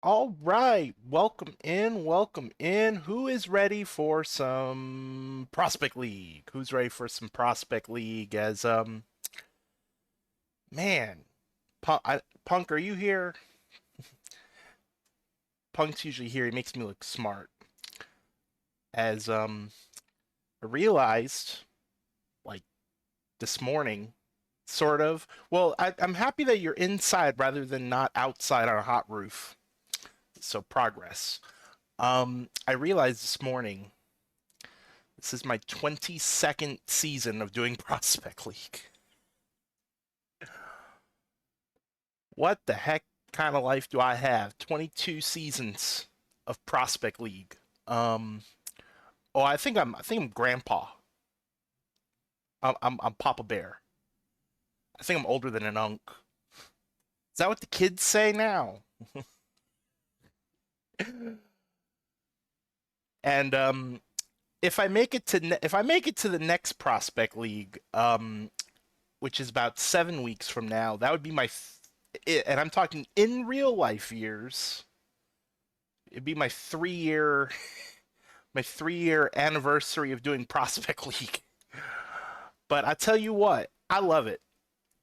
All right, welcome in, welcome in. Who is ready for some Prospect League? Who's ready for some Prospect League? Man, Punk, are you here? Punk's usually here. He makes me look smart. As I realized, like this morning, sort of. Well, I'm happy that you're inside rather than not outside on a hot roof. So progress. I realized this morning this is my 22nd season of doing Prospect League. What the heck kind of life do I have? 22 seasons of Prospect League. Um, I think I'm Grandpa. I'm Papa Bear. I think I'm older than an unk. Is that what the kids say now? And if I make it to the next Prospect League, which is about 7 weeks from now, that would be and I'm talking in real life years. It'd be my 3-year anniversary of doing Prospect League. But I tell you what, I love it.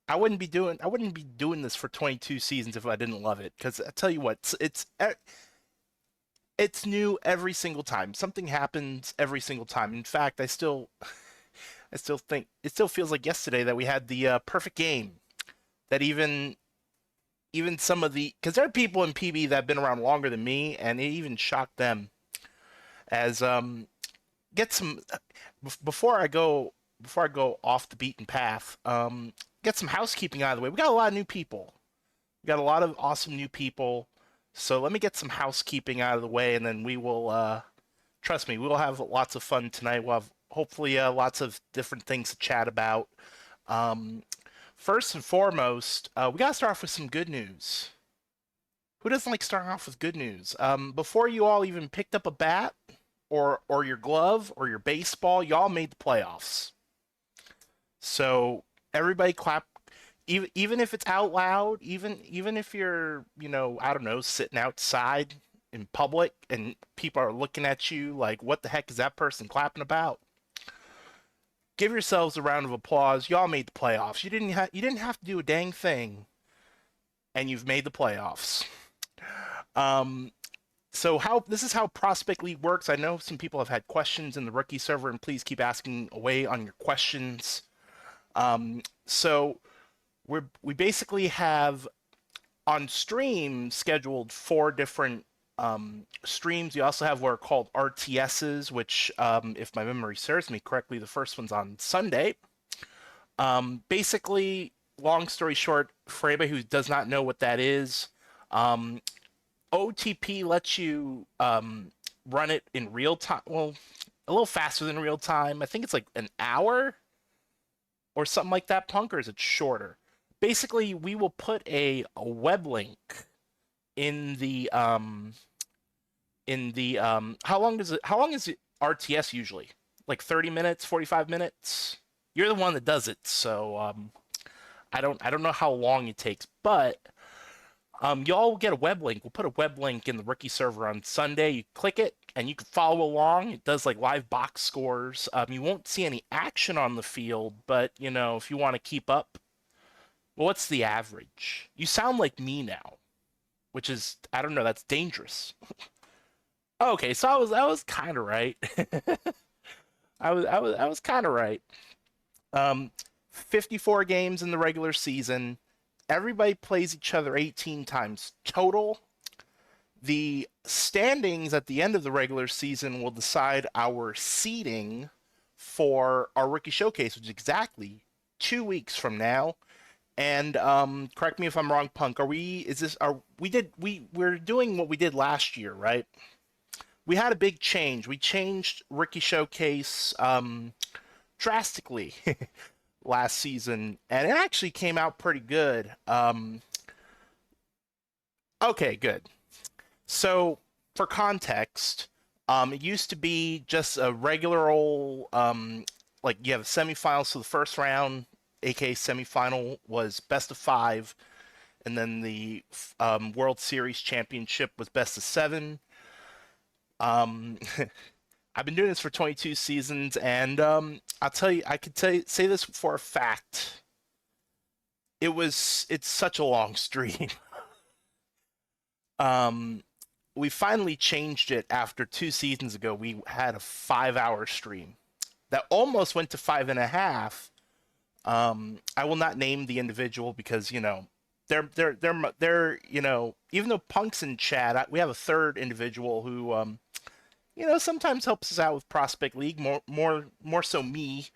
I wouldn't be doing this for 22 seasons if I didn't love it. Because I tell you what, it's new every single time. Something happens every single time. In fact, I still think it still feels like yesterday that we had the perfect game. That even some of the because there are people in PB that have been around longer than me, and it even shocked them as get some before I go off the beaten path. Get some housekeeping out of the way. We got a lot of new people. We got a lot of awesome new people. So let me get some housekeeping out of the way, and then we will. Trust me, we will have lots of fun tonight. We'll have hopefully lots of different things to chat about. Um, First and foremost, we gotta start off with some good news. Who doesn't like starting off with good news? Before you all even picked up a bat or your glove or your baseball, y'all made the playoffs. So everybody clap, even if it's out loud, even if you're I don't know sitting outside in public and people are looking at you like what the heck is that person clapping about? Give yourselves a round of applause. Y'all made the playoffs. You didn't have to do a dang thing, and you've made the playoffs. Um, so how this is how Prospect League works. I know some people have had questions in the rookie server, and please keep asking away on your questions. So we basically have on stream scheduled 4 different streams. You also have what are called RTSs, which, if my memory serves me correctly, the first one's on Sunday. Basically, long story short, for anybody who does not know what that is, um, OTP lets you run it in real time. Well, a little faster than real time. I think it's like an hour or something like that, Punk, or is it shorter? Basically, we will put a web link in the how long is it RTS usually? Like 30 minutes, 45 minutes? You're the one that does it, so I don't know how long it takes, but y'all will get a web link. We'll put a web link in the rookie server on Sunday. You click it and you can follow along. It does like live box scores. You won't see any action on the field, but if you want to keep up, well, what's the average? You sound like me now, which is I don't know. That's dangerous. Okay, so I was kind of right. I was kind of right. Um, 54 games in the regular season. Everybody plays each other 18 times total. The standings at the end of the regular season will decide our seeding for our rookie showcase, which is exactly 2 weeks from now. And correct me if I'm wrong, Punk. Are we? Is this? Are we did we're doing what we did last year, right? We had a big change. We changed rookie showcase drastically last season, and it actually came out pretty good. Okay, good. So, for context, it used to be just a regular old, like you have semifinals. So the first round, aka semifinal, was best of 5. and then the World Series championship was best of seven. Um, I've been doing this for 22 seasons, and I'll tell you, I could say this for a fact. It's such a long stream. Um, we finally changed it after 2 seasons ago. We had a 5 hour stream that almost went to 5.5. I will not name the individual because they're even though Punk's in chat, we have a third individual who sometimes helps us out with Prospect League, more so me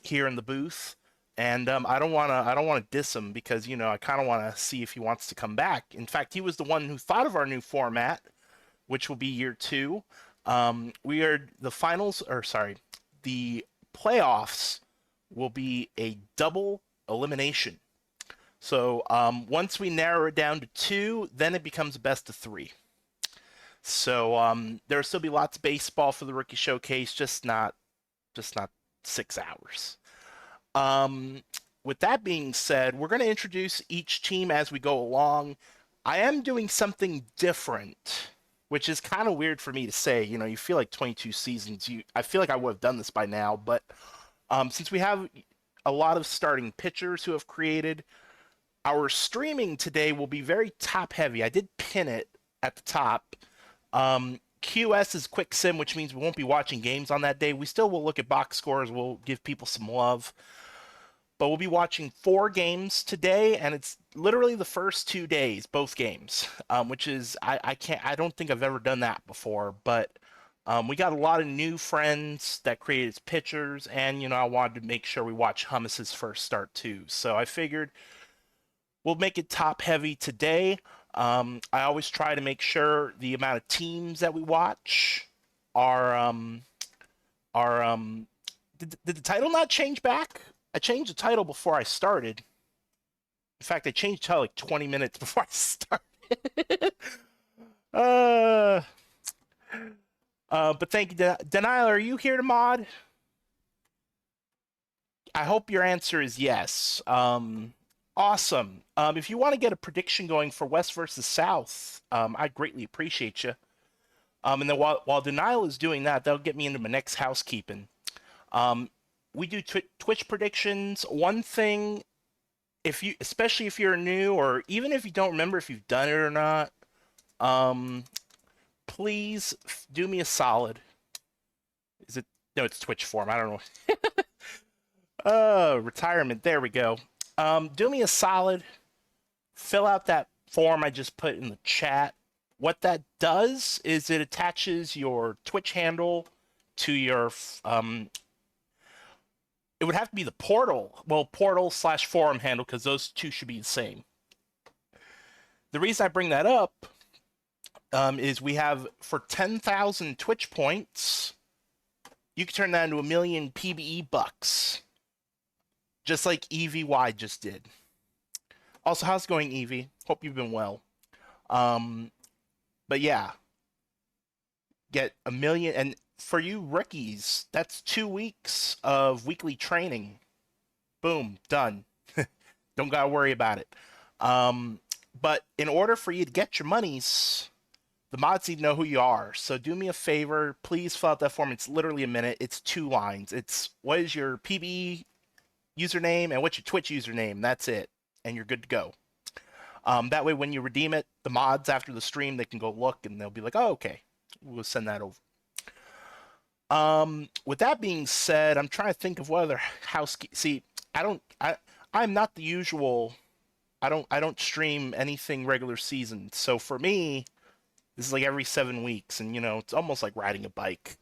here in the booth. And I don't wanna diss him because I kind of want to see if he wants to come back. In fact, he was the one who thought of our new format, which will be year two. We are the finals, or sorry, the playoffs will be a double elimination. So once we narrow it down to two, then it becomes a best of three. So there will still be lots of baseball for the rookie showcase, just not 6 hours. Um, with that being said, we're going to introduce each team as we go along. I am doing something different, which is kind of weird for me to say. You feel like 22 seasons. I feel like I would have done this by now, but since we have a lot of starting pitchers who have created, our streaming today will be very top heavy. I did pin it at the top. QS is quick sim, which means we won't be watching games on that day. We still will look at box scores. We'll give people some love. But we'll be watching 4 games today, and it's literally the first 2 days, both games, which is I don't think I've ever done that before. But we got a lot of new friends that created as pitchers, and I wanted to make sure we watch Hummus's first start too. So I figured we'll make it top heavy today. I always try to make sure the amount of teams that we watch are. Did the title not change back? I changed the title before I started. In fact, I changed the title like 20 minutes before I started. uh, but thank you, Denial. Are you here to mod? I hope your answer is yes. Awesome. If you want to get a prediction going for West versus South, I greatly appreciate you. And then while Denial is doing that, that'll get me into my next housekeeping. We do Twitch predictions. One thing, especially if you're new, or even if you don't remember if you've done it or not, please do me a solid. Is it? No, it's Twitch form. I don't know. Retirement. There we go. Do me a solid. Fill out that form I just put in the chat. What that does is it attaches your Twitch handle to your it would have to be the portal/forum handle, because those two should be the same. The reason I bring that up is we have, for 10,000 Twitch points, you can turn that into 1,000,000 PBE bucks, just like EVY just did. Also, how's it going, Evie? Hope you've been well. But yeah, get 1,000,000, and for you rookies, that's 2 weeks of weekly training. Boom, done. Don't gotta worry about it. But in order for you to get your monies, the mods need to know who you are. So do me a favor, please fill out that form. It's literally a minute. It's 2 lines. It's what is your PBE username and what's your Twitch username. That's it, and you're good to go. That way, when you redeem it, the mods after the stream, they can go look and they'll be like, "Oh, okay, we'll send that over." With that being said, I'm trying to think of what other See, I'm not the usual. I don't stream anything regular season. So for me, this is like every 7 weeks, and it's almost like riding a bike.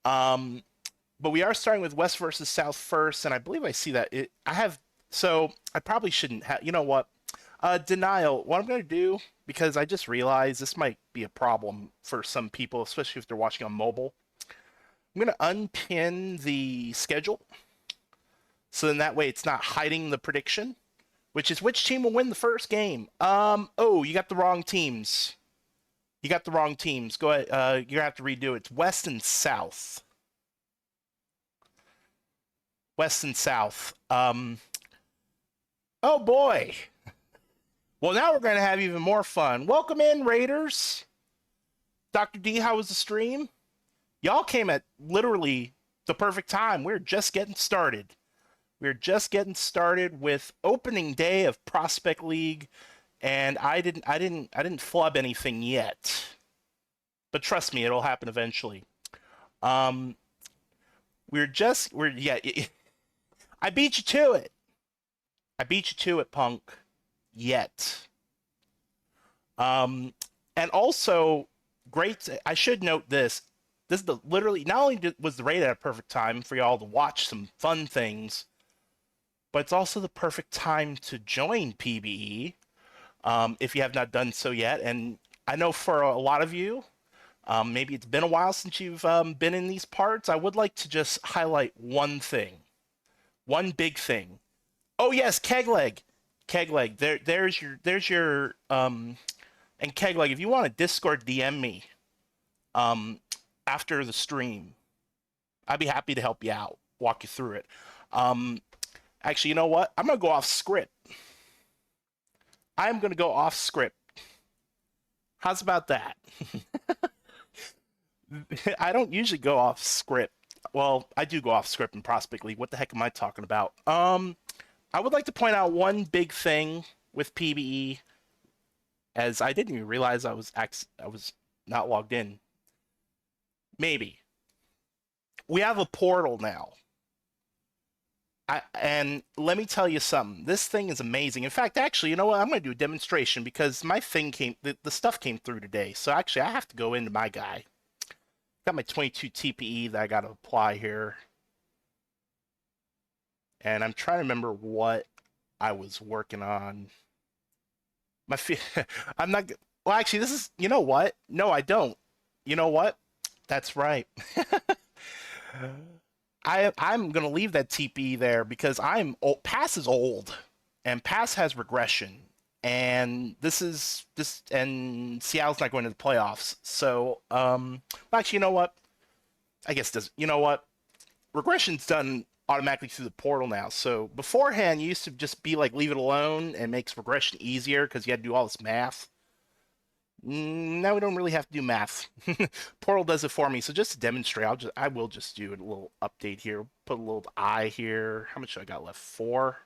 But we are starting with West versus South first, and I believe I see that so I probably shouldn't have. You know what? Denial. What I'm gonna do, because I just realized this might be a problem for some people, especially if they're watching on mobile. I'm gonna unpin the schedule, so then that way it's not hiding the prediction, which is which team will win the first game. Oh, you got the wrong teams. You got the wrong teams. Go ahead. You're gonna have to redo it. It's West and South. West and South. Oh boy. Well, now we're going to have even more fun. Welcome in, Raiders. Dr. D, how was the stream? Y'all came at literally the perfect time. We're just getting started. We're just getting started with opening day of Prospect League, and I didn't flub anything yet. But trust me, it'll happen eventually. Um, yeah. I beat you to it. I beat you to it, punk. Yet. Um, and also, great. I should note this. This is the literally not only was the raid at a perfect time for y'all to watch some fun things, but it's also the perfect time to join PBE if you have not done so yet. And I know for a lot of you, maybe it's been a while since you've been in these parts. I would like to just highlight one thing, one big thing. Oh yes, Kegleg. There's your and Kegleg. If you want to Discord DM me um, after the stream, I'd be happy to help you out, walk you through it. Um, Actually, you know what? I'm gonna go off script. I'm gonna go off script. How's about that? I don't usually go off script. Well, I do go off script in Prospect League. What the heck am I talking about? I would like to point out one big thing with PBE, as I didn't even realize I was not logged in. Maybe we have a portal now. And let me tell you something. This thing is amazing. In fact, actually, you know what? I'm going to do a demonstration because my thing the stuff came through today. So actually, I have to go into my guy. Got my 22 TPE that I got to apply here. And I'm trying to remember what I was working on. I'm not, well, actually, this is, you know what? No, I don't. You know what? That's right. I'm gonna leave that TP there because I'm old. Pass is old, and Pass has regression, and this and Seattle's not going to the playoffs. So, well, actually, you know what? I guess does you know what? Regression's done automatically through the portal now. So beforehand, you used to just be like leave it alone and makes regression easier because you had to do all this math. Now we don't really have to do math. Portal does it for me. So just to demonstrate, I will just do a little update here. Put a little I here. How much I got left? 4.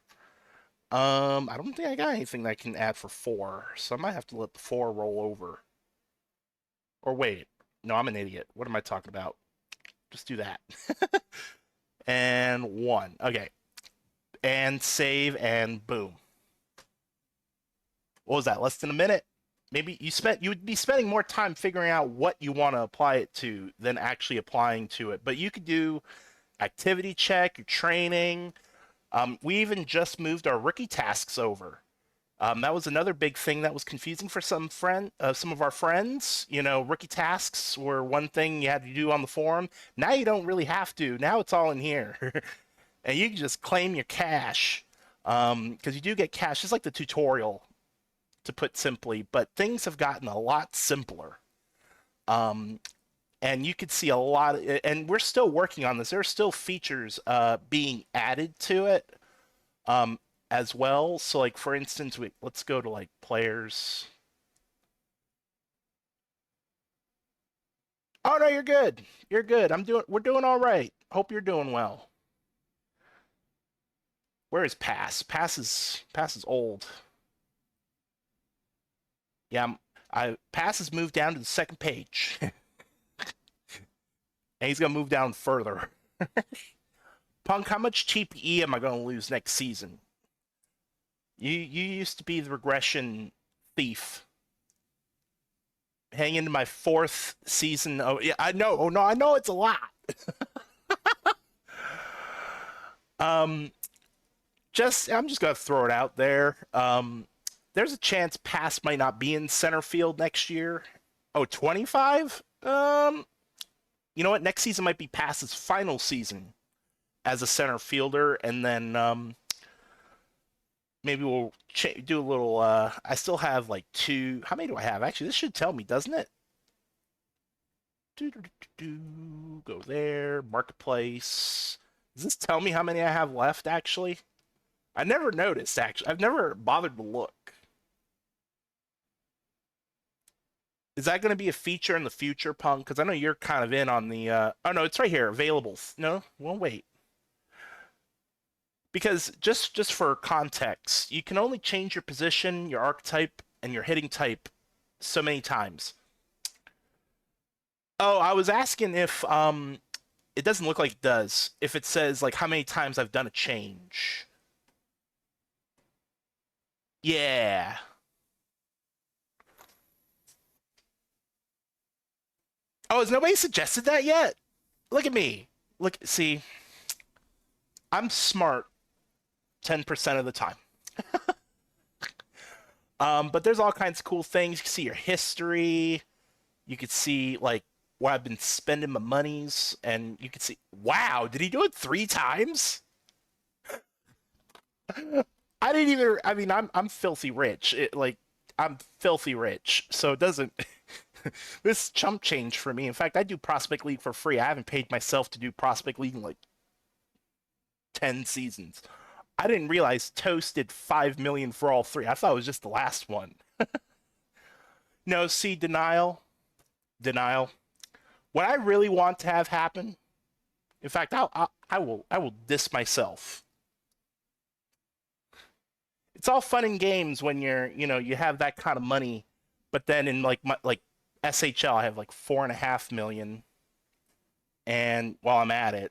I don't think I got anything that I can add for 4. So I might have to let the 4 roll over. Or wait. No, I'm an idiot. What am I talking about? Just do that. And 1. Okay. And save and boom. What was that? Less than a minute? Maybe you would be spending more time figuring out what you want to apply it to than actually applying to it. But you could do activity check, your training. We even just moved our rookie tasks over. That was another big thing that was confusing for some of our friends. You know, rookie tasks were one thing you had to do on the forum. Now you don't really have to. Now it's all in here, and you can just claim your cash because you do get cash. Just like the tutorial, to put simply, but things have gotten a lot simpler. Um, and you could see a lot, and we're still working on this. There are still features being added to it as well. So, like for instance, let's go to like players. Oh no, you're good. You're good. We're doing all right. Hope you're doing well. Where is Pass? Pass is old. Yeah, I Pass has moved down to the second page. And he's gonna move down further. Punk, how much TPE am I gonna lose next season? You used to be the regression thief. Hang into my 4th season. Oh yeah, I know. Oh no, I know it's a lot. um, I'm just gonna throw it out there. There's a chance Pass might not be in center field next year. Oh, 25? You know what? Next season might be Pass's final season as a center fielder, and then maybe we'll do a little. I still have like 2. How many do I have? Actually, this should tell me, doesn't it? Go there. Marketplace. Does this tell me how many I have left? Actually, I never noticed. Actually, I've never bothered to look. Is that going to be a feature in the future, Punk? Because I know you're kind of in on the. Oh no, it's right here. Available. No, well wait. Because just for context, you can only change your position, your archetype, and your hitting type so many times. Oh, I was asking if it doesn't look like it does. If it says like how many times I've done a change. Yeah. Oh, has nobody suggested that yet? Look at me. Look, see, I'm smart 10% of the time. But there's all kinds of cool things. You can see your history. You could see like where I've been spending my monies, and you could see. Wow, did he do it 3 times? I didn't even. I mean, I'm filthy rich. I'm filthy rich, so it doesn't. This chump change for me. In fact, I do Prospect League for free. I haven't paid myself to do Prospect League in like 10 seasons. I didn't realize Toast did 5 million for all three. I thought it was just the last one. No, see, denial. What I really want to have happen. In fact, I will diss myself. It's all fun and games when you have that kind of money, but then in like SHL, I have like 4.5 million, and while I'm at it,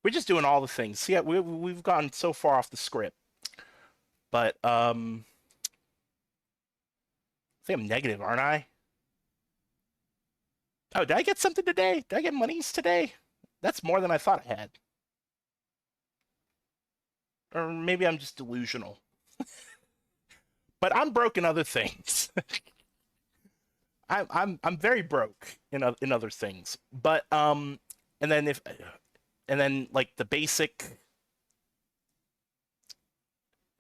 we're just doing all the things. See, yeah, we've gone so far off the script, but I think I'm negative, aren't I? Oh, did I get something today? Did I get monies today? That's more than I thought I had. Or maybe I'm just delusional. But I'm broke in other things. I'm very broke in other things. But and then if and then like the basic,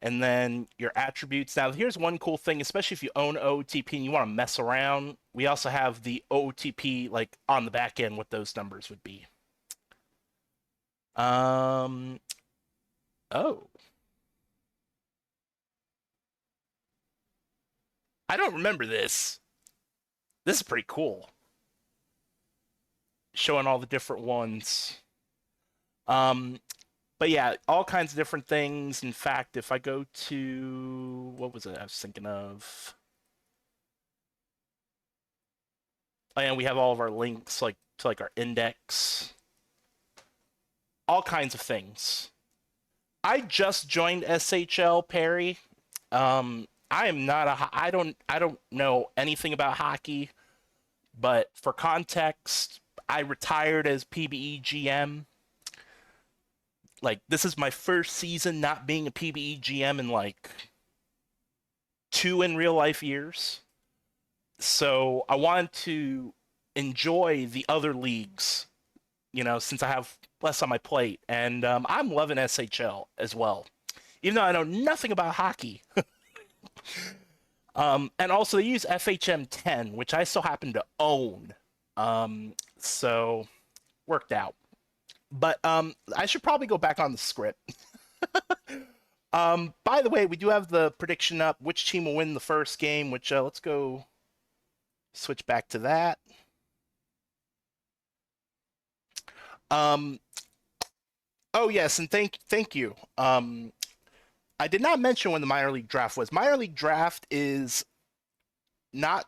and then your attributes. Now here's one cool thing, especially if you own OOTP and you want to mess around. We also have the OOTP like on the back end what those numbers would be. Um oh. I don't remember this. This is pretty cool. Showing all the different ones. Um, but yeah, all kinds of different things. In fact, if I go to what was it I was thinking of? Oh, and we have all of our links like to like our index, all kinds of things. I just joined SHL, Perry. I am not a. I don't know anything about hockey, but for context, I retired as PBE GM. Like this is my first season not being a PBE GM in like 2 in real life years. So I wanted to enjoy the other leagues, since I have less on my plate, and I'm loving SHL as well, even though I know nothing about hockey. And also they use FHM 10, which I still happen to own. So worked out. But I should probably go back on the script. By the way, we do have the prediction up. Which team will win the first game? Which let's go switch back to that. Um, oh yes, and thank you. I did not mention when the minor league draft was. Minor league draft is not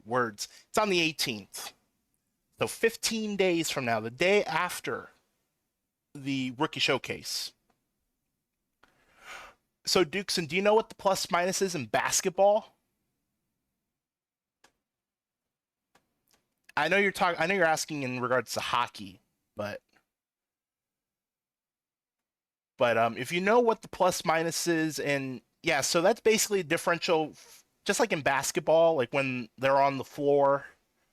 words. It's on the 18th. So 15 days from now, the day after the rookie showcase. So Dukeson, do you know what the plus minus is in basketball? I know you're asking in regards to hockey, but if you know what the plus minus is, and yeah, so that's basically a differential, just like in basketball, like when they're on the floor,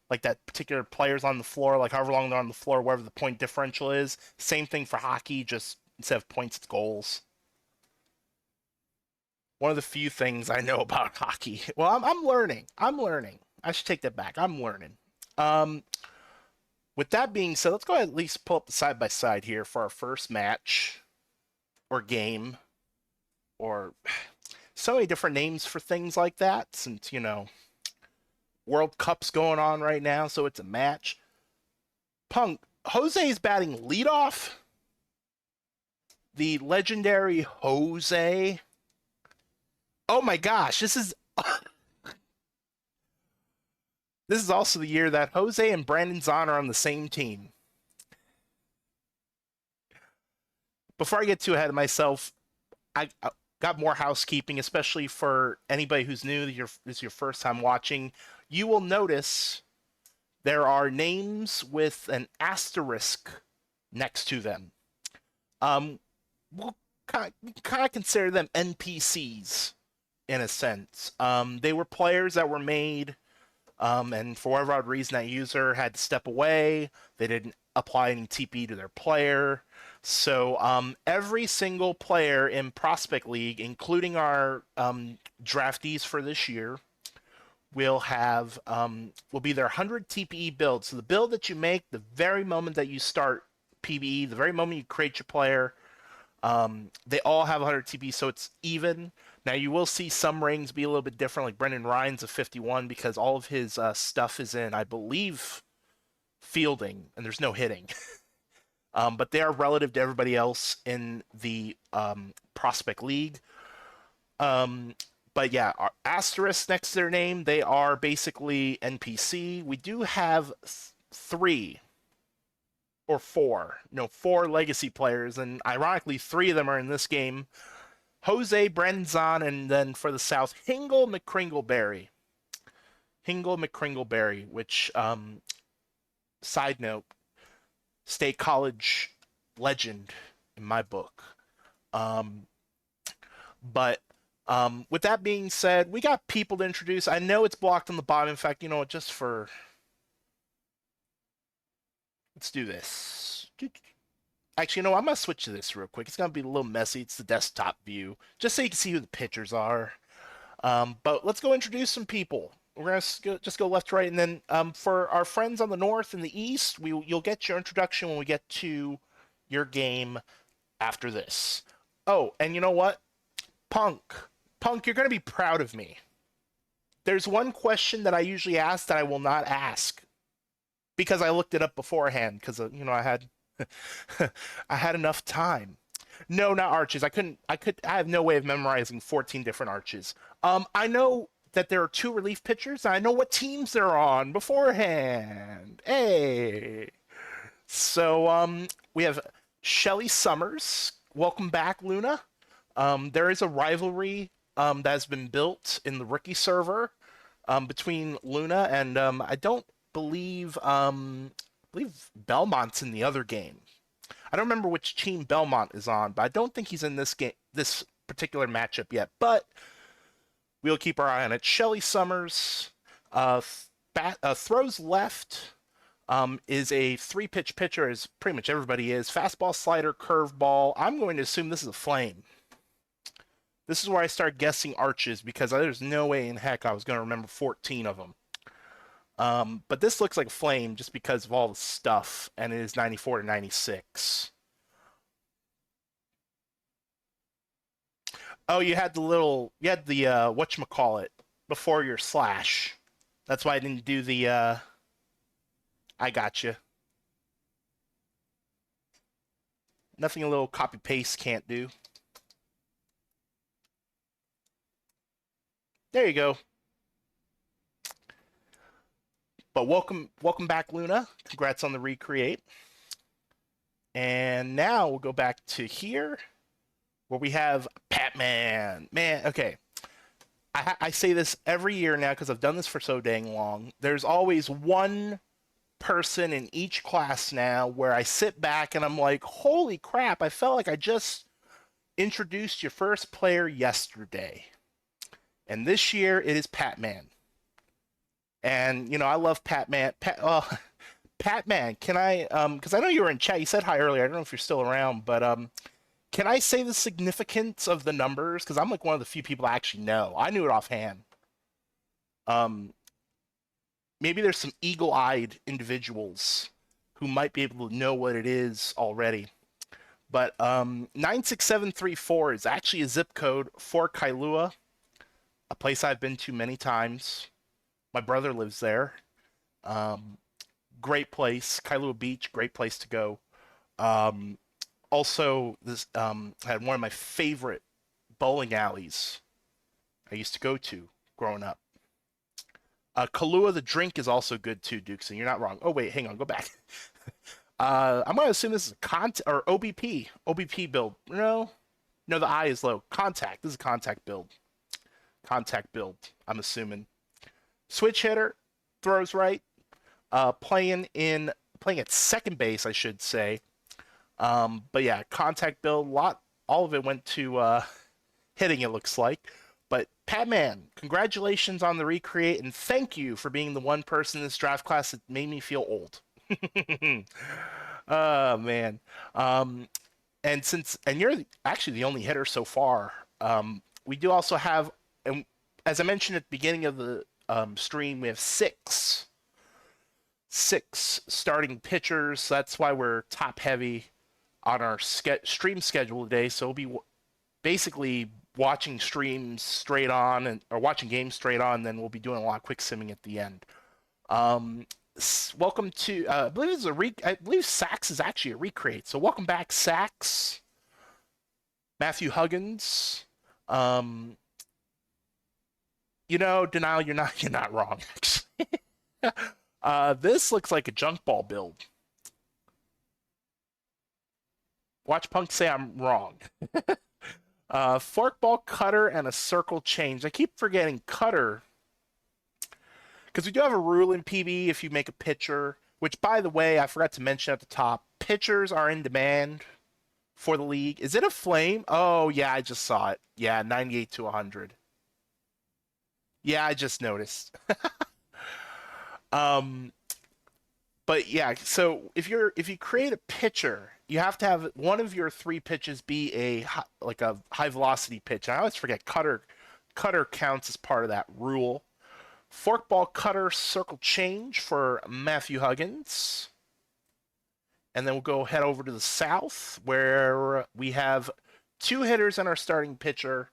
like that particular player's on the floor, like however long they're on the floor, whatever the point differential is. Same thing for hockey, just instead of points, it's goals. One of the few things I know about hockey. Well, I'm learning. I'm learning. I should take that back. I'm learning. Um, with that being said, let's go ahead and at least pull up the side by side here for our first match or game or so many different names for things like that since, World Cup's going on right now, so it's a match. Punk, Jose's batting leadoff. The legendary Jose. Oh my gosh, this is also the year that Jose and Brandon Zahn are on the same team. Before I get too ahead of myself, I got more housekeeping, especially for anybody who's new. This is your first time watching. You will notice there are names with an asterisk next to them. We'll kind of consider them NPCs in a sense. They were players that were made, and for whatever odd reason, that user had to step away. They didn't apply any TP to their player. So every single player in Prospect League, including our draftees for this year, will be their 100 TPE build. So the build that you make the very moment that you start PBE, the very moment you create your player, they all have 100 TP, so it's even. Now you will see some rings be a little bit different, like Brendan Ryan's a 51 because all of his stuff is in, I believe, fielding, and there's no hitting. But they are relative to everybody else in the Prospect League. But yeah, our asterisk next to their name, they are basically NPC. We do have three or four, four legacy players, and ironically, three of them are in this game. Jose, Brandon Zahn, and then for the South, Hingle McCringleberry. Hingle McCringleberry, which, side note, State College legend in my book. But with that being said, we got people to introduce. I know it's blocked on the bottom. In fact, just for... Let's do this. Actually, I'm going to switch to this real quick. It's going to be a little messy. It's the desktop view, just so you can see who the pitchers are. But let's go introduce some people. We're going to just go left to right, and then for our friends on the north and the east, you'll get your introduction when we get to your game after this. Oh, and you know what? Punk, you're going to be proud of me. There's one question that I usually ask that I will not ask because I looked it up beforehand because I had I had enough time. No, not arches. I have no way of memorizing 14 different arches. I know that there are two relief pitchers, and I know what teams they're on beforehand. Hey. So we have Shelly Summers. Welcome back, Luna. There is a rivalry that has been built in the rookie server between Luna and I don't believe Belmont's in the other game. I don't remember which team Belmont is on, but I don't think he's in this particular matchup yet. But we'll keep our eye on it. Shelly Summers throws left. Is a three-pitch pitcher, as pretty much everybody is. Fastball, slider, curveball. I'm going to assume this is a flame. This is where I start guessing arches because there's no way in heck I was going to remember 14 of them. But this looks like a flame just because of all the stuff, and it is 94 to 96. Oh, you had the whatchamacallit before your slash. That's why I didn't do the, I got you. Nothing a little copy paste can't do. There you go. But welcome back, Luna. Congrats on the recreate. And now we'll go back to here, where we have Patman. Man, okay. I say this every year now because I've done this for so dang long. There's always one person in each class now where I sit back and I'm like, holy crap, I felt like I just introduced your first player yesterday. And this year it is Patman. And, I love Patman. Patman, can I, because I know you were in chat, you said hi earlier, I don't know if you're still around, but can I say the significance of the numbers? Because I'm like one of the few people I actually know. I knew it offhand. Maybe there's some eagle-eyed individuals who might be able to know what it is already. But 96734 is actually a zip code for Kailua. a place I've been to many times. My brother lives there. Um, Great place. Kailua Beach, great place to go. Um, Also, this had one of my favorite bowling alleys I used to go to growing up. Kailua, the drink is also good too, Duke. So you're not wrong. Oh wait, hang on, go back. I'm gonna assume this is a or OBP build. No, no, the I is low. Contact. This is a contact build. Contact build. I'm assuming. Switch hitter, throws right. Playing at second base, I should say. But yeah, contact build. All of it went to hitting. It looks like. But Patman, congratulations on the recreate, and thank you for being the one person in this draft class that made me feel old. Oh man. Um, and you're actually the only hitter so far. We do also have, and as I mentioned at the beginning of the stream, we have six starting pitchers. That's why we're top heavy on our stream schedule today. So we'll be basically watching streams straight on or watching games straight on. Then we'll be doing a lot of quick simming at the end. Um, Welcome to I believe it's I believe Sax is actually a recreate. So welcome back, Sax, Matthew Huggins. Um, Denial, you're not wrong. Actually, this looks like a junk ball build. Watch Punk say I'm wrong. Forkball, cutter, and a circle change. I keep forgetting cutter because we do have a rule in PB if you make a pitcher, which, by the way, I forgot to mention at the top. Pitchers are in demand for the league. Is it a flame? Oh, yeah, I just saw it. Yeah, 98 to 100. Yeah, I just noticed. um, but yeah, so if you create a pitcher, you have to have one of your three pitches be like a high velocity pitch. I always forget cutter counts as part of that rule. Forkball, cutter, circle change for Matthew Huggins. And then we'll go head over to the south where we have two hitters and our starting pitcher.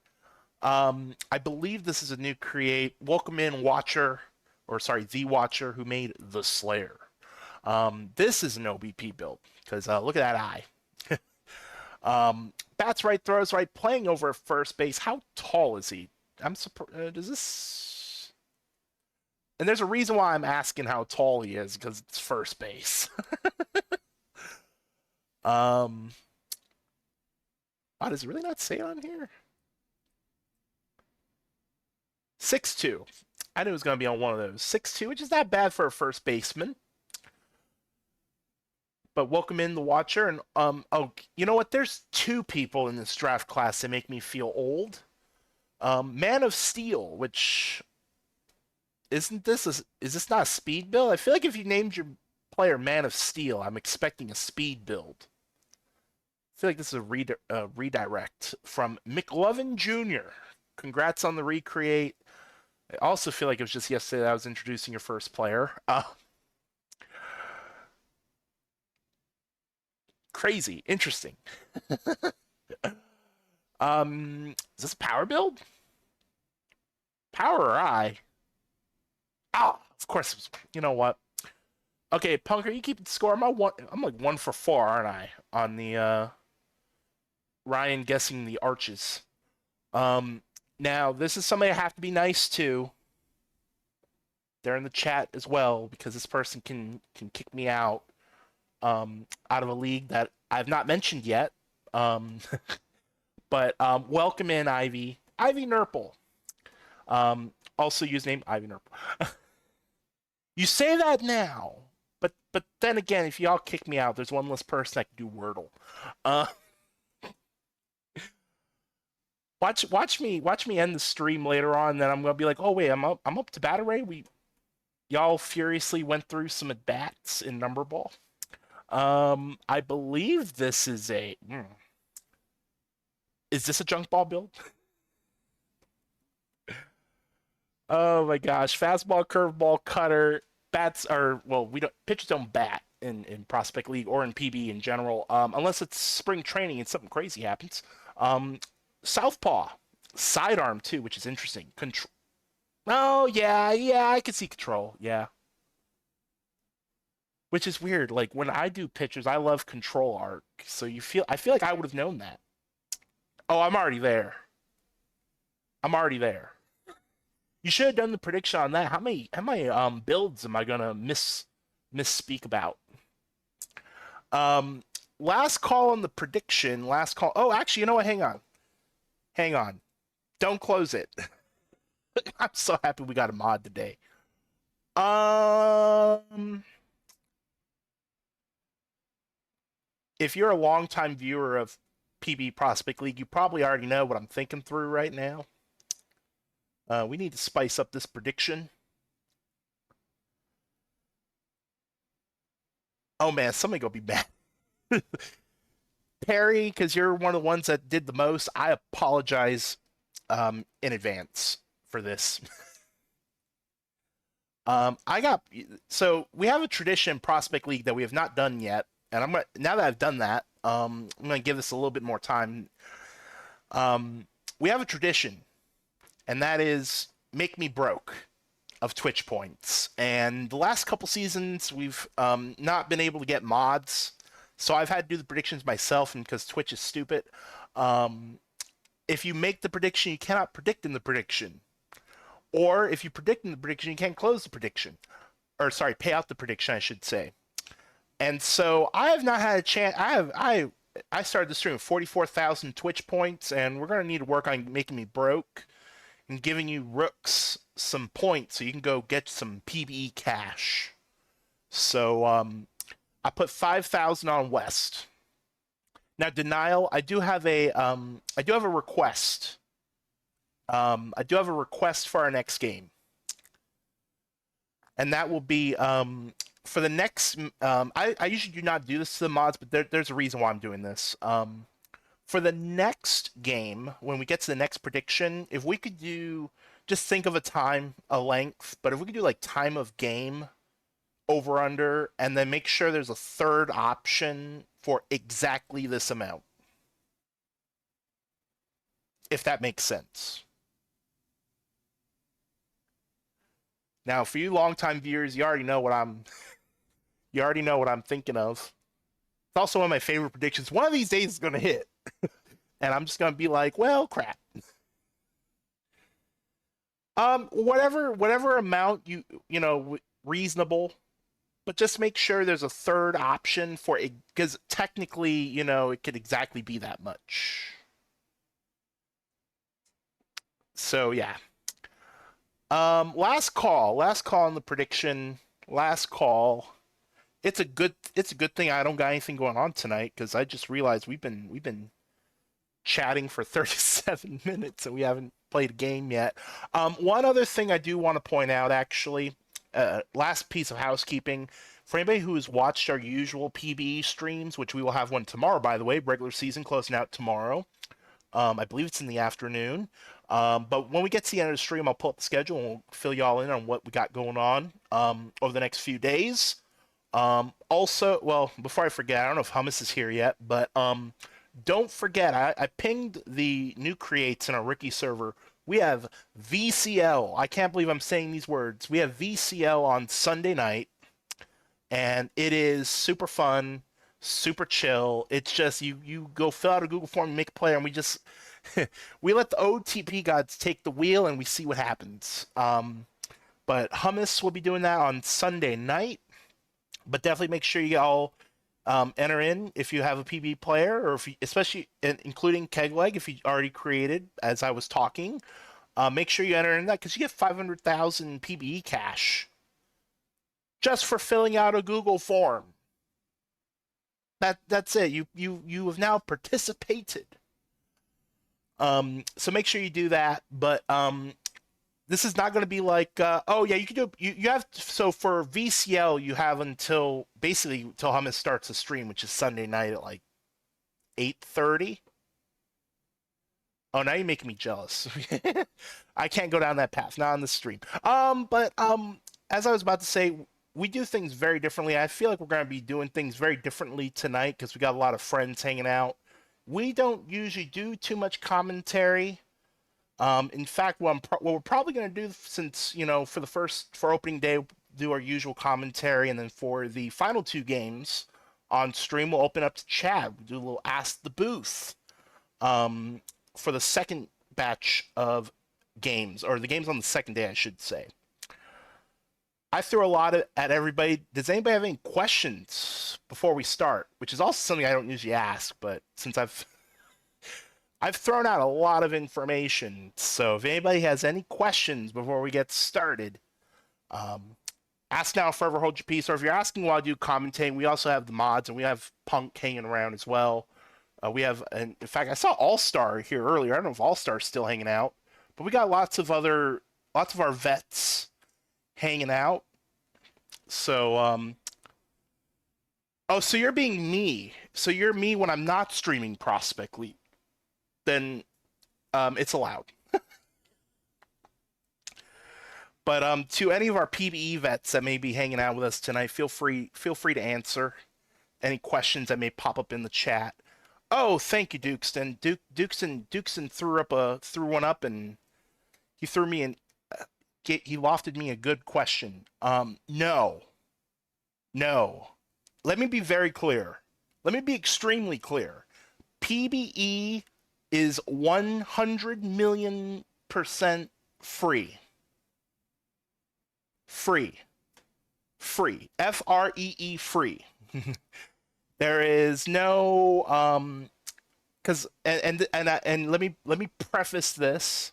I believe this is a new create. Welcome in Watcher, or sorry, the Watcher who made the Slayer. This is an OBP build because look at that eye. Bats right, throws right, playing over at first base. How tall is he? I'm surprised. Does this? And there's a reason why I'm asking how tall he is because it's first base. um, does it really not say it on here? 6'2". I knew it was going to be on one of those. 6'2", which is not bad for a first baseman. But welcome in the Watcher, and oh, you know what? There's two people in this draft class that make me feel old. Man of Steel, which is this not a speed build? I feel like if you named your player Man of Steel, I'm expecting a speed build. I feel like this is a redirect from McLovin Jr. Congrats on the recreate. I also feel like it was just yesterday that I was introducing your first player. Crazy, interesting. Is this a power build? Power or I? Oh, of course. You know what? Okay, Punker, you keep the score. I'm like 1 for 4, aren't I? On the Ryan guessing the arches. Now this is somebody I have to be nice to. They're in the chat as well because this person can kick me out of a league that I've not mentioned yet. But welcome in Ivy Nurple. Also username Ivy Nurple. You say that now, but then again, if y'all kick me out, there's one less person that can do Wordle. Watch me end the stream later on, then I'm gonna be like, oh wait, I'm up to bat array. Y'all furiously went through some at bats in number ball. I believe this is a. Is this a junk ball build? Oh my gosh! Fastball, curveball, cutter, bats are pitchers don't bat in Prospect League or in PB in general, unless it's spring training and something crazy happens. Southpaw. Sidearm too, which is interesting. Control. Oh yeah, yeah, I can see control. Yeah, which is weird. Like when I do pictures, I love control arc. So I feel like I would have known that. Oh, I'm already there. I'm already there. You should have done the prediction on that. How many builds am I gonna misspeak about? Um, last call on the prediction. Last call. Oh, actually, you know what? Hang on. Don't close it. I'm so happy we got a mod today. Um, if you're a longtime viewer of PB Prospect League, you probably already know what I'm thinking through right now. We need to spice up this prediction. Oh man, somebody gonna be mad. Perry, because you're one of the ones that did the most. I apologize in advance for this. I got so we have a tradition in Prospect League that we have not done yet, and now that I've done that, I'm gonna give this a little bit more time. We have a tradition, and that is make me broke of Twitch points. And the last couple seasons, we've not been able to get mods, so I've had to do the predictions myself, and because Twitch is stupid, um, if you make the prediction, you cannot predict in the prediction. Or if you predict in the prediction, you can't close the prediction. Or sorry, pay out the prediction, I should say. And so I have not had a chance. I started the stream with 44,000 Twitch points, and we're gonna need to work on making me broke and giving you rooks some points so you can go get some PBE cash. So I put 5,000 on West. Now denial, I do have a request. I do have a request for our next game, and that will be for the next. I usually do not do this to the mods, but there's a reason why I'm doing this. For the next game, when we get to the next prediction, if we could do, just think of a time, a length, but if we could do like time of game, over under, and then make sure there's a third option for exactly this amount, if that makes sense. Now, for you longtime viewers, you already know what I'm thinking of. It's also one of my favorite predictions. One of these days is gonna hit, and I'm just gonna be like, well, crap. Whatever amount you know reasonable, but just make sure there's a third option for it, because technically, it could exactly be that much. So yeah. Last call on the prediction. Last call. It's a good thing I don't got anything going on tonight, because I just realized we've been chatting for 37 minutes and we haven't played a game yet. One other thing I do want to point out, actually, last piece of housekeeping. For anybody who has watched our usual PBE streams, which we will have one tomorrow, by the way, regular season closing out tomorrow. I believe it's in the afternoon. But when we get to the end of the stream, I'll pull up the schedule and we'll fill y'all in on what we got going on over the next few days. Also, well, before I forget, I don't know if Hummus is here yet, but don't forget, I pinged the new creates in our Ricky server. We have VCL. I can't believe I'm saying these words. We have VCL on Sunday night, and it is super fun, super chill. It's just you go fill out a Google form, make a player, and we let the OTP gods take the wheel, and we see what happens. But Hummus will be doing that on Sunday night. But definitely make sure you all enter in if you have a PB player, or if you, especially including Kegleg, if you already created as I was talking. Make sure you enter in that, because you get 500,000 PBE cash just for filling out a Google form. That's it. You have now participated. So make sure you do that. But this is not going to be like, oh yeah, you can do, you have, so for VCL, you have until Hummus starts the stream, which is Sunday night at like 8:30. Oh, now you're making me jealous. I can't go down that path, not on the stream. But as I was about to say, we do things very differently. I feel like we're going to be doing things very differently tonight, because we got a lot of friends hanging out. We don't usually do too much commentary. In fact, what we're probably going to do, since for the first for opening day, do our usual commentary, and then for the final two games on stream, we'll open up to chat. We'll do a little ask the booth um, for the second batch of games, or the games on the second day, I should say. I threw a lot at everybody. Does anybody have any questions before we start? Which is also something I don't usually ask, but since I've thrown out a lot of information, so if anybody has any questions before we get started, um, ask now, forever hold your peace. Or if you're asking while I do commentating, we also have the mods, and we have Punk hanging around as well. We have, and in fact, I saw All Star here earlier. I don't know if All Star's still hanging out, but we got lots of our vets hanging out. So, oh, so you're being me. So you're me when I'm not streaming Prospect League. Then, it's allowed. But to any of our PBE vets that may be hanging out with us tonight, feel free to answer any questions that may pop up in the chat. Oh, thank you, Dukeston. Dukeston threw one up, and he threw me in. He lofted me a good question. No. Let me be very clear. Let me be extremely clear. PBE is 100 million% free. Free. Free. Free. There is no because and let me preface this.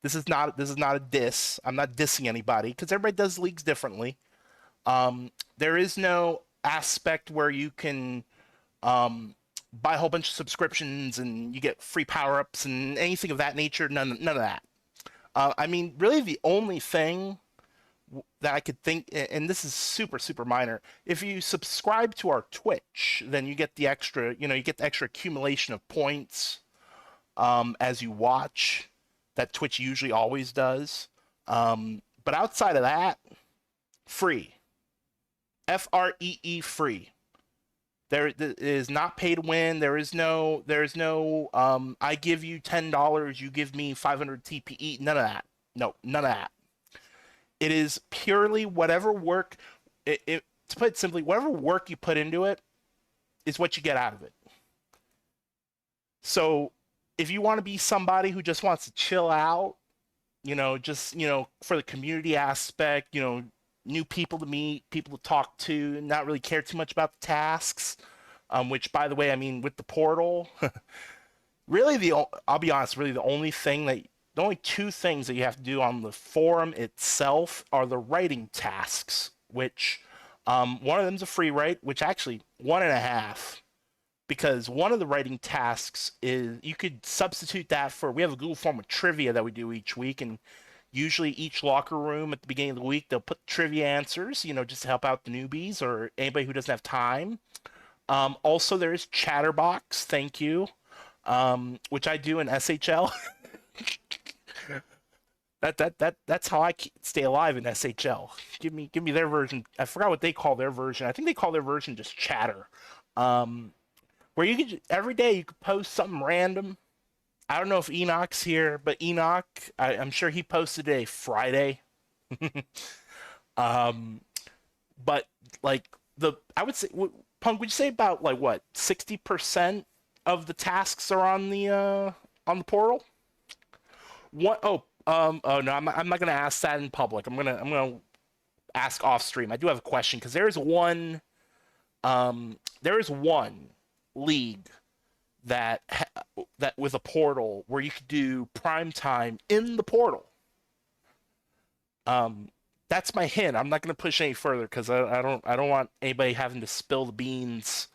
This is not a diss. I'm not dissing anybody because everybody does leagues differently. There is no aspect where you can buy a whole bunch of subscriptions and you get free power ups and anything of that nature. None of that. I mean, really, the only thing that I could think, and this is super minor. If you subscribe to our Twitch, then you get the extra, you get the extra accumulation of points as you watch. That Twitch usually always does. But outside of that, free. Free. Free. There is not pay to win. There's no I give you $10, you give me 500 TPE. None of that. No, none of that. It is purely whatever work. To put it simply, whatever work you put into it is what you get out of it. So if you want to be somebody who just wants to chill out, just for the community aspect, new people to meet, people to talk to, and not really care too much about the tasks. Which, by the way, I mean, with the portal, really I'll be honest, really the only two things that you have to do on the forum itself are the writing tasks, which one of them's a free write, which actually one and a half, because one of the writing tasks is you could substitute that for, we have a Google form of trivia that we do each week, and usually each locker room at the beginning of the week, they'll put trivia answers, just to help out the newbies or anybody who doesn't have time. Also, there is Chatterbox, thank you, which I do in SHL. That's how I stay alive in SHL. Give me their version. I forgot what they call their version. I think they call their version just Chatter. Where you could every day you could post something random. I don't know if Enoch's here, but Enoch, I'm sure he posted a Friday. But like I would say, Punk, would you say about like what 60% of the tasks are on the portal? What? Oh no, I'm not gonna ask that in public. I'm gonna ask off stream. I do have a question because there is one league that with a portal where you could do prime time in the portal. That's my hint. I'm not gonna push any further because I don't want anybody having to spill the beans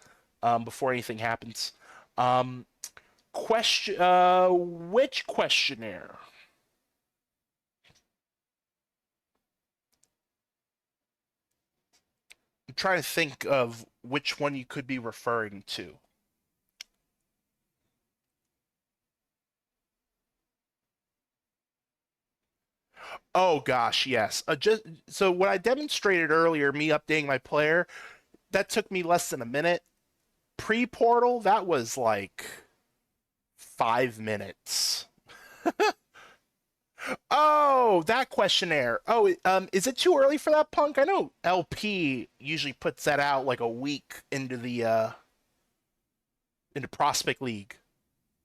before anything happens. Which questionnaire? I'm trying to think of which one you could be referring to. Oh gosh, yes. Just so what I demonstrated earlier, me updating my player, that took me less than a minute. Pre-portal, that was like 5 minutes. Oh, that questionnaire. Oh, is it too early for that, Punk? I know LP usually puts that out like a week into the into Prospect League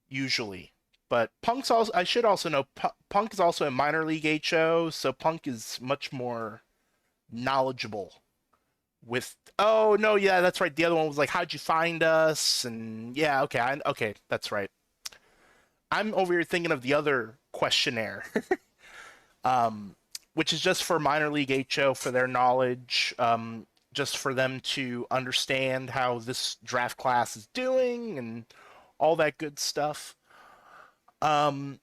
usually. But Punk's also I should also know Punk is also a minor league HO, so Punk is much more knowledgeable with oh no, yeah, that's right. The other one was like how'd you find us? And yeah, okay, okay, that's right. I'm over here thinking of the other questionnaire. Which is just for minor league HO for their knowledge, just for them to understand how this draft class is doing and all that good stuff. Um,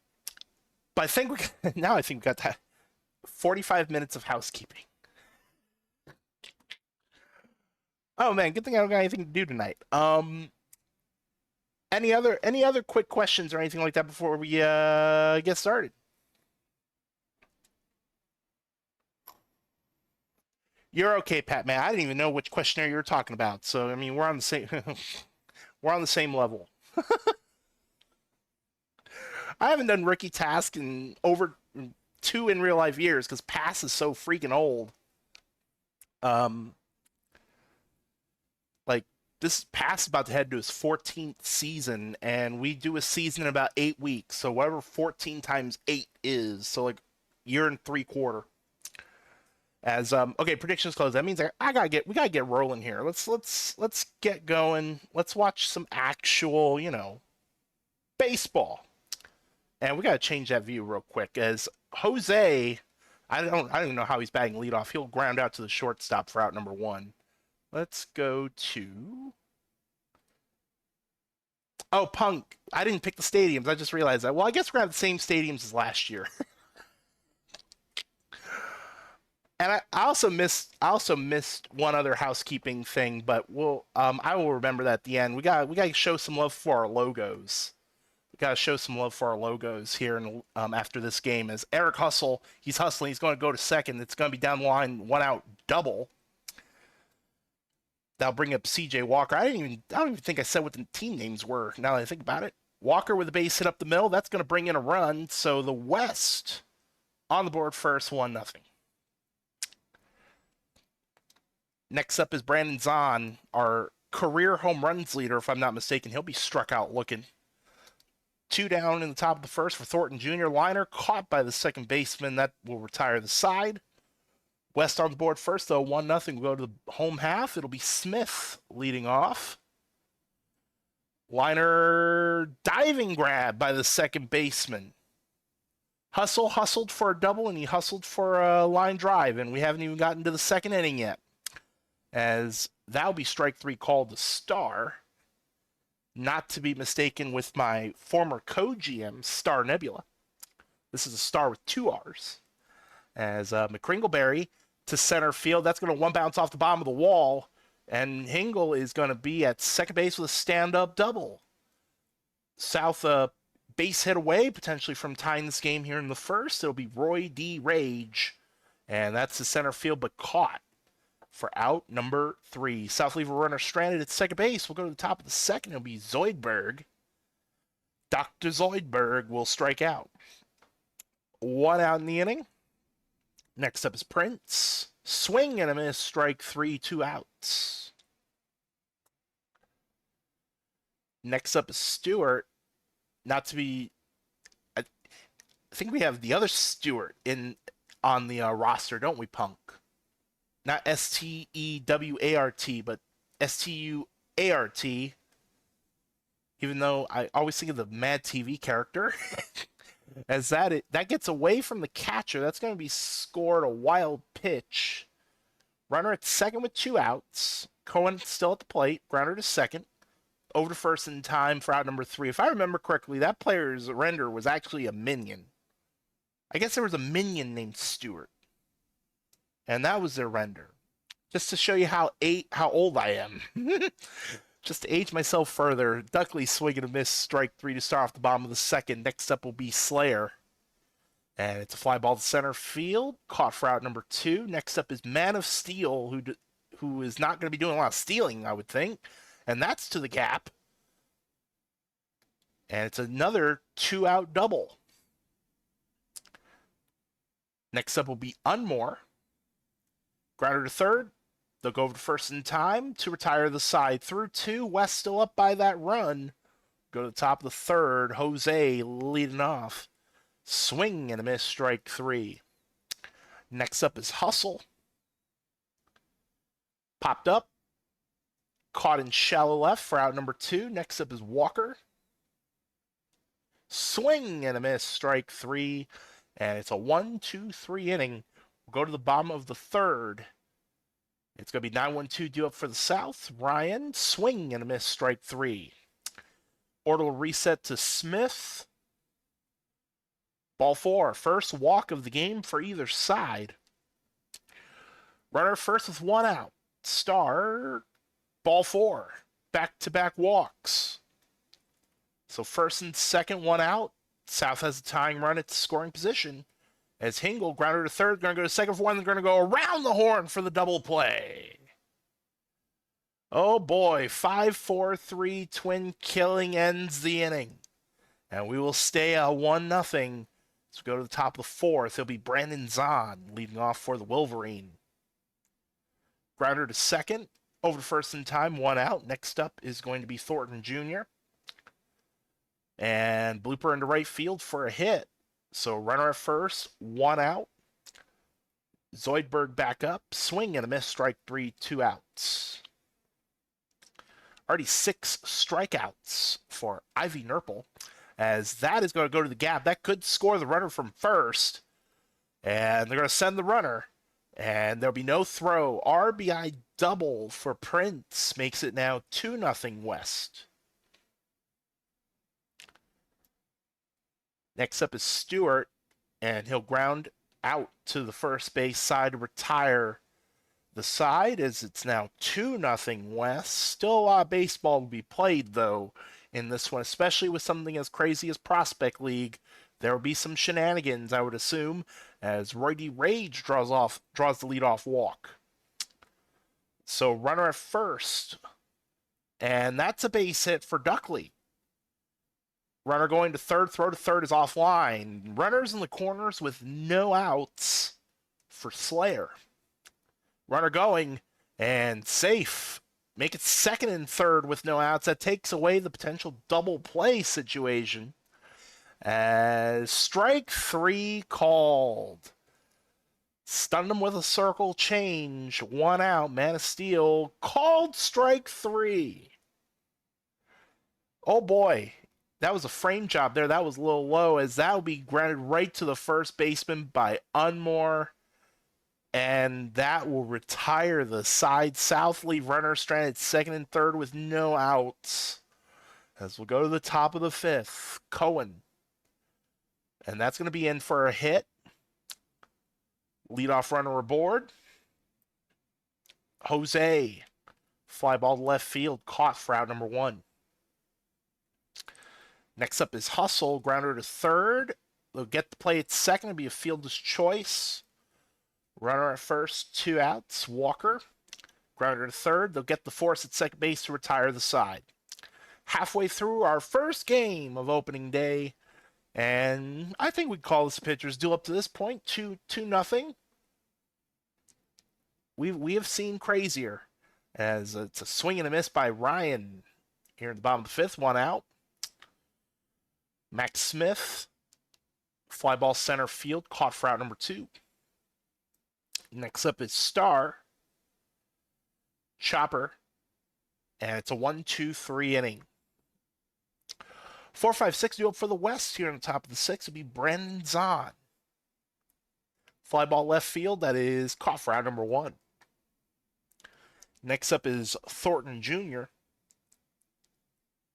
but I think now I think we got that 45 minutes of housekeeping. Oh man, good thing I don't got anything to do tonight. Any other quick questions or anything like that before we get started? You're okay, Pat. Man, I didn't even know which questionnaire you were talking about. So I mean, we're on the same we're on the same level. I haven't done rookie task in over 2 in real life years because Pass is so freaking old. Um, like this Pass is about to head to his 14th season, and we do a season in about 8 weeks. So whatever 14 times 8 is, so like year and 3/4. As okay, predictions close. That means we gotta get rolling here. Let's get going. Let's watch some actual baseball. And we got to change that view real quick as Jose, I don't even know how he's batting leadoff. He'll ground out to the shortstop for out number 1. Let's go to Oh, Punk. I didn't pick the stadiums. I just realized that. Well, I guess we're gonna have the same stadiums as last year. And I also missed one other housekeeping thing, but I will remember that at the end. We got to show some love for our logos. We got to show some love for our logos here and after this game. As Eric he's hustling. He's going to go to second. It's going to be down the line, 1 out double. That'll bring up C.J. Walker. I don't even think I said what the team names were. Now that I think about it, Walker with a base hit up the middle. That's going to bring in a run. So the West on the board first, 1-0. Next up is Brandon Zahn, our career home runs leader, if I'm not mistaken. He'll be struck out looking. 2 down in the top of the first for Thornton Jr. Liner caught by the second baseman. That will retire the side. West on the board first, though, 1-0. We'll go to the home half. It'll be Smith leading off. Liner diving grab by the second baseman. Hustled for a double, and he hustled for a line drive, and we haven't even gotten to the second inning yet. As that'll be strike 3 called to Star. Not to be mistaken with my former co-GM, Star Nebula. This is a Star with 2 R's. As McCringleberry to center field. That's going to one bounce off the bottom of the wall. And Hingle is going to be at second base with a stand-up double. South base hit away, potentially from tying this game here in the first. It'll be Roy D. Rage. And that's the center field, but caught for out number 3. South leave a runner stranded at second base. We'll go to the top of the second. It'll be Zoidberg. Dr. Zoidberg will strike out. 1 out in the inning. Next up is Prince. Swing and a miss, strike 3, 2 outs. Next up is Stewart. Not to be... I think we have the other Stewart on the roster, don't we, Punk? Not S-T-E-W-A-R-T, but S-T-U-A-R-T. Even though I always think of the Mad TV character. As that gets away from the catcher. That's going to be scored a wild pitch. Runner at second with 2 outs. Cohen still at the plate. Grounder to second. Over to first in time for out number 3. If I remember correctly, that player's render was actually a minion. I guess there was a minion named Stewart. And that was their render. Just to show you how old I am. Just to age myself further, Duckley swinging a miss, strike 3 to start off the bottom of the second. Next up will be Slayer. And it's a fly ball to center field, caught for out number 2. Next up is Man of Steel, who is not going to be doing a lot of stealing, I would think. And that's to the gap. And it's another 2-out double. Next up will be Unmore. Grounder to third. They'll go over to first in time to retire the side through two. West still up by that run. Go to the top of the third. Jose leading off. Swing and a miss, strike three. Next up is Hustle. Popped up. Caught in shallow left for out number two. Next up is Walker. Swing and a miss, strike three. And it's a 1-2-3 inning. We'll go to the bottom of the third. It's going to be 9-1-2 due up for the South. Ryan, swing and a miss, strike three. Order will reset to Smith. Ball four, first walk of the game for either side. Runner first with one out. Star, ball four, back-to-back walks. So first and second, one out. South has a tying run at the scoring position. As Hingle, grounder to third, going to go to second for one, they're going to go around the horn for the double play. Oh boy, 5-4-3 twin killing ends the inning. And we will stay 1-0. So we go to the top of the fourth. It'll be Brandon Zahn leading off for the Wolverine. Grounder to second, over to first in time, one out. Next up is going to be Thornton Jr. And blooper into right field for a hit. So runner at first, one out. Zoidberg back up, swing and a miss, strike three, two outs. Already 6 strikeouts for Ivy Nurple, as that is going to go to the gap. That could score the runner from first, and they're going to send the runner, and there'll be no throw. RBI double for Prince makes it now 2-0 West. Next up is Stewart, and he'll ground out to the first base side to retire the side, as it's now 2-0 West. Still a lot of baseball to be played, though, in this one, especially with something as crazy as Prospect League. There will be some shenanigans, I would assume, as Roy D. Rage draws the leadoff walk. So runner at first, and that's a base hit for Duckley. Runner going to third, throw to third is offline. Runners in the corners with no outs for Slayer. Runner going and safe. Make it second and third with no outs. That takes away the potential double play situation. As strike three called. Stunned him with a circle change. One out. Man of Steel called strike three. Oh boy. That was a frame job there. That was a little low, as that will be grounded right to the first baseman by Unmore. And that will retire the side. South leave runner stranded second and third with no outs. As we'll go to the top of the fifth. Cohen. And that's going to be in for a hit. Leadoff runner aboard. Jose. Fly ball to left field. Caught for out number one. Next up is Hustle, grounder to third. They'll get the play at second. It'll be a fielder's choice. Runner at first, two outs. Walker, grounder to third. They'll get the force at second base to retire the side. Halfway through our first game of opening day, and I think we'd call this a pitcher's duel up to this point. 2-0. We have seen crazier, as it's a swing and a miss by Ryan here at the bottom of the fifth. One out. Max Smith, fly ball center field, caught for out number two. Next up is Star, Chopper, and it's a 1-2-3 inning. 4-5-6 due up for the West here on the top of the sixth will be Brandon Zahn. Fly ball left field, that is caught for out number one. Next up is Thornton Jr.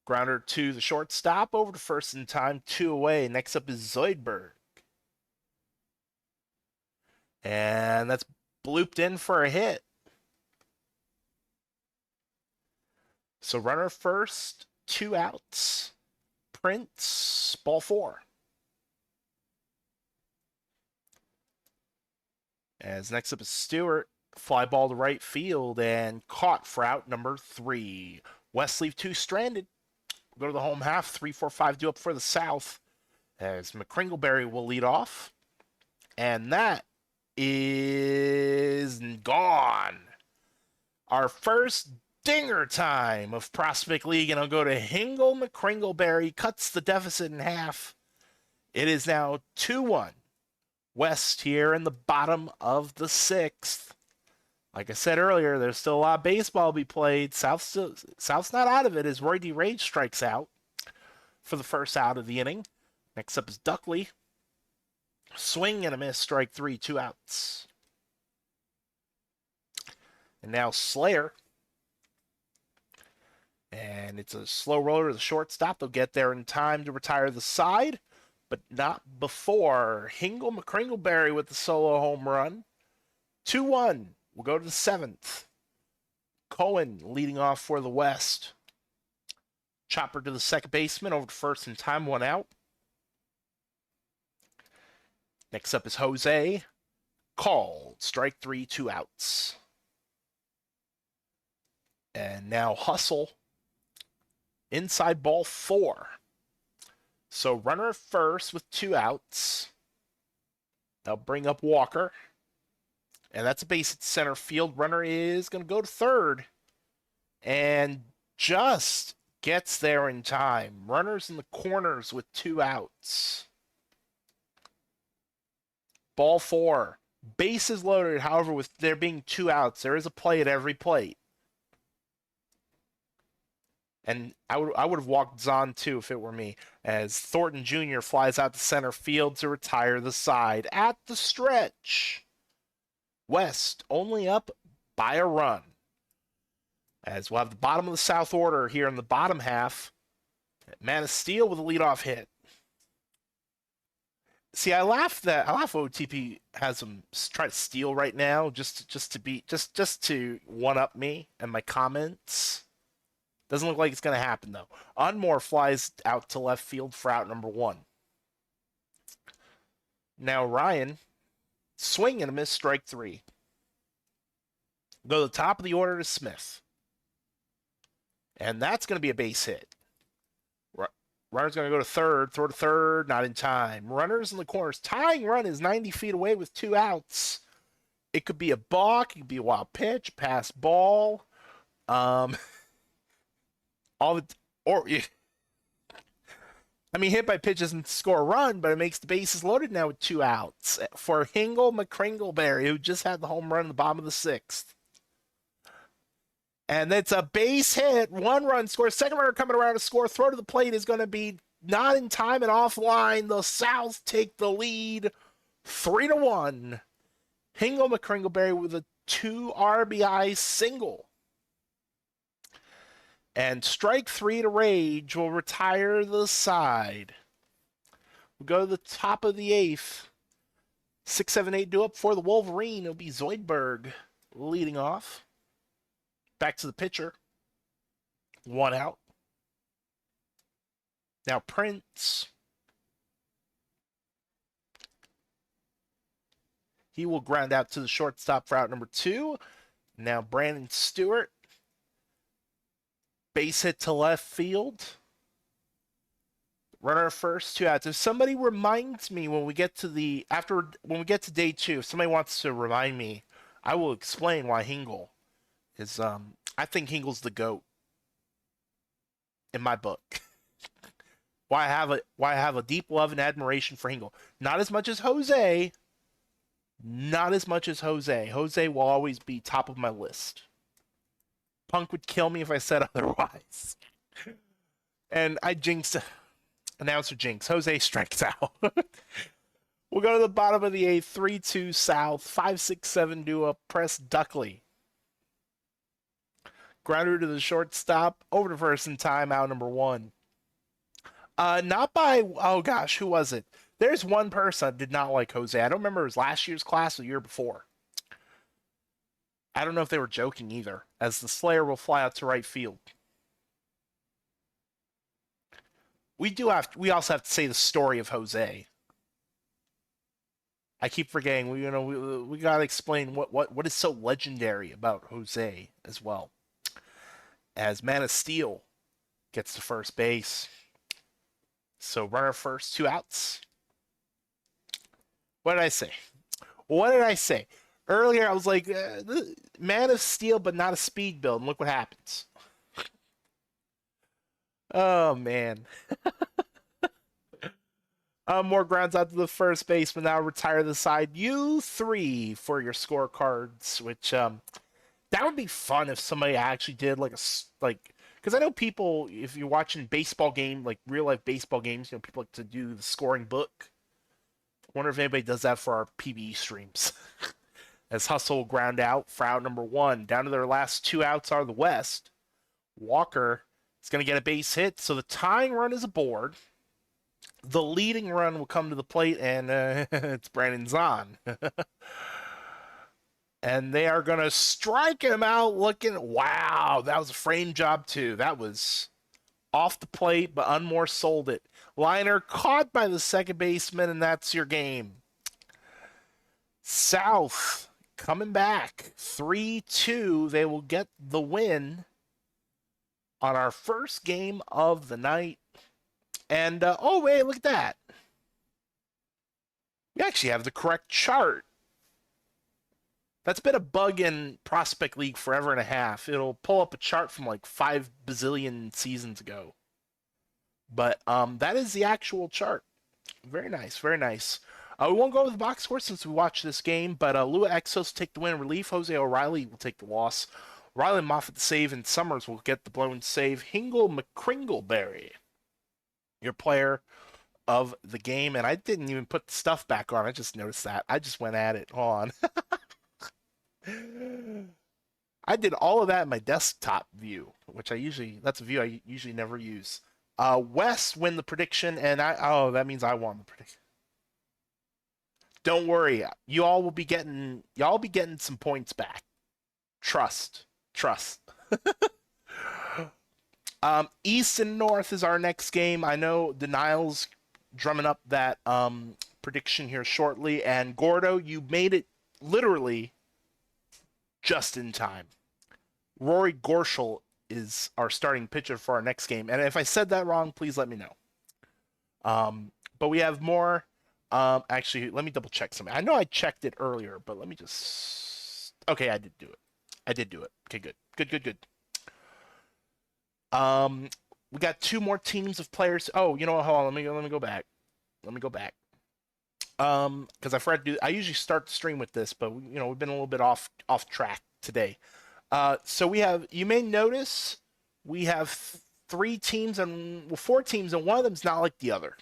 Grounder to the shortstop, over to first in time, 2 away. Next up is Zoidberg. And that's blooped in for a hit. So runner first, 2 outs. Prince, ball four. As next up is Stewart, fly ball to right field and caught for out number 3. West leave 2 stranded. Go to the home half, 3-4-5 due up for the South, as McCringleberry will lead off. And that is gone. Our first dinger time of Prospect League, and I'll go to Hingle McCringleberry, cuts the deficit in half. It is now 2-1. West here in the bottom of the sixth. Like I said earlier, there's still a lot of baseball to be played. South's not out of it as Roy D. Rage strikes out for the first out of the inning. Next up is Duckley. Swing and a miss, strike 3, 2 outs. And now Slayer. And it's a slow roller to the shortstop. They'll get there in time to retire the side, but not before. Hingle McCringleberry with the solo home run. 2-1. We'll go to the seventh. Cohen leading off for the West. Chopper to the second baseman, over to first in time, 1 out. Next up is Jose. Called. Strike 3, 2 outs. And now Hustle. Inside ball 4. So runner at first with 2 outs. They'll bring up Walker. And that's a base at center field. Runner is going to go to third. And just gets there in time. Runners in the corners with 2 outs. Ball 4. Bases loaded, however, with there being 2 outs. There is a play at every plate. And I would have walked Zahn too if it were me, as Thornton Jr. flies out to center field to retire the side at the stretch. West only up by a run. As we'll have the bottom of the South order here in the bottom half. Man of Steel with a leadoff hit. See, I laugh OTP has him try to steal right now just to one up me and my comments. Doesn't look like it's going to happen, though. Unmore flies out to left field for out number 1. Now Ryan, swing and a miss, strike 3. Go to the top of the order to Smith. And that's going to be a base hit. Runner's going to go to third, throw to third, not in time. Runners in the corners. Tying run is 90 feet away with 2 outs. It could be a balk, it could be a wild pitch, pass ball. Hit by pitch doesn't score a run, but it makes the bases loaded now with 2 outs for Hingle McCringleberry, who just had the home run in the bottom of the 6th. And it's a base hit, 1 run score. Second runner coming around to score. Throw to the plate is going to be not in time and offline. The Souths take the lead, 3-1. Hingle McCringleberry with a 2 RBI single. And strike 3 to Rage will retire the side. We'll go to the top of the 8th. 6, 7, 8 due up for the Wolverine. It'll be Zoidberg leading off. Back to the pitcher. 1 out. Now Prince. He will ground out to the shortstop for out number 2. Now Brandon Stewart. Base hit to left field. Runner first, 2 outs. If somebody reminds me when we get to day 2, if somebody wants to remind me, I will explain why Hingle is. I think Hingle's the GOAT in my book. why I have a deep love and admiration for Hingle. Not as much as Jose. Jose will always be top of my list. Punk would kill me if I said otherwise. And I jinxed. Announcer jinx. Jose strikes out. We'll go to the bottom of the 8th. 3-2 South. 5, 6, 7 due up. Press Duckley. Grounder to the shortstop. Over to first in time. Out number 1. Not by... Oh, gosh. Who was it? There's one person that did not like Jose. I don't remember if it was last year's class or the year before. I don't know if they were joking either, as the Slayer will fly out to right field. We also have to say the story of Jose. I keep forgetting. We gotta explain what is so legendary about Jose as well. As Man of Steel gets to first base. So runner first, 2 outs. What did I say? What did I say? Earlier, I was like, Man of Steel, but not a speed build. And look what happens. Oh, man. More grounds out to the first baseman. Now retire the side. You three for your scorecards, which that would be fun if somebody actually did like because I know people if you're watching baseball game like real life baseball games, people like to do the scoring book. I wonder if anybody does that for our PBE streams. As Hustle ground out for out number one, down to their last two outs are the West. Walker is going to get a base hit, so the tying run is aboard. The leading run will come to the plate, and it's Brandon Zahn. And they are going to strike him out looking. Wow, that was a frame job, too. That was off the plate, but Unmore sold it. Liner caught by the second baseman, and that's your game. South coming back 3-2. They will get the win on our first game of the night. And, oh, wait, look at that. We actually have the correct chart. That's been a bug in Prospect League forever and a half. It'll pull up a chart from like 5 bazillion seasons ago. But that is the actual chart. Very nice, very nice. We won't go over the box score since we watched this game, but Lua Exos will take the win in relief. Jose O'Reilly will take the loss. Riley Moffitt the save, and Summers will get the blown save. Hingle McCringleberry, your player of the game. And I didn't even put the stuff back on. I just noticed that. I just went at it. Hold on. I did all of that in my desktop view, which that's a view I usually never use. Wes win the prediction, and that means I won the prediction. Don't worry, y'all will be getting some points back. Trust. East and North is our next game. I know Denial's drumming up that prediction here shortly, and Gordo, you made it literally just in time. Rory Gorshall is our starting pitcher for our next game, and if I said that wrong, please let me know. But we have more. Actually, let me double check something. I know I checked it earlier, but let me just. Okay, I did do it. Okay, good. We got two more teams of players. Oh, you know what? Hold on. Let me go back. Because I forgot to do. I usually start the stream with this, but we've been a little bit off track today. So you may notice we have 4 teams, and one of them's not like the other.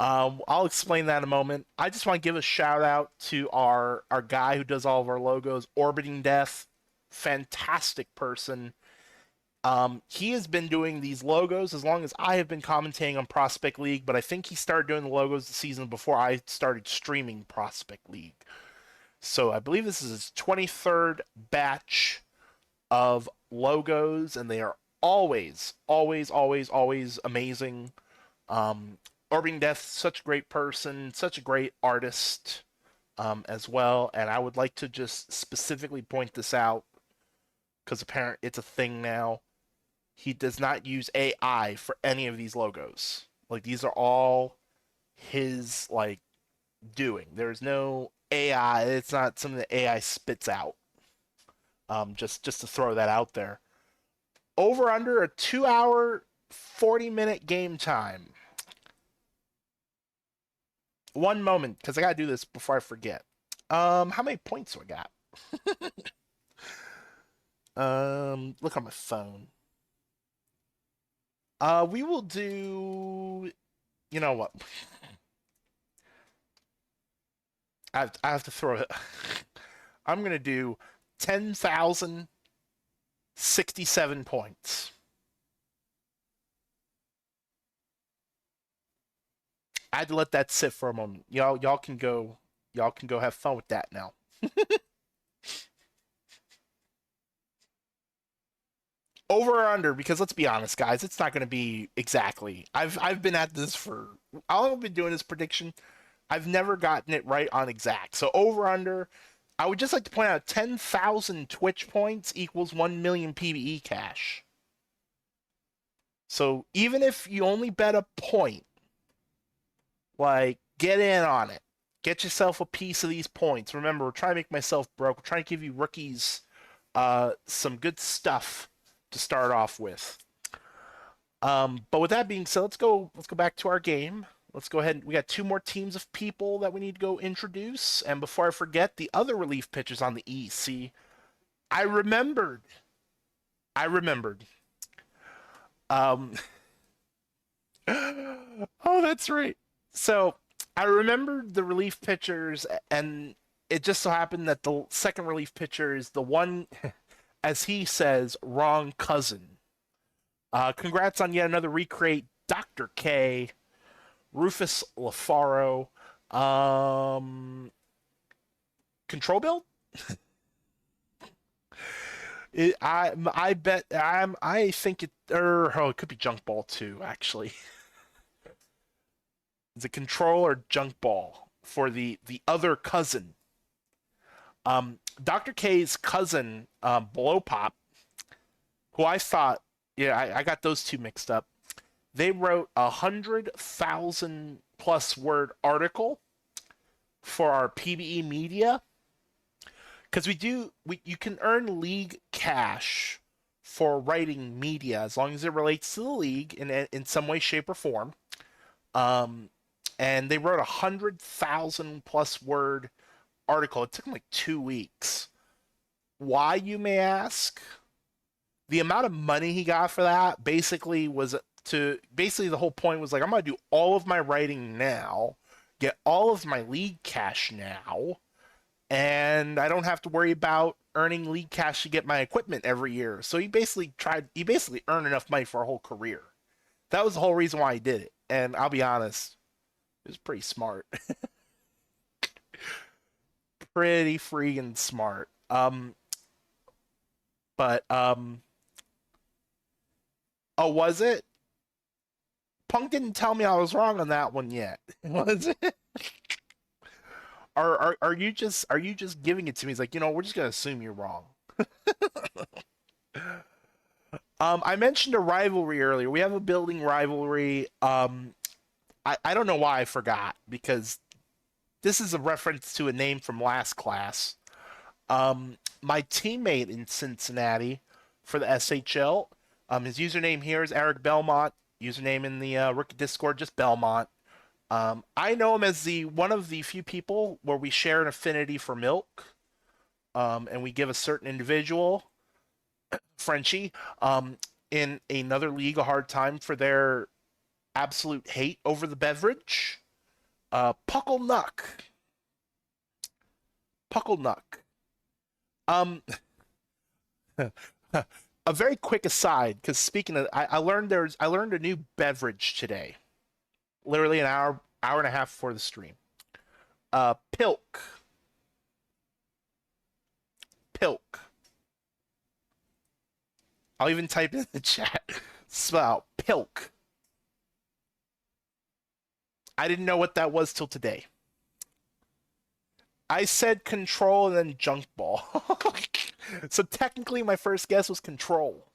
I'll explain that in a moment. I just want to give a shout out to our guy who does all of our logos, Orbiting Death. Fantastic person. He has been doing these logos as long as I have been commentating on Prospect League, but I think he started doing the logos the season before I started streaming Prospect League. So I believe this is his 23rd batch of logos, and they are always amazing. Orbiting Death, such a great person, such a great artist as well. And I would like to just specifically point this out because apparently it's a thing now. He does not use AI for any of these logos. Like, these are all his doing. There's no AI. It's not something that AI spits out. Just to throw that out there. Over under a 2-hour, 40-minute game time. One moment, because I gotta do this before I forget. How many points do I got? Look on my phone. We will do. You know what? I have to throw it. I'm gonna do 10,067 points. I had to let that sit for a moment. Y'all can go have fun with that now. Over or under, because let's be honest, guys, it's not going to be exactly. I've been at this for how long have I been doing this prediction? I've never gotten it right on exact. So over under, I would just like to point out 10,000 Twitch points equals 1 million PBE cash. So even if you only bet a point, get in on it. Get yourself a piece of these points. Remember, we're trying to make myself broke. We're trying to give you rookies some good stuff to start off with. But with that being said, let's go back to our game. Let's go ahead. We got two more teams of people that we need to go introduce. And before I forget, the other relief pitchers on the East. See, I remembered. I remembered. Um, oh, that's right. So I remembered the relief pitchers, and it just so happened that the second relief pitcher is the one, as he says, wrong cousin. Congrats on yet another recreate, Dr. K, Rufus LaFaro. Um, Control build? I bet I think it could be junk ball too actually. It's a control or junk ball for the other cousin. Dr. K's cousin, Blow Pop, who I thought, yeah, I got those two mixed up. They wrote 100,000 plus word article for our PBE media because you can earn league cash for writing media as long as it relates to the league in some way, shape, or form. Um, and they wrote 100,000 plus word article. It took them like 2 weeks. Why, you may ask? The amount of money he got for that basically was basically the whole point was like, I'm gonna do all of my writing now, get all of my league cash now, and I don't have to worry about earning league cash to get my equipment every year. So he basically earned enough money for a whole career. That was the whole reason why he did it. And I'll be honest, it was pretty smart. Pretty freaking smart. But oh, was it? Punk didn't tell me I was wrong on that one yet. Was it? Are you just giving it to me? He's like, we're just gonna assume you're wrong. I mentioned a rivalry earlier. We have a building rivalry. I don't know why I forgot because this is a reference to a name from last class. My teammate in Cincinnati for the SHL, his username here is Eric Belmont. Username in the Rookie Discord, just Belmont. I know him as the one of the few people where we share an affinity for milk, and we give a certain individual, Frenchie, in another league a hard time for their absolute hate over the beverage. Puckle Nuck. Puckle Nuck. Um, a very quick aside, because speaking of, I learned a new beverage today, literally an hour and a half before the stream. Pilk. Pilk. I'll even type it in the chat. Spell Pilk. I didn't know what that was till today. I said control and then junk ball. So technically my first guess was control.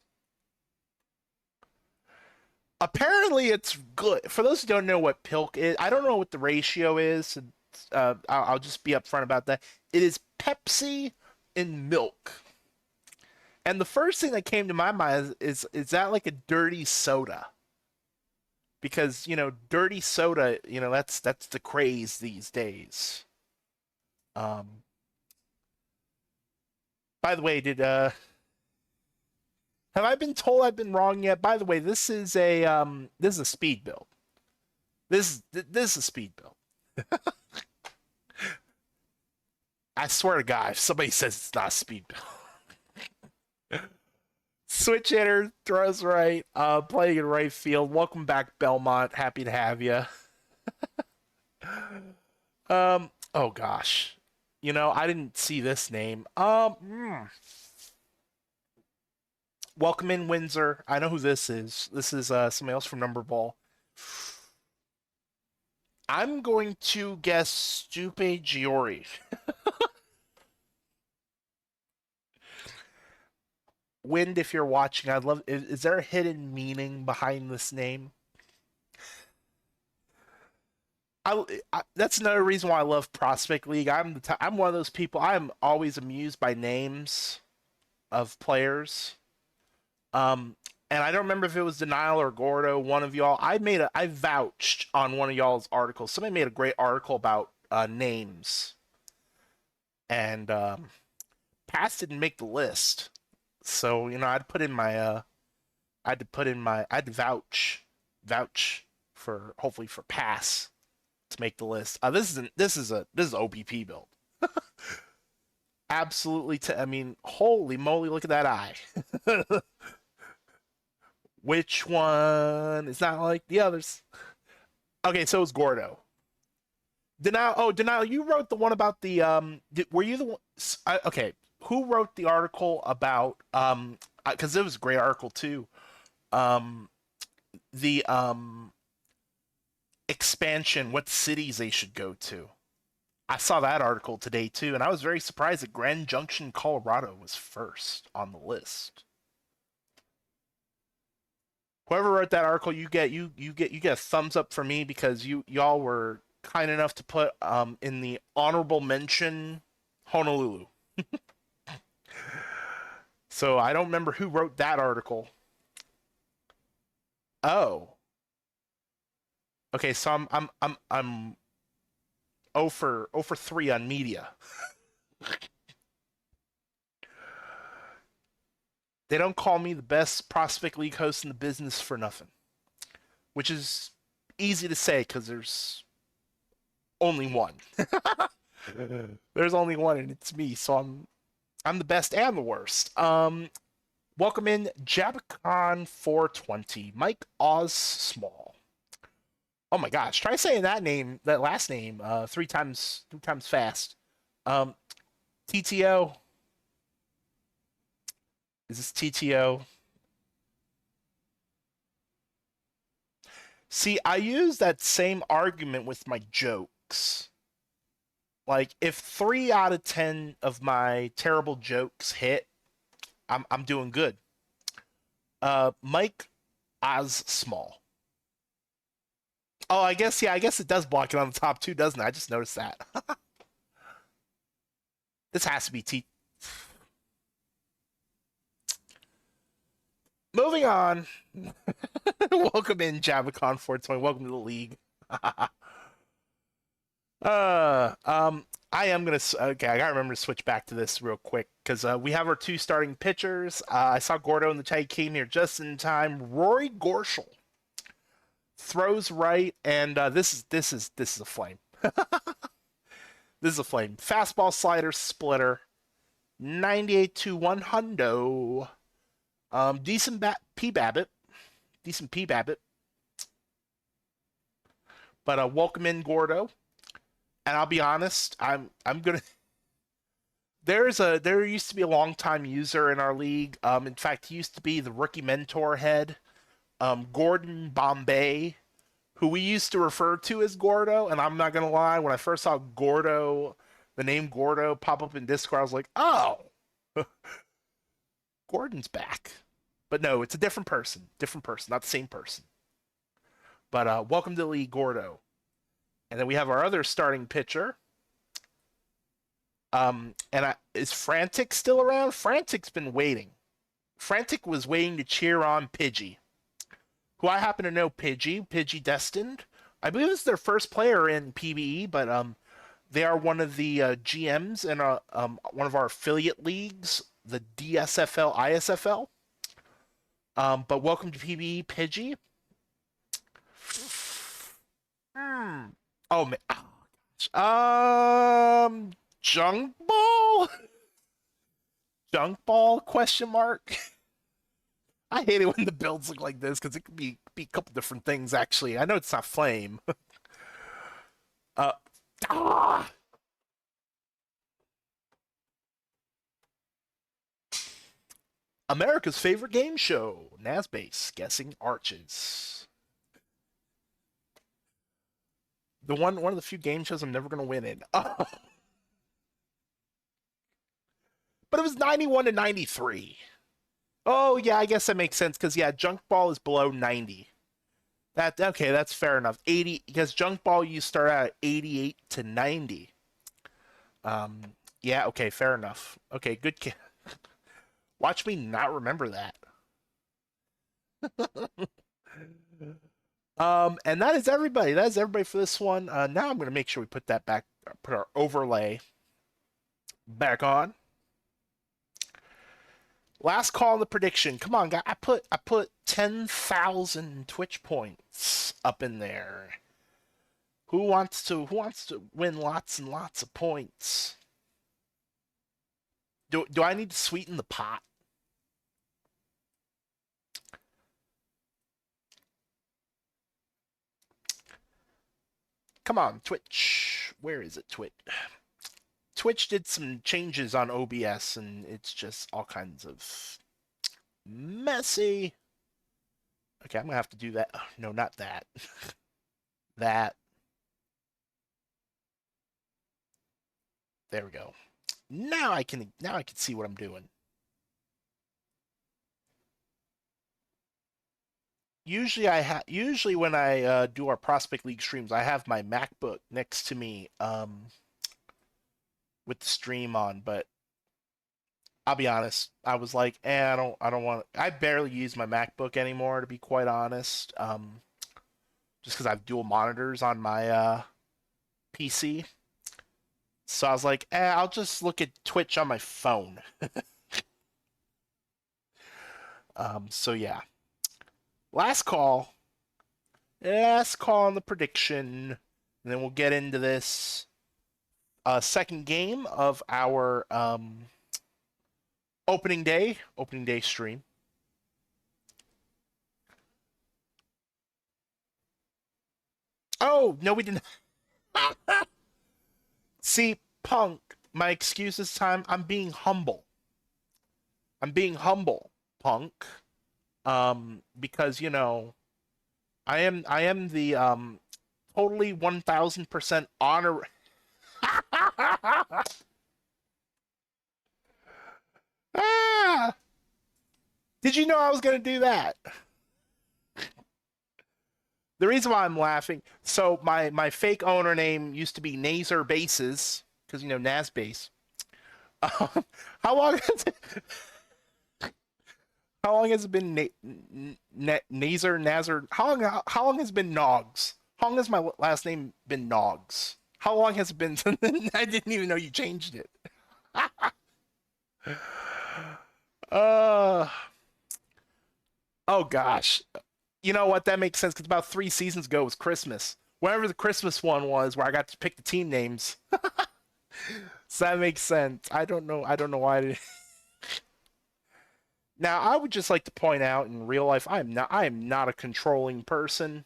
Apparently it's good. For those who don't know what pilk is, I don't know what the ratio is. I'll just be upfront about that. It is Pepsi in milk. And the first thing that came to my mind is that like a dirty soda? Because, dirty soda, that's the craze these days. Um by the way, did have I been told I've been wrong yet? By the way, this is a speed build. This is a speed build. I swear to God, if somebody says it's not a speed build. Switch hitter, throws right, playing in right field. Welcome back, Belmont. Happy to have you. Oh gosh. I didn't see this name. Welcome in, Windsor. I know who this is. This is somebody else from Number Ball. I'm going to guess Stupe Giori. Wind, if you're watching, I'd love. Is there a hidden meaning behind this name? That's another reason why I love Prospect League. I'm one of those people. I'm always amused by names of players. Um, and I don't remember if it was Denial or Gordo, one of y'all. I vouched on one of y'all's articles. Somebody made a great article about names, and Pass didn't make the list. So I had to put in my, I had to vouch for hopefully for Pass to make the list. This is OBP build. Absolutely, I mean, holy moly, look at that eye. Which one is not like the others? Okay, so it's Gordo. Denial. You wrote the one about the were you the one? Okay, who wrote the article about because it was a great article too. Um, the expansion, what cities they should go to. I saw that article today too, and I was very surprised that Grand Junction, Colorado, was first on the list. Whoever wrote that article, you get a thumbs up for me because y'all were kind enough to put in the honorable mention Honolulu. So I don't remember who wrote that article. Oh, okay. So I'm 0 for 3 on media. They don't call me the best Prospect League host in the business for nothing, which is easy to say because there's only one. There's only one, and it's me. So I'm the best and the worst. Welcome in Jabacon 420, Mike Oz Small. Oh my gosh, try saying that last name, three times fast. Um, TTO. Is this TTO? See, I use that same argument with my jokes. Like, if 3 out of 10 of my terrible jokes hit, I'm doing good. Mike Oz Small. Oh, I guess it does block it on the top two, doesn't it? I just noticed that. This has to be T. Moving on. Welcome in Javicon 420. Welcome to the league. I am gonna. Okay, I gotta remember to switch back to this real quick because we have our two starting pitchers. I saw Gordo in the chat. He came here just in time. Rory Gorschel throws right, and this is a flame. This is a flame. Fastball, slider, splitter. 98 to 1 hundo. Decent P Babbitt. Decent P Babbitt. But welcome in Gordo. And I'll be honest, I'm gonna. There used to be a long time user in our league. In fact, he used to be the rookie mentor head, Gordon Bombay, who we used to refer to as Gordo. And I'm not gonna lie, when I first saw Gordo, the name Gordo pop up in Discord, I was like, oh, Gordon's back. But no, it's a different person, not the same person. But welcome to the league, Gordo. And then we have our other starting pitcher. Is Frantic still around? Frantic's been waiting. Frantic was waiting to cheer on Pidgey, who I happen to know Pidgey Destined. I believe it's their first player in PBE, but they are one of the GMs in one of our affiliate leagues, the DSFL ISFL. But welcome to PBE, Pidgey. Hmm. Oh man. Oh, junk ball? Junk ball? Question mark. I hate it when the builds look like this because it could be a couple different things. Actually, I know it's not flame. uh, ah! America's favorite game show, nasbase, guessing arches. One of the few game shows I'm never gonna win in. Oh. But it was 91 to 93. Oh yeah, I guess that makes sense because yeah, junk ball is below 90. That okay, that's fair enough. 80 because junk ball you start out at 88 to 90. Um yeah, okay, fair enough. Okay, good. Watch me not remember that. And that is everybody. That is everybody for this one. Now I'm gonna make sure we put that back, put our overlay back on. Last call on the prediction. Come on, guy. I put 10,000 Twitch points up in there. Who wants to win lots and lots of points? Do I need to sweeten the pot? Come on, Twitch. Where is it, Twitch? Twitch did some changes on OBS and it's just all kinds of messy. Okay, I'm gonna have to do that. Oh, no, not that. That. There we go. Now I can see what I'm doing. Usually when I do our prospect league streams, I have my MacBook next to me with the stream on, but I'll be honest, I was like, I don't want. I barely use my MacBook anymore, to be quite honest. Just because I have dual monitors on my PC, so I was like, I'll just look at Twitch on my phone. So yeah, last call, last call on the prediction, and then we'll get into this second game of our opening day stream. Oh no, we didn't. See, Punk. My excuse this time. I'm being humble. I'm being humble, Punk. Because I am the totally 1,000% honor. Ah! Did you know I was gonna do that? The reason why I'm laughing, so my fake owner name used to be Naser Bases, because nasbase. Um, how long has it, how long has it been Naser Nazar? How long has it been Nogs? How long has my last name been Nogs? How long has it been? I didn't even know you changed it. uh oh gosh. You know what? That makes sense because about 3 seasons ago was Christmas. Whatever the Christmas one was, where I got to pick the team names. So that makes sense. I don't know. I don't know why. Now, I would just like to point out in real life, I am not. I am not a controlling person.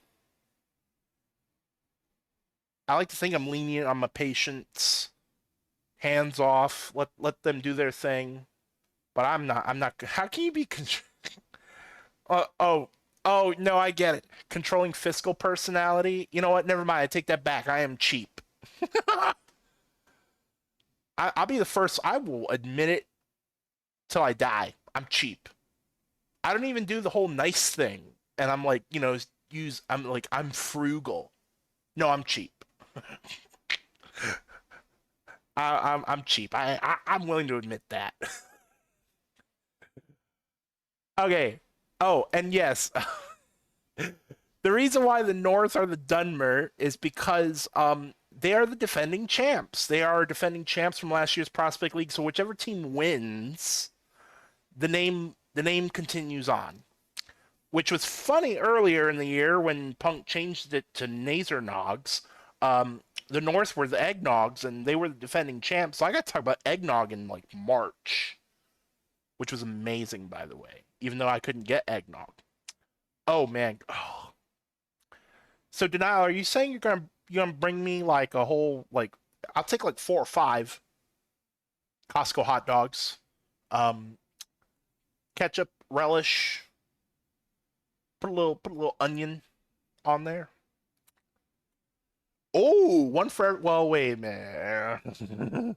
I like to think I'm lenient on my patients, hands off. Let them do their thing. But I'm not. I'm not. How can you be? Oh, oh no, I get it. Controlling fiscal personality. You know what? Never mind. I take that back. I am cheap. I'll be the first. I will admit it till I die. I'm cheap. I don't even do the whole nice thing. And I'm like, use. I'm like, I'm frugal. No, I'm cheap. I'm cheap. I'm willing to admit that. Okay. Oh, and yes, the reason why the North are the Dunmer is because they are the defending champs. They are defending champs from last year's Prospect League. So whichever team wins, the name continues on. Which was funny earlier in the year when Punk changed it to Naser Nogs. The North were the Eggnogs and they were the defending champs. So I got to talk about Eggnog in like March, which was amazing, by the way. Even though I couldn't get Eggnog. Oh man. Oh. So Denial, are you saying you're gonna bring me like a whole like I'll take like 4 or 5 Costco hot dogs, um, ketchup, relish, put a little onion on there. Oh, one for well, wait a minute.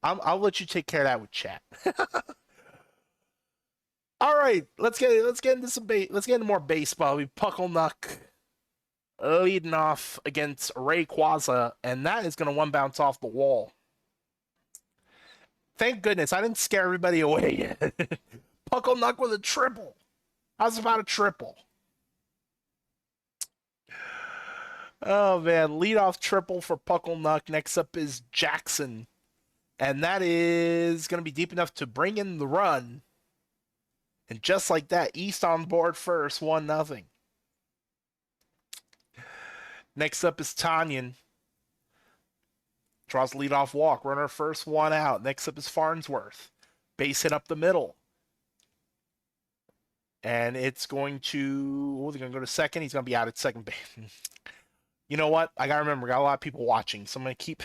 I'll let you take care of that with chat. All right, let's get into more baseball. We puckle knuck. leading off against Ray Quaza, and that is going to one bounce off the wall. Thank goodness I didn't scare everybody away yet. Puckle Nuck with a triple. How's about a triple? Oh man, leadoff triple for Puckle Nuck. Next up is Jackson, and that is going to be deep enough to bring in the run. And just like that, East on board first, 1-0. Next up is Tanyan. Draws leadoff walk. Runner first, 1 out. Next up is Farnsworth. Base hit up the middle. And it's going to... Oh, they're going to go to second. He's going to be out at second base. You know what? I got to remember, got a lot of people watching. So I'm going to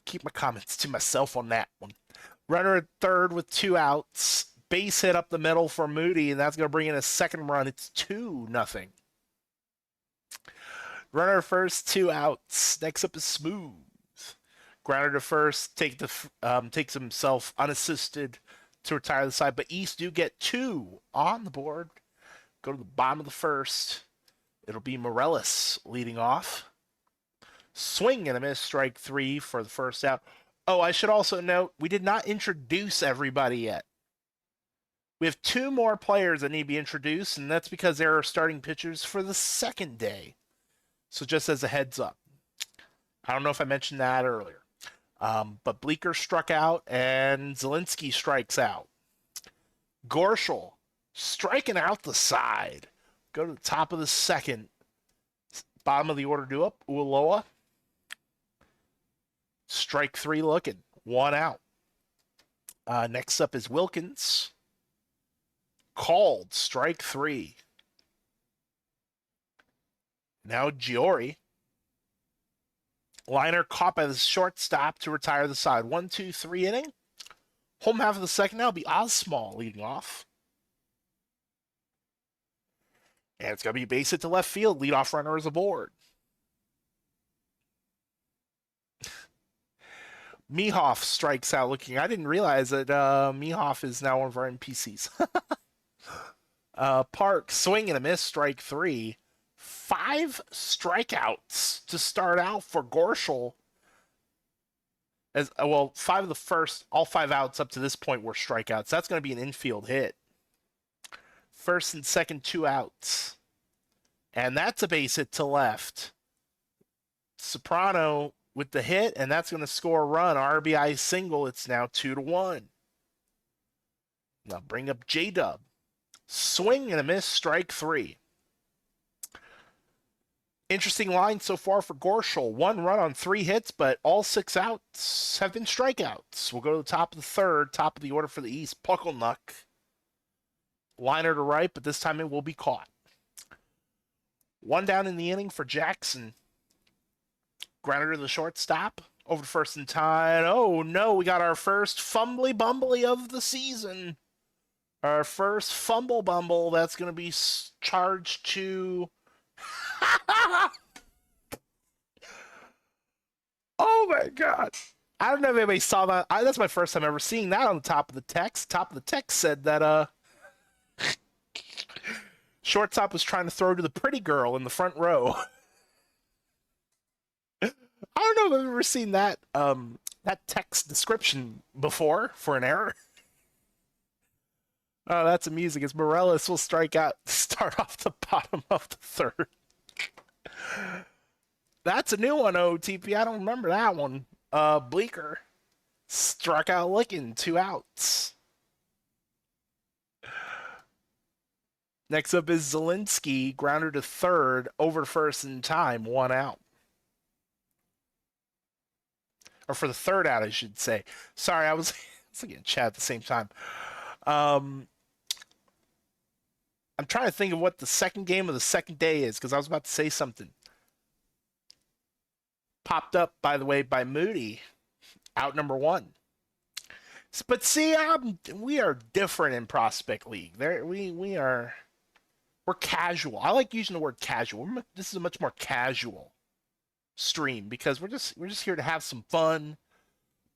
keep my comments to myself on that one. Runner at third with 2 outs. Base hit up the middle for Moody, and that's going to bring in a second run. It's 2-0. Runner first, 2 outs. Next up is Smooth. Grounder to first, takes himself unassisted to retire the side. But East do get 2 on the board. Go to the bottom of the first. It'll be Morellis leading off. Swing and a miss, strike 3 for the first out. Oh, I should also note, we did not introduce everybody yet. We have 2 more players that need to be introduced, and that's because there are starting pitchers for the second day. So just as a heads up. I don't know if I mentioned that earlier. But Bleeker struck out, and Zielinski strikes out. Gorshall striking out the side. Go to the top of the second. Bottom of the order due up. Uloa. Strike 3 looking. 1 out. Next up is Wilkins. Called. Strike 3. Now Giori. Liner caught by the shortstop to retire the side. 1-2-3 inning. Home half of the second now will be Osmall leading off. And it's going to be base hit to left field. Leadoff runner is aboard. Mehoff strikes out looking. I didn't realize that Mehoff is now one of our NPCs. Park, swing and a miss, strike 3. 5 strikeouts to start out for Gorshall. As well, 5 of the first, all 5 outs up to this point were strikeouts. That's going to be an infield hit. First and second, 2 outs. And that's a base hit to left. Soprano with the hit, and that's going to score a run. RBI single. It's now 2-1. Now bring up J-Dub. Swing and a miss, strike 3. Interesting line so far for Gorshall. 1 run on 3 hits, but all 6 outs have been strikeouts. We'll go to the top of the third, top of the order for the East. Pucklenuck. Liner to right, but this time it will be caught. 1 down in the inning for Jackson. Grounder to the shortstop. Over to first and tied. Oh no, we got our first fumbly bumbly of the season. Our first fumble bumble that's going to be charged to... Oh my god. I don't know if anybody saw that. That's my first time ever seeing that on the top of the text. Top of the text said that shortstop was trying to throw to the pretty girl in the front row. I don't know if I've ever seen that that text description before for an error. Oh, that's amusing. As Morellis will strike out to start off the bottom of the third. That's a new one, OTP. I don't remember that one. Bleeker struck out looking, 2 outs. Next up is Zielinski, grounder to third, over first in time, 1 out. Or for the third out, I should say. Sorry, I was looking at chat at the same time. I'm trying to think of what the second game of the second day is, because I was about to say something. Popped up, by the way, by Moody. Out number 1. But see, we are different in Prospect League. We're casual. I like using the word casual. This is a much more casual stream because we're just here to have some fun.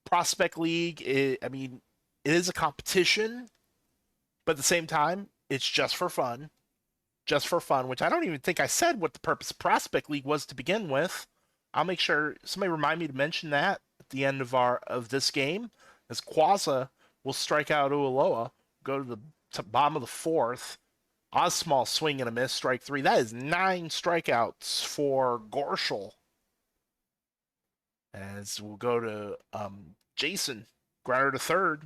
Prospect League, it is a competition, but at the same time, it's just for fun. just for fun, which I don't even think I said what the purpose of Prospect League was to begin with. I'll make sure somebody remind me to mention that at the end of this game, as Quaza will strike out Ualoa, go to the bottom of the fourth. Osmall swing and a miss, strike three. That is 9 strikeouts for Gorshall. As we'll go to Jason, grounder to third,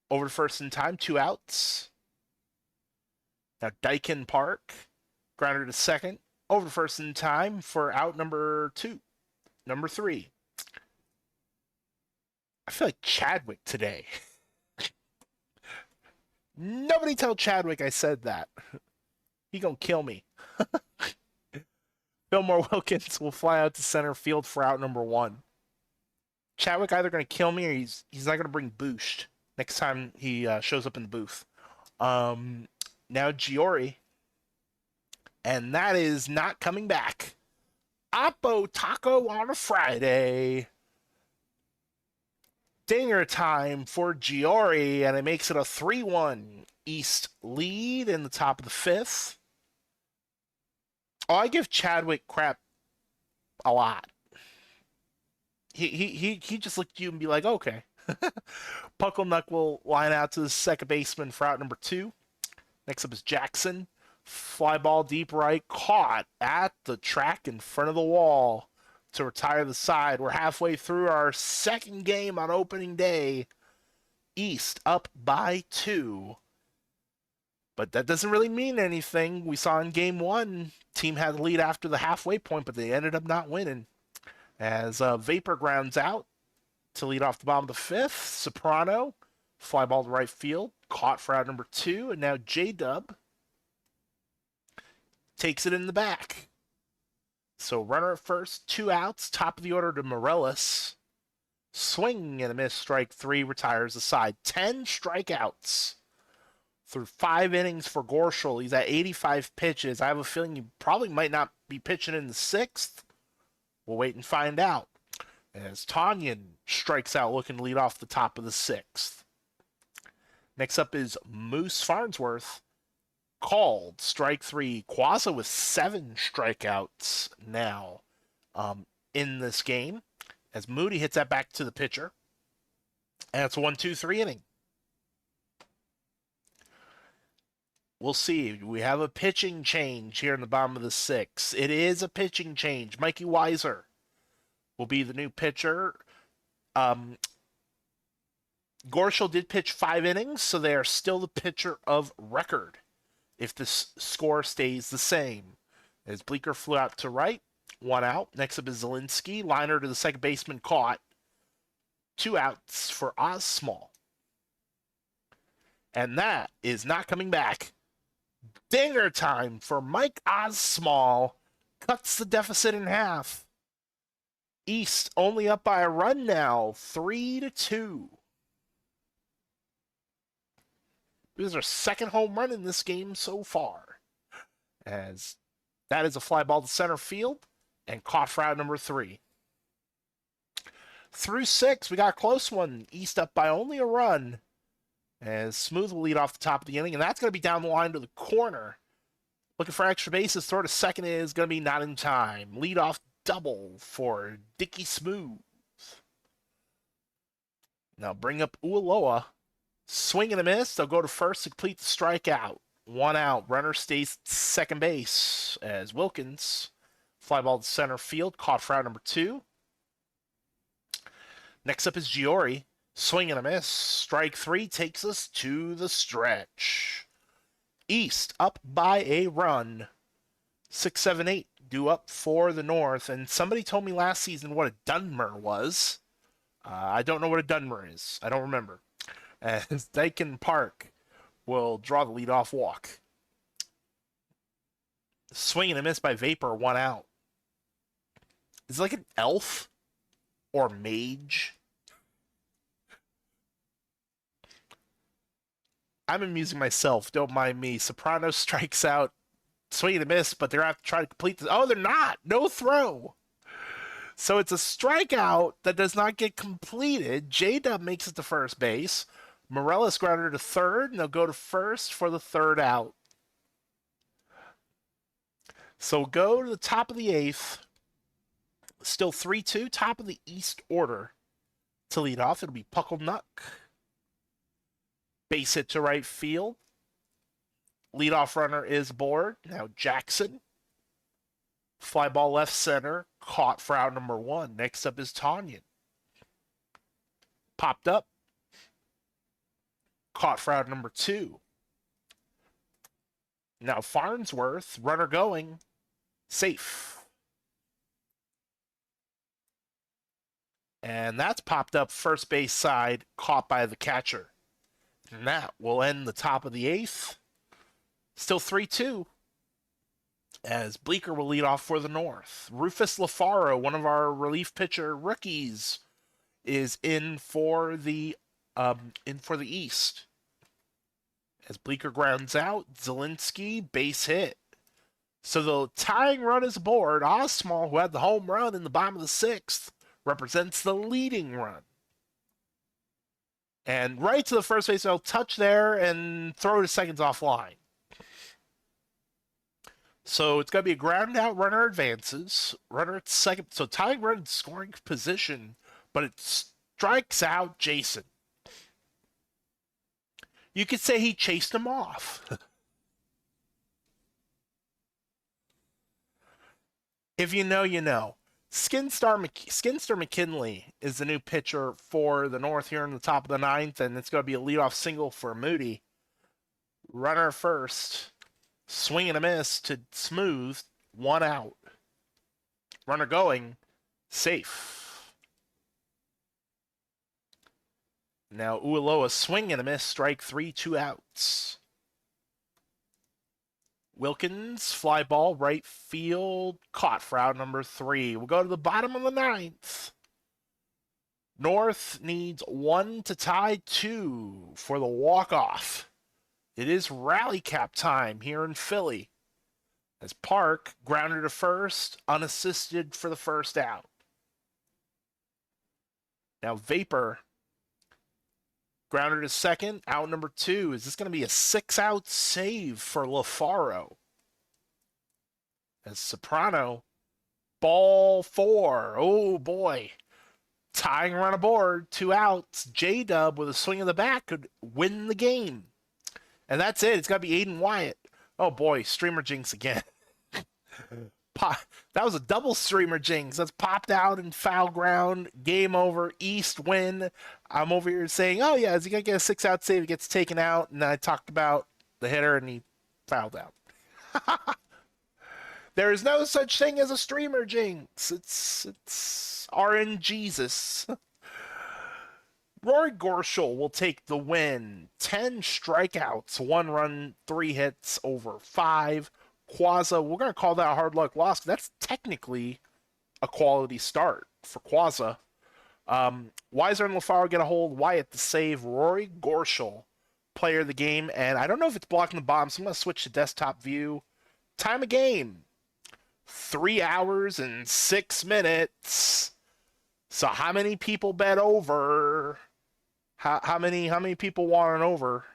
over to first in time, 2 outs. Now Dyken Park, grounder to second, over to first in time for out number 3. I feel like Chadwick today. Nobody tell Chadwick I said that. He gonna kill me. Fillmore Wilkins will fly out to center field for out number 1. Chadwick either gonna kill me or he's not gonna bring Boost next time he shows up in the booth. Now Giori, and that is not coming back. Oppo Taco on a Friday. Dinger time for Giori, and it makes it a 3-1 East lead in the top of the 5th. Oh, I give Chadwick crap a lot. He just looked at you and be like, okay. Pucklenuck will line out to the second baseman for out number 2. Next up is Jackson. Fly ball deep right, caught at the track in front of the wall to retire the side. We're halfway through our second game on opening day. East up by 2. But that doesn't really mean anything. We saw in game 1, team had the lead after the halfway point, but they ended up not winning. As Vapor grounds out to lead off the bottom of the 5th. Soprano, fly ball to right field, caught for out number 2, and now J-Dub takes it in the back. So runner at first, 2 outs, top of the order to Morellis. Swing and a miss, strike 3, retires the side. 10 strikeouts through 5 innings for Gorshall. He's at 85 pitches. I have a feeling he probably might not be pitching in the 6th. We'll wait and find out. As Tanyan strikes out looking to lead off the top of the 6th. Next up is Moose Farnsworth. Called, strike 3. Quaza with 7 strikeouts now in this game. As Moody hits that back to the pitcher. And it's a 1-2-3 inning. We'll see. We have a pitching change here in the bottom of the 6th. It is a pitching change. Mikey Weiser will be the new pitcher. Gorshall did pitch 5 innings, so they are still the pitcher of record if the score stays the same. As Bleeker flew out to right, 1 out. Next up is Zielinski. Liner to the second baseman, caught. 2 outs for Osmall. And that is not coming back. Dinger time for Mike Osmall. Cuts the deficit in half. East only up by a run now, 3-2. This is our second home run in this game so far. As that is a fly ball to center field and caught for out number 3. Through 6, we got a close one. East up by only a run. As Smooth will lead off the top of the inning, and that's going to be down the line to the corner. Looking for extra bases. Throw to second is going to be not in time. Lead off double for Dickie Smooth. Now bring up Ualoa. Swing and a miss. They'll go to first to complete the strikeout. 1 out. Runner stays second base as Wilkins. Fly ball to center field. Caught for out number 2. Next up is Giori. Swing and a miss. Strike 3 takes us to the stretch. East up by a run. 6, 7, 8 due up for the North. And somebody told me last season what a Dunmer was. I don't know what a Dunmer is. I don't remember. As Dyken Park will draw the leadoff walk. Swing and a miss by Vapor, 1 out. Is it like an elf or mage? I'm amusing myself. Don't mind me. Soprano strikes out. Swing and a miss, but they're going to have to try to complete this. Oh, they're not. No throw. So it's a strikeout that does not get completed. J-Dub makes it to first base. Morellis grounded to third, and they'll go to first for the 3rd out. So go to the top of the eighth. Still 3-2, top of the East order. To lead off, it'll be Pucklenuck. Base hit to right field. Leadoff runner is aboard. Now Jackson. Fly ball left center. Caught for out number 1. Next up is Tanyan. Popped up. Caught for out number 2. Now Farnsworth. Runner going. Safe. And that's popped up first base side. Caught by the catcher. And that will end the top of the eighth. Still 3-2. As Bleecker will lead off for the North. Rufus Lafaro, one of our relief pitcher rookies, is in for the East. As Bleecker grounds out, Zielinski base hit. So the tying run is aboard. Osmall, who had the home run in the bottom of the 6th, represents the leading run. And right to the first base, they'll touch there and throw to seconds offline. So it's going to be a ground out, runner advances, runner at second. So tying run in scoring position, but it strikes out Jason. You could say he chased him off. If you know, you know. Skinstar McKinley is the new pitcher for the North here in the top of the 9th, and it's going to be a leadoff single for Moody. Runner first. Swing and a miss to Smooth. 1 out. Runner going. Safe. Now Ualoa swing and a miss. Strike 3. 2 outs. Wilkins, fly ball, right field, caught for out number 3. We'll go to the bottom of the 9th. North needs 1 to tie 2 for the walk-off. It is rally cap time here in Philly. As Park grounded to first, unassisted for the first out. Now Vapor grounded to second, out number 2. Is this going to be a 6-out save for Lafaro? As Soprano, ball 4. Oh boy. Tying run aboard, 2 outs. J-Dub with a swing of the bat could win the game. And that's it. It's got to be Aiden Wyatt. Oh boy, streamer jinx again. That was a double streamer jinx. That's popped out in foul ground. Game over. East win. I'm over here saying, oh yeah, is he going to get a 6-out save? He gets taken out. And I talked about the hitter and he fouled out. There is no such thing as a streamer jinx. It's RNGesus. Rory Gorshall will take the win. 10 strikeouts, 1 run, 3 hits over 5. Quazza, we're going to call that a hard luck loss. That's technically a quality start for Quazza. Weiser and LaFaro get a hold. Wyatt to save. Rory Gorshall, player of the game. And I don't know if it's blocking the bottom, so I'm going to switch to desktop view. Time of game. 3 hours and 6 minutes. So how many people bet over? How many people want an over?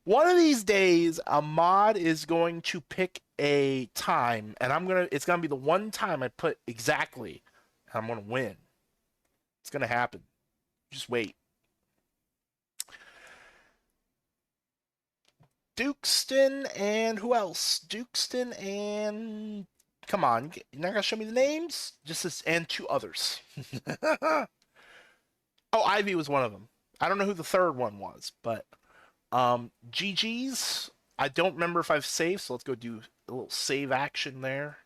One of these days, Ahmad is going to pick a time, and it's gonna be the one time I put exactly, and I'm gonna win. It's gonna happen. Just wait. Dukeston and who else? Dukeston and come on, you're not gonna show me the names? Just this and 2 others. Oh, Ivy was one of them. I don't know who the third one was, but GG's. I don't remember if I've saved, so let's go do a little save action there.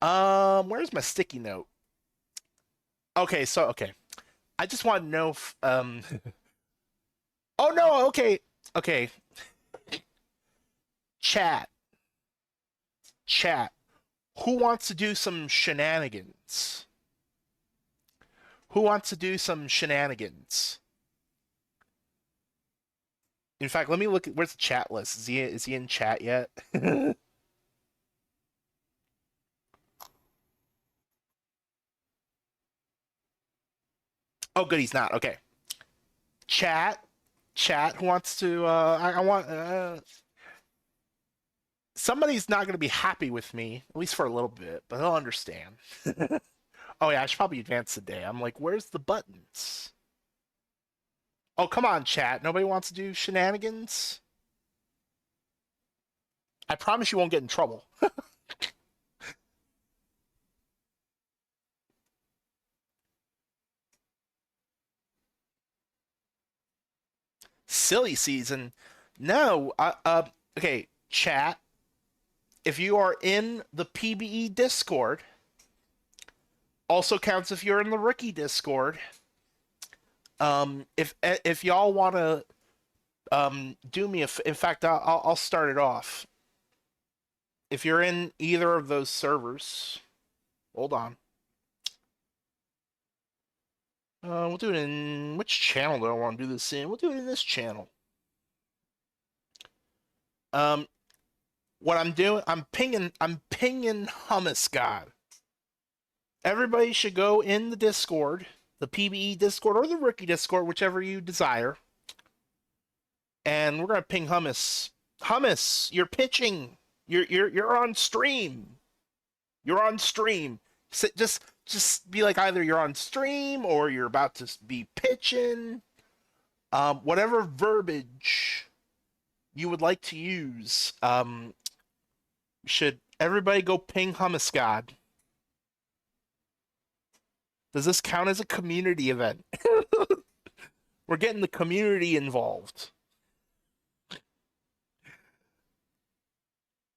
Where's my sticky note? Okay. I just want to know if oh no, okay. Chat. Who wants to do some shenanigans? In fact, let me look at where's the chat list. Is he in chat yet? Oh, good, he's not. Okay. Chat. Who wants to? I want. Somebody's not going to be happy with me, at least for a little bit, but they'll understand. Oh yeah, I should probably advance the day. I'm like, where's the buttons? Oh, come on, chat. Nobody wants to do shenanigans? I promise you won't get in trouble. Silly season. No. Okay, chat. If you are in the PBE Discord, also counts if you're in the rookie Discord. If y'all want to do me in fact, I'll start it off. If you're in either of those servers, hold on. We'll do it in which channel do I want to do this in? We'll do it in this channel. Um, what I'm doing, I'm pinging Hummus God. Everybody should go in the Discord, the PBE Discord or the Rookie Discord, whichever you desire. And we're gonna ping Hummus. Hummus, you're pitching. You're on stream. You're on stream. Just be like either you're on stream or you're about to be pitching. Whatever verbiage you would like to use. Should everybody go ping Hummus God? Does this count as a community event? We're getting the community involved.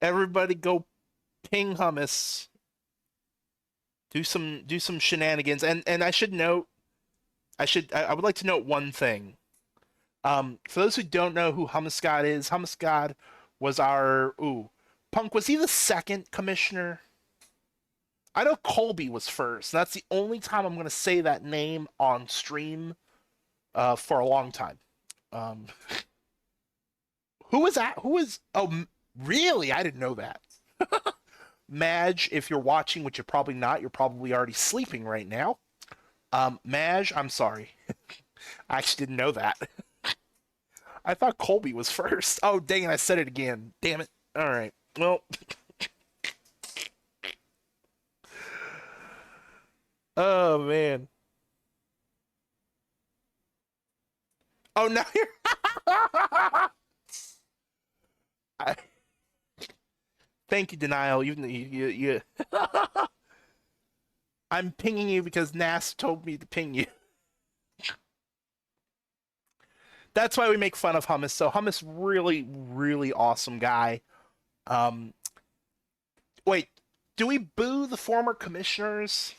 Everybody go ping Hummus. Do some shenanigans. And I should note I would like to note one thing. For those who don't know who Hummus God is, Hummus God was our Punk, was he the second commissioner? I know Colby was first. That's the only time I'm gonna say that name on stream for a long time. Um, who was that? Who was? Oh, really? I didn't know that. Madge, if you're watching, which you're probably not, you're probably already sleeping right now. Madge, I'm sorry. I actually didn't know that. I thought Colby was first. Oh, dang it, I said it again. Damn it. All right. Well, oh, man. Oh, now you're. I, thank you, Denial. You. I'm pinging you because Nas told me to ping you. That's why we make fun of Hummus. So Hummus, really, really awesome guy. Um, wait, do we boo the former commissioners?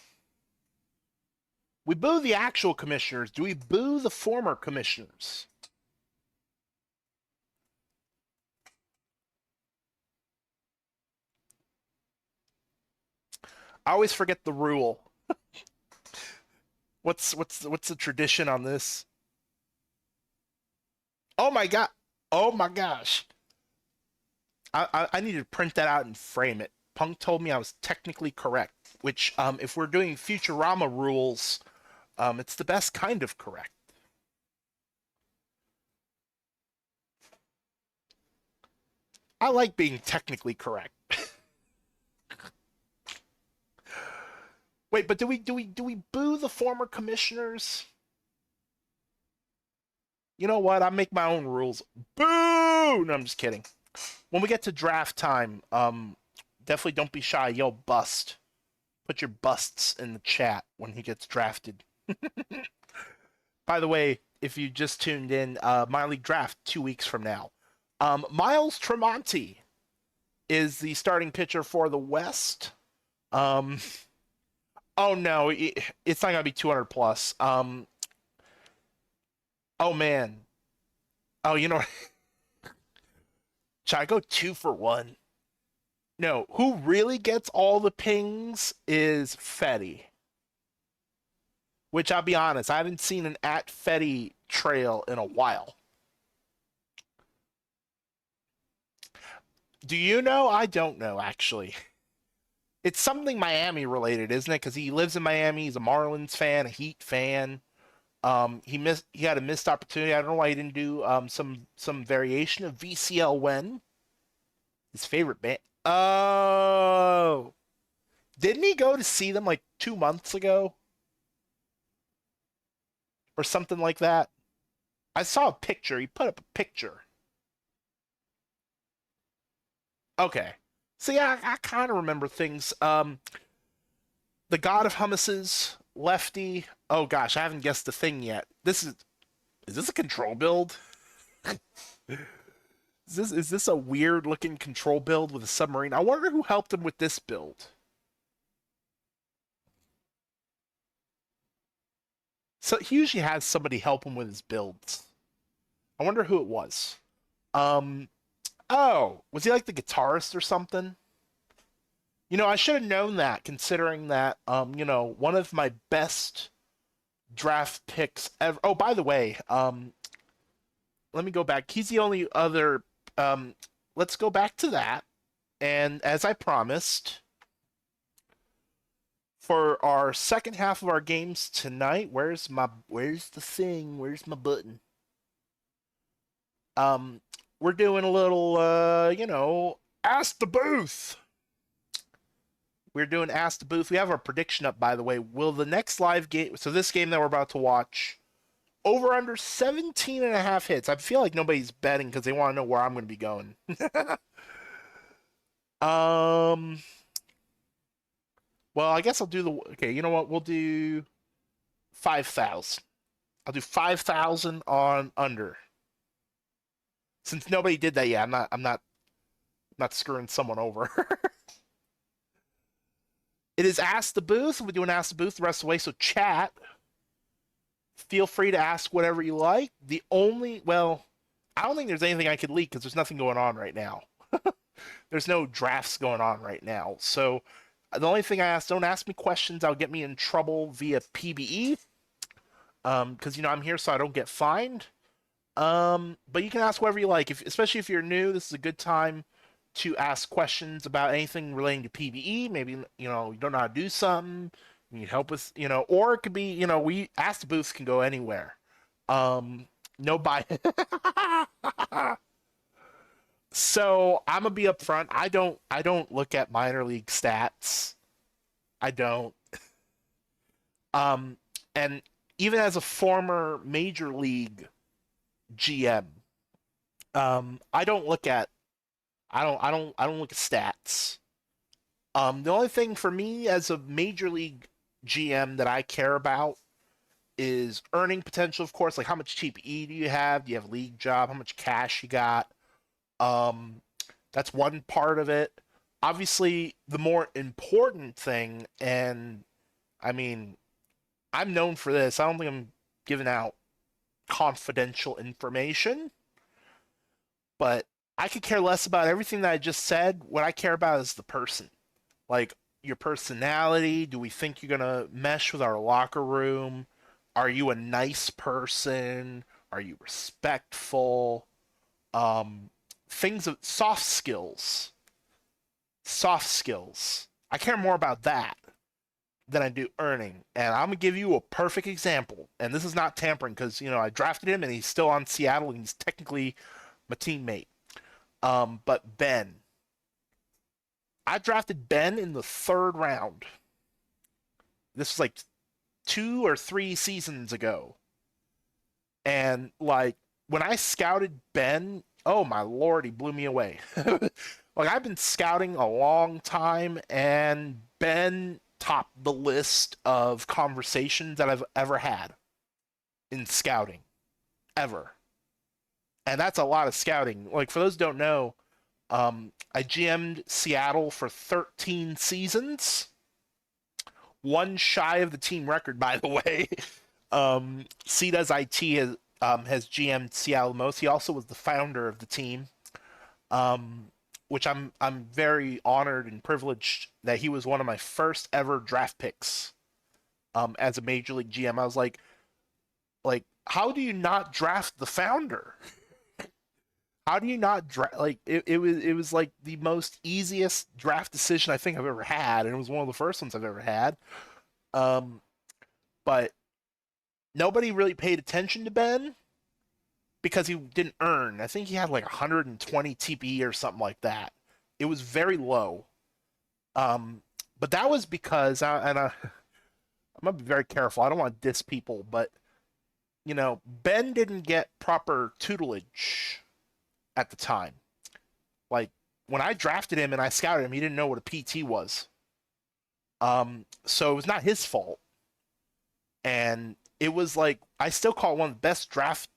We boo the actual commissioners. Do we boo the former commissioners? I always forget the rule. What's the tradition on this? Oh my god! Oh my gosh! I need to print that out and frame it. Punk told me I was technically correct, which if we're doing Futurama rules, it's the best kind of correct. I like being technically correct. Wait, but do we boo the former commissioners? You know what? I make my own rules. Boo! No, I'm just kidding. When we get to draft time, definitely don't be shy. Yell bust. Put your busts in the chat when he gets drafted. By the way, if you just tuned in, minor league draft 2 weeks from now. Miles Tremonti is the starting pitcher for the West. Oh no, it's not gonna be 200 plus. Oh man. Oh, you know, should I go 2 for 1? No, who really gets all the pings is Fetty. Which I'll be honest, I haven't seen an at Fetty trail in a while. Do you know? I don't know actually. It's something Miami related, isn't it? Because he lives in Miami. He's a Marlins fan, a Heat fan. He had a missed opportunity. I don't know why he didn't do some variation of VCL when. His favorite band. Oh, didn't he go to see them like 2 months ago or something like that? I saw a picture. He put up a picture. Okay. So yeah, I kind of remember things. The God of Hummuses, Lefty. Oh gosh, I haven't guessed the thing yet. Is this a control build? Is this a weird looking control build with a submarine? I wonder who helped him with this build. So he usually has somebody help him with his builds. I wonder who it was. Um, oh, was he like the guitarist or something? I should have known that considering that one of my best draft picks ever. Oh, by the way, let me go back. He's the only other let's go back to that. And as I promised, for our second half of our games tonight, where's the thing? Where's my button? Um we're doing a little ask the booth. We're doing Ask the Booth. We have our prediction up, by the way. Will the next live game, so this game that we're about to watch, over under 17 and a half hits? I feel like nobody's betting because they want to know where I'm going to be going. um, well, I guess I'll do the, okay, you know what? We'll do 5,000. I'll do 5,000 on under. Since nobody did that yet, I'm not screwing someone over. It is Ask the Booth. We're doing Ask the Booth the rest of the way, so chat. Feel free to ask whatever you like. Well, I don't think there's anything I could leak because there's nothing going on right now. There's no drafts going on right now. So the only thing I ask, don't ask me questions. That'll get me in trouble via PBE. Because I'm here so I don't get fined. But you can ask whatever you like. Especially if you're new, this is a good time to ask questions about anything relating to PBE. Maybe you don't know how to do something. You need help with or it could be we Ask the Booth can go anywhere. No buy. So I'm gonna be upfront. I don't look at minor league stats. I don't. Um, and even as a former major league GM, I don't look at I don't look at stats. The only thing for me as a major league GM that I care about is earning potential, of course, like how much TPE do you have? Do you have a league job? How much cash you got? Um, that's one part of it. Obviously, the more important thing, and I mean, I'm known for this. I don't think I'm giving out confidential information, but I could care less about everything that I just said. What I care about is the person. Like your personality. Do we think you're gonna mesh with our locker room? Are you a nice person? Are you respectful? Um, things of soft skills. Soft skills. I care more about that than I do earning. And I'm gonna give you a perfect example. And this is not tampering because I drafted him and he's still on Seattle and he's technically my teammate. But Ben, I drafted Ben in the third round. This was like 2 or 3 seasons ago. And like when I scouted Ben, oh my lord, he blew me away. Like I've been scouting a long time, and Ben topped the list of conversations that I've ever had in scouting, ever. And that's a lot of scouting. Like for those who don't know, I GM'd Seattle for 13 seasons, one shy of the team record, by the way. C does IT has GM'd Seattle most. He also was the founder of the team, um, which I'm very honored and privileged that he was one of my first ever draft picks as a major league GM. I was like, how do you not draft the founder? How do you not draft? Like it was like the most easiest draft decision I think I've ever had, and it was one of the first ones I've ever had. Um, but nobody really paid attention to Ben because he didn't earn. I think he had like 120 TP or something like that. It was very low. Um, but that was because I'm gonna be very careful. I don't want to diss people, but Ben didn't get proper tutelage at the time. Like when I drafted him and I scouted him, he didn't know what a PT was. So it was not his fault. And it was like I still call it one of the best draft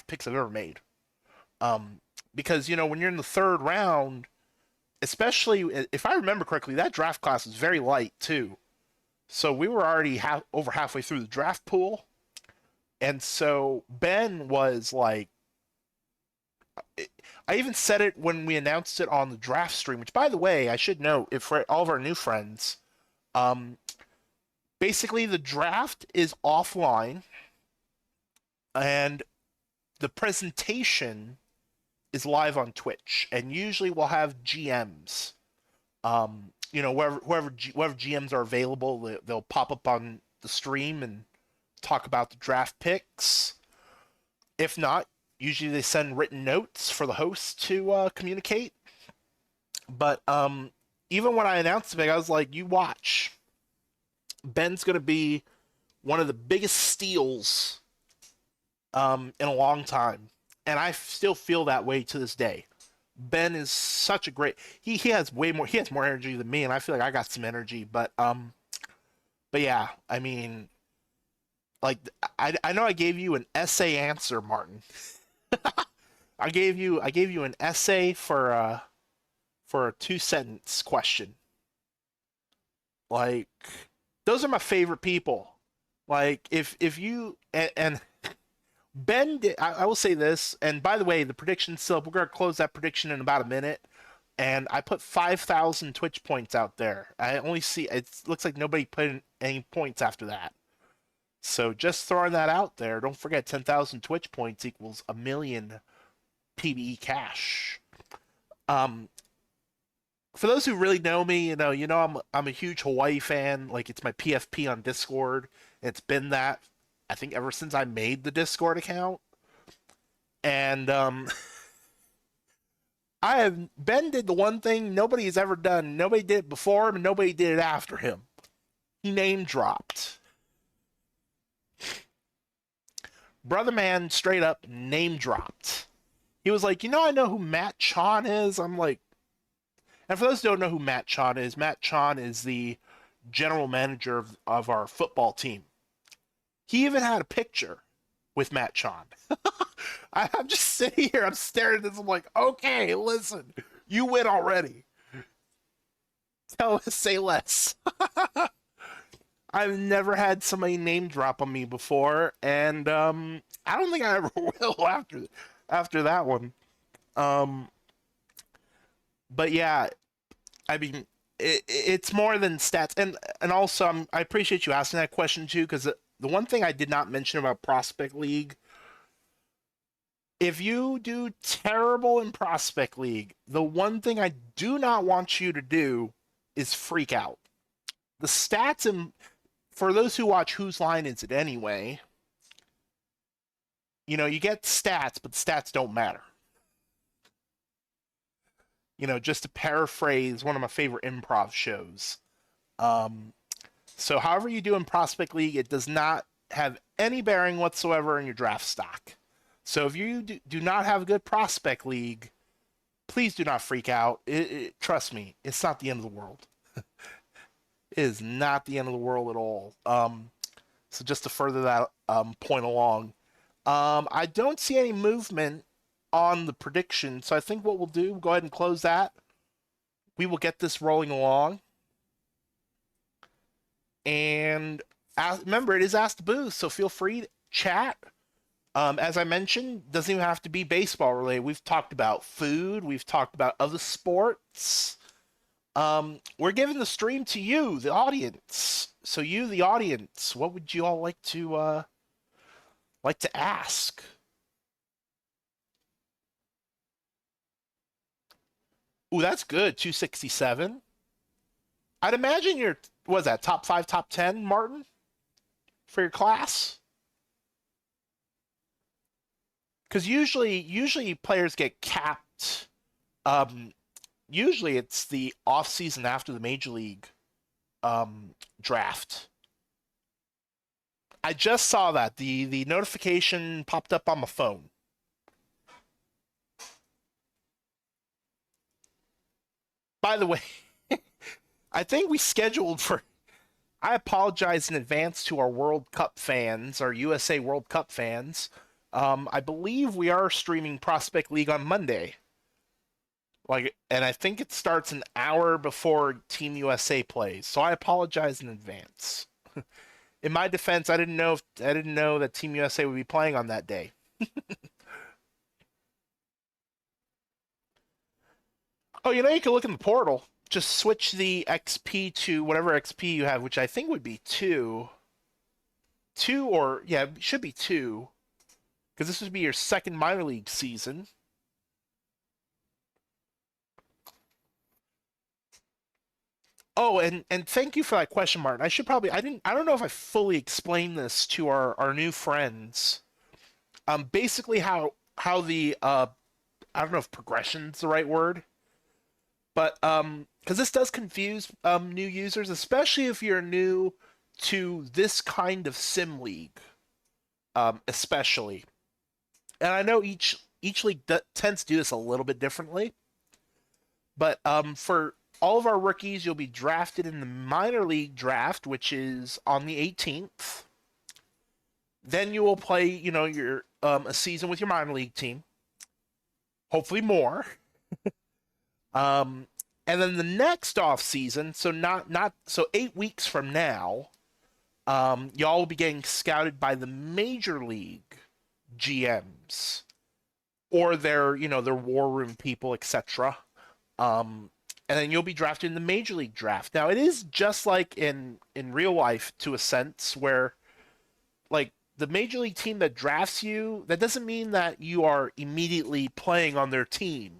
picks I've ever made. Um, because when you're in the third round, especially if I remember correctly, that draft class was very light too. So we were already over halfway through the draft pool, and so Ben was like, I even said it when we announced it on the draft stream. Which, by the way, I should note, if for all of our new friends, um, basically the draft is offline, and the presentation is live on Twitch, and usually we'll have GMs. Whoever GMs are available, they'll pop up on the stream and talk about the draft picks. If not, usually they send written notes for the host to communicate. But even when I announced the pick, I was like, "You watch, Ben's gonna be one of the biggest steals in a long time," and I still feel that way to this day. Ben is such a great. He has more energy than me, and I feel like I got some energy. But yeah, I mean, like I know I gave you an essay answer, Martin. I gave you an essay for a 2 sentence question. Like those are my favorite people. Like if you and Ben did, I will say this, and by the way, the prediction still, we're going to close that prediction in about a minute. And I put 5,000 Twitch points out there. I only see, it looks like nobody put in any points after that. So just throwing that out there, don't forget 10,000 Twitch points equals a million PBE cash. Um, for those who really know me, I'm a huge Hawaii fan. Like it's my PFP on Discord. It's been that I think ever since I made the Discord account. And Ben did the one thing nobody has ever done. Nobody did it before him, and nobody did it after him. He name dropped. Brother man straight up name dropped. He was like, I know who Matt Chon is. I'm like, and for those who don't know who Matt Chon is the general manager of our football team. He even had a picture with Matt Chon. I'm just sitting here, I'm staring at this, I'm like, okay, listen, you win already. Tell us, say less. I've never had somebody name drop on me before, and I don't think I ever will after that one. Um, but yeah, I mean, it's more than stats, and also I appreciate you asking that question too, because the one thing I did not mention about Prospect League, if you do terrible in Prospect League, the one thing I do not want you to do is freak out. The stats, and for those who watch Whose Line Is It Anyway, you get stats, but the stats don't matter. Just to paraphrase one of my favorite improv shows. Um, so, however you do in Prospect League, it does not have any bearing whatsoever in your draft stock. So, if you do not have a good Prospect League, please do not freak out. Trust me, it's not the end of the world. It is not the end of the world at all. So, just to further that point along, I don't see any movement on the prediction. So, I think what we'll do, go ahead and close that. We will get this rolling along. And remember, it is Ask the Booth, so feel free to chat. As I mentioned, doesn't even have to be baseball related. We've talked about food. We've talked about other sports. We're giving the stream to you, the audience. So you, the audience, what would you all like to ask? Ooh, that's good. 267. I'd imagine you're, what was that, top 5, top 10, Martin, for your class? Because usually players get capped. usually it's the off season after the major league draft. I just saw that the notification popped up on my phone. By the way, I think we scheduled for. I apologize in advance to our World Cup fans, our USA World Cup fans. I believe we are streaming Prospect League on Monday. And I think it starts an hour before Team USA plays. So I apologize in advance. In my defense, I didn't know that Team USA would be playing on that day. Oh, you can look in the portal. Just switch the XP to whatever XP you have, which I think would be two, or yeah, it should be two, because this would be your second minor league season. Oh, and thank you for that question, Martin. I don't know if I fully explained this to our new friends. Basically how the I don't know if progression's the right word, but because this does confuse new users, especially if you're new to this kind of sim league, especially. And I know each league tends to do this a little bit differently, but for all of our rookies, you'll be drafted in the minor league draft, which is on the 18th. Then you will play, your a season with your minor league team, hopefully more. Um, and then the next off season, so not so 8 weeks from now, y'all will be getting scouted by the major league GMs or their war room people, etc. And then you'll be drafted in the major league draft. Now it is just like in real life to a sense where like the major league team that drafts you, that doesn't mean that you are immediately playing on their team.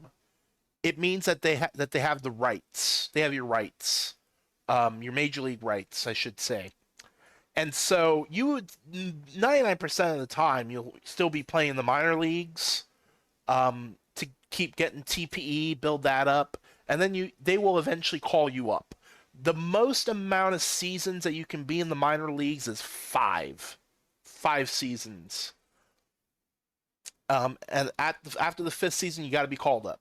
It means that they have the rights. They have your rights, your major league rights, I should say. And so you would 99% of the time you'll still be playing the minor leagues to keep getting TPE, build that up, and then they will eventually call you up. The most amount of seasons that you can be in the minor leagues is five seasons. And after the fifth season, you got to be called up.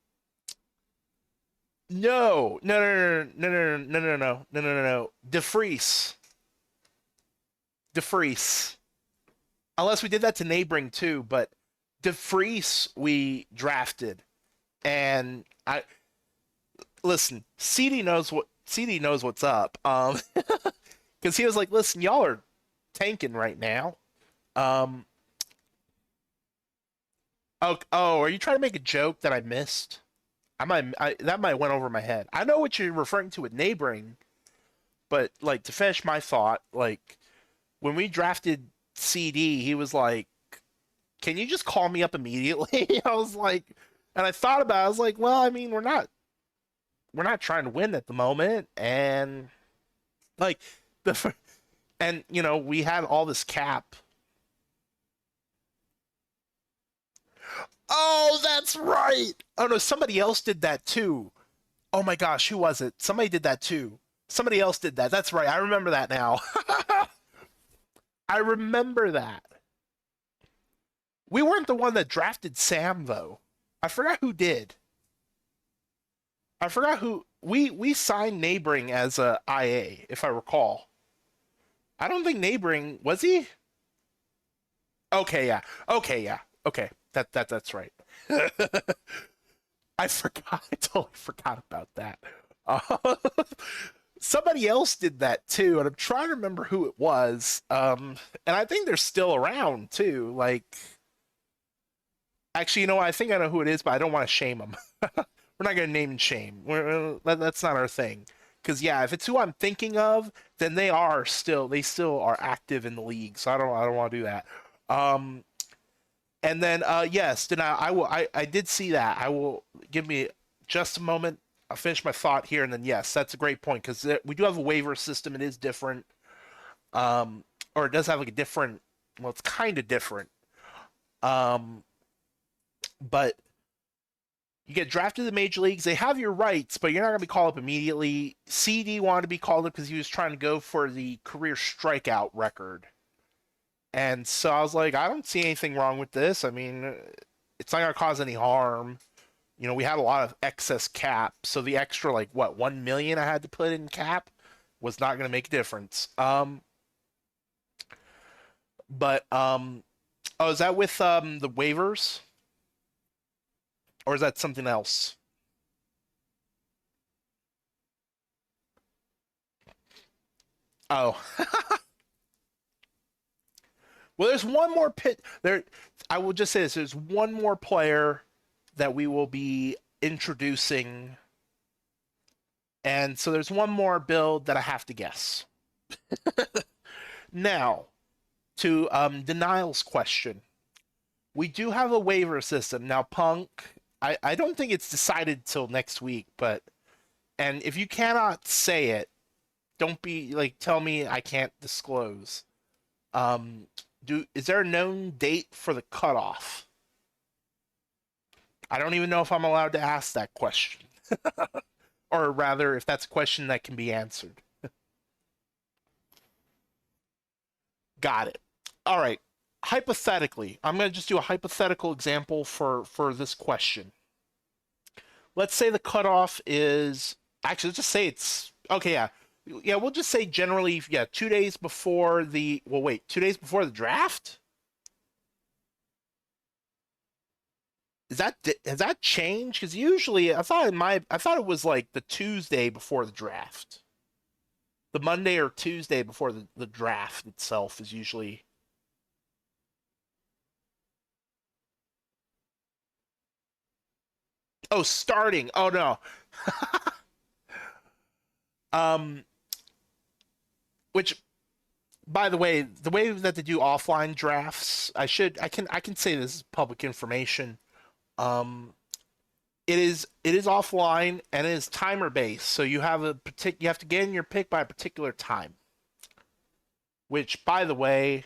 No, no, no, no, no, no, no, no, no, no, no, no, no. DeFreeze. Unless we did that to neighboring too, but DeFreeze we drafted, and I listen. CD knows what's up. Because he was like, listen, y'all are tanking right now. Um, are you trying to make a joke that I missed? That might went over my head. I know what you're referring to with neighboring, but like to finish my thought, like when we drafted CD, he was like, "Can you just call me up immediately?" I was like, and I thought about it, I was like, "Well, I mean, we're not trying to win at the moment, and like the and we had all this cap. Oh, that's right. Oh no, somebody else did that too. Oh my gosh, who was it? Somebody did that too. Somebody else did that. That's right. I remember that now. I remember that. We weren't the one that drafted Sam though. I forgot who did. I forgot who we signed neighboring as a IA, if I recall. I don't think neighboring was he? Okay, yeah. Okay, yeah. Okay. That's right. I forgot. I totally forgot about that. Uh, somebody else did that too, and I'm trying to remember who it was. And I think they're still around too. Like, actually, I think I know who it is, but I don't want to shame them. We're not gonna name and shame. That's not our thing. Because yeah, if it's who I'm thinking of, then they still are active in the league. So I don't want to do that. Um, and then yes, then I did see that. I will give me just a moment. I'll finish my thought here, and then yes, that's a great point because we do have a waiver system. It is different, or it does have like a different. Well, it's kind of different, um, but You get drafted to the major leagues. They have your rights, but you're not going to be called up immediately. CD wanted to be called up because he was trying to go for the career strikeout record. And so I was like, I don't see anything wrong with this. I mean, it's not going to cause any harm. We had a lot of excess cap, so the extra like what 1 million I had to put in cap was not going to make a difference. But oh, is that with the waivers, or is that something else? Oh, well, there's one more pit there. I will just say this: there's one more player that we will be introducing, and so there's one more build that I have to guess. Now, to Denial's question, we do have a waiver system now. Punk, I don't think it's decided till next week, but and if you cannot say it, don't be like tell me I can't disclose. Do is there a known date for the cutoff? I don't even know if I'm allowed to ask that question, or rather, if that's a question that can be answered. Got it. All right. Hypothetically, I'm going to just do a hypothetical example for this question. Let's say the cutoff is actually let's just say it's okay. Yeah. We'll just say generally, yeah, 2 days before the. Well, wait, 2 days before the draft. Is that has that changed? Because usually I thought it was like the Tuesday before the draft. The Monday or Tuesday before the draft itself is usually. Oh, starting. Oh no. Um, which by the way that they do offline drafts, I can say this is public information. Um, it is offline and it is timer based, so you have to get in your pick by a particular time. Which, by the way,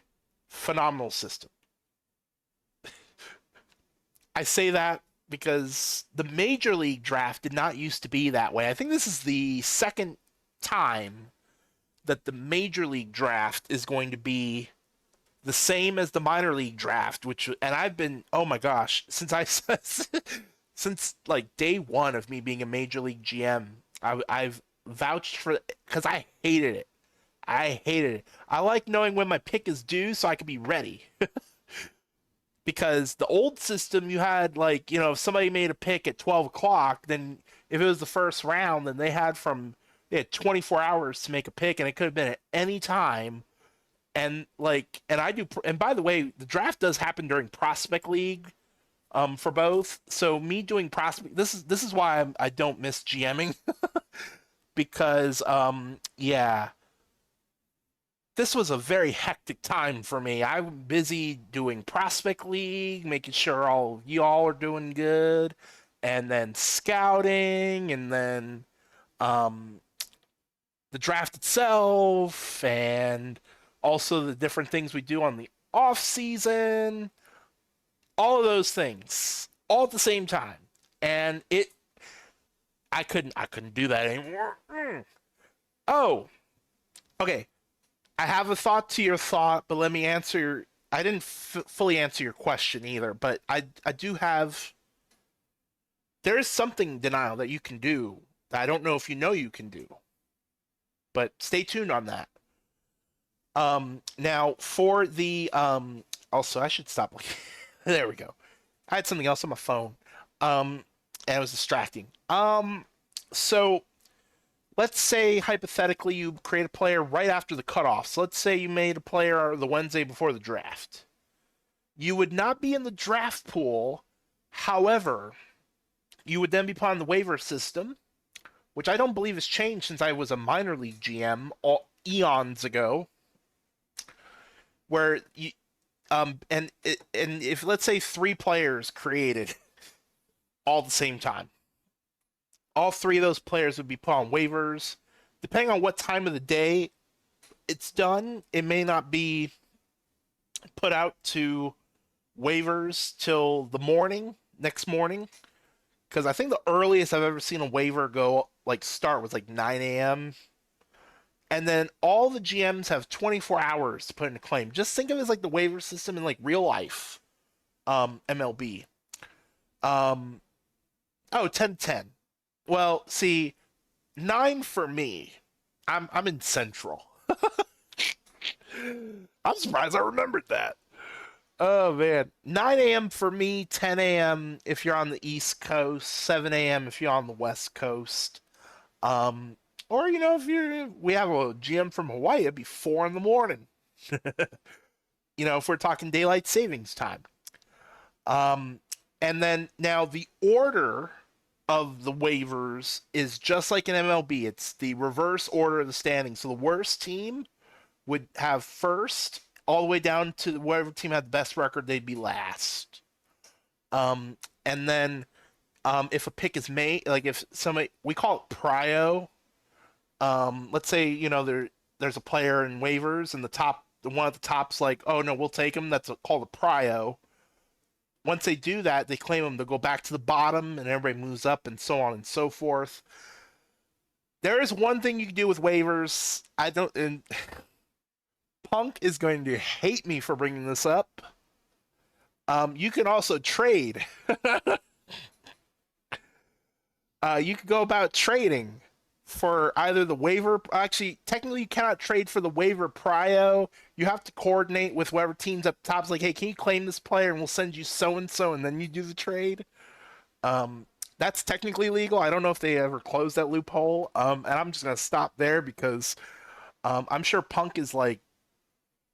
phenomenal system. I say that because the major league draft did not used to be that way. I think this is the second time that the major league draft is going to be the same as the minor league draft, which and I've been oh my gosh since I since like day one of me being a major league GM, I've vouched for because I hated it. I hated it. I like knowing when my pick is due so I can be ready. Because the old system, you had like if somebody made a pick at 12 o'clock, then if it was the first round, then they had 24 hours to make a pick, and it could have been at any time. And like, and I do. And by the way, the draft does happen during prospect league, for both. So me doing prospect, this is why I don't miss GMing because yeah, this was a very hectic time for me. I'm busy doing prospect league, making sure all y'all are doing good, and then scouting, and then um, the draft itself, and also the different things we do on the off season. All of those things, all at the same time, and I couldn't do that anymore. Oh, okay. I have a thought to your thought, but let me answer. I didn't fully answer your question either, but I do have. There is something denial that you can do that I don't know if you know you can do, but stay tuned on that. Now for the also I should stop looking. There we go. I had something else on my phone, and it was distracting. So let's say hypothetically you create a player right after the cutoff. So let's say you made a player the Wednesday before the draft. You would not be in the draft pool. However, you would then be put on the waiver system, which I don't believe has changed since I was a minor league GM eons ago. Where you and if let's say three players created all at the same time, all three of those players would be put on waivers. Depending on what time of the day it's done, it may not be put out to waivers till the morning, next morning, Because I think the earliest I've ever seen a waiver go like start was like 9 a.m. And then all the GMs have 24 hours to put in a claim. Just think of it as like the waiver system in like real life, MLB. Um, oh, 10-10. Well, see, 9 for me. I'm in Central. I'm surprised I remembered that. Oh man, 9 a.m. for me, 10 a.m. if you're on the East Coast, 7 a.m. if you're on the West Coast. Um, or if we have a GM from Hawaii, it'd be 4 in the morning. If we're talking daylight savings time. Um, and then now the order of the waivers is just like in MLB. It's the reverse order of the standings. So the worst team would have first, all the way down to whatever team had the best record, they'd be last. And then if a pick is made, like if somebody, we call it prio. Let's say there's a player in waivers, and the one at the top's like, oh no, we'll take him. That's called a prio. Once they do that, they claim them. They'll go back to the bottom, and everybody moves up, and so on and so forth. There is one thing you can do with waivers. I don't. And Punk is going to hate me for bringing this up. You can also trade. You could go about trading for either the waiver. Actually, technically, you cannot trade for the waiver prio. You have to coordinate with whoever team's up top. It's like, hey, can you claim this player and we'll send you so and so, and then you do the trade. That's technically legal. I don't know if they ever closed that loophole. And I'm just gonna stop there because I'm sure Punk is like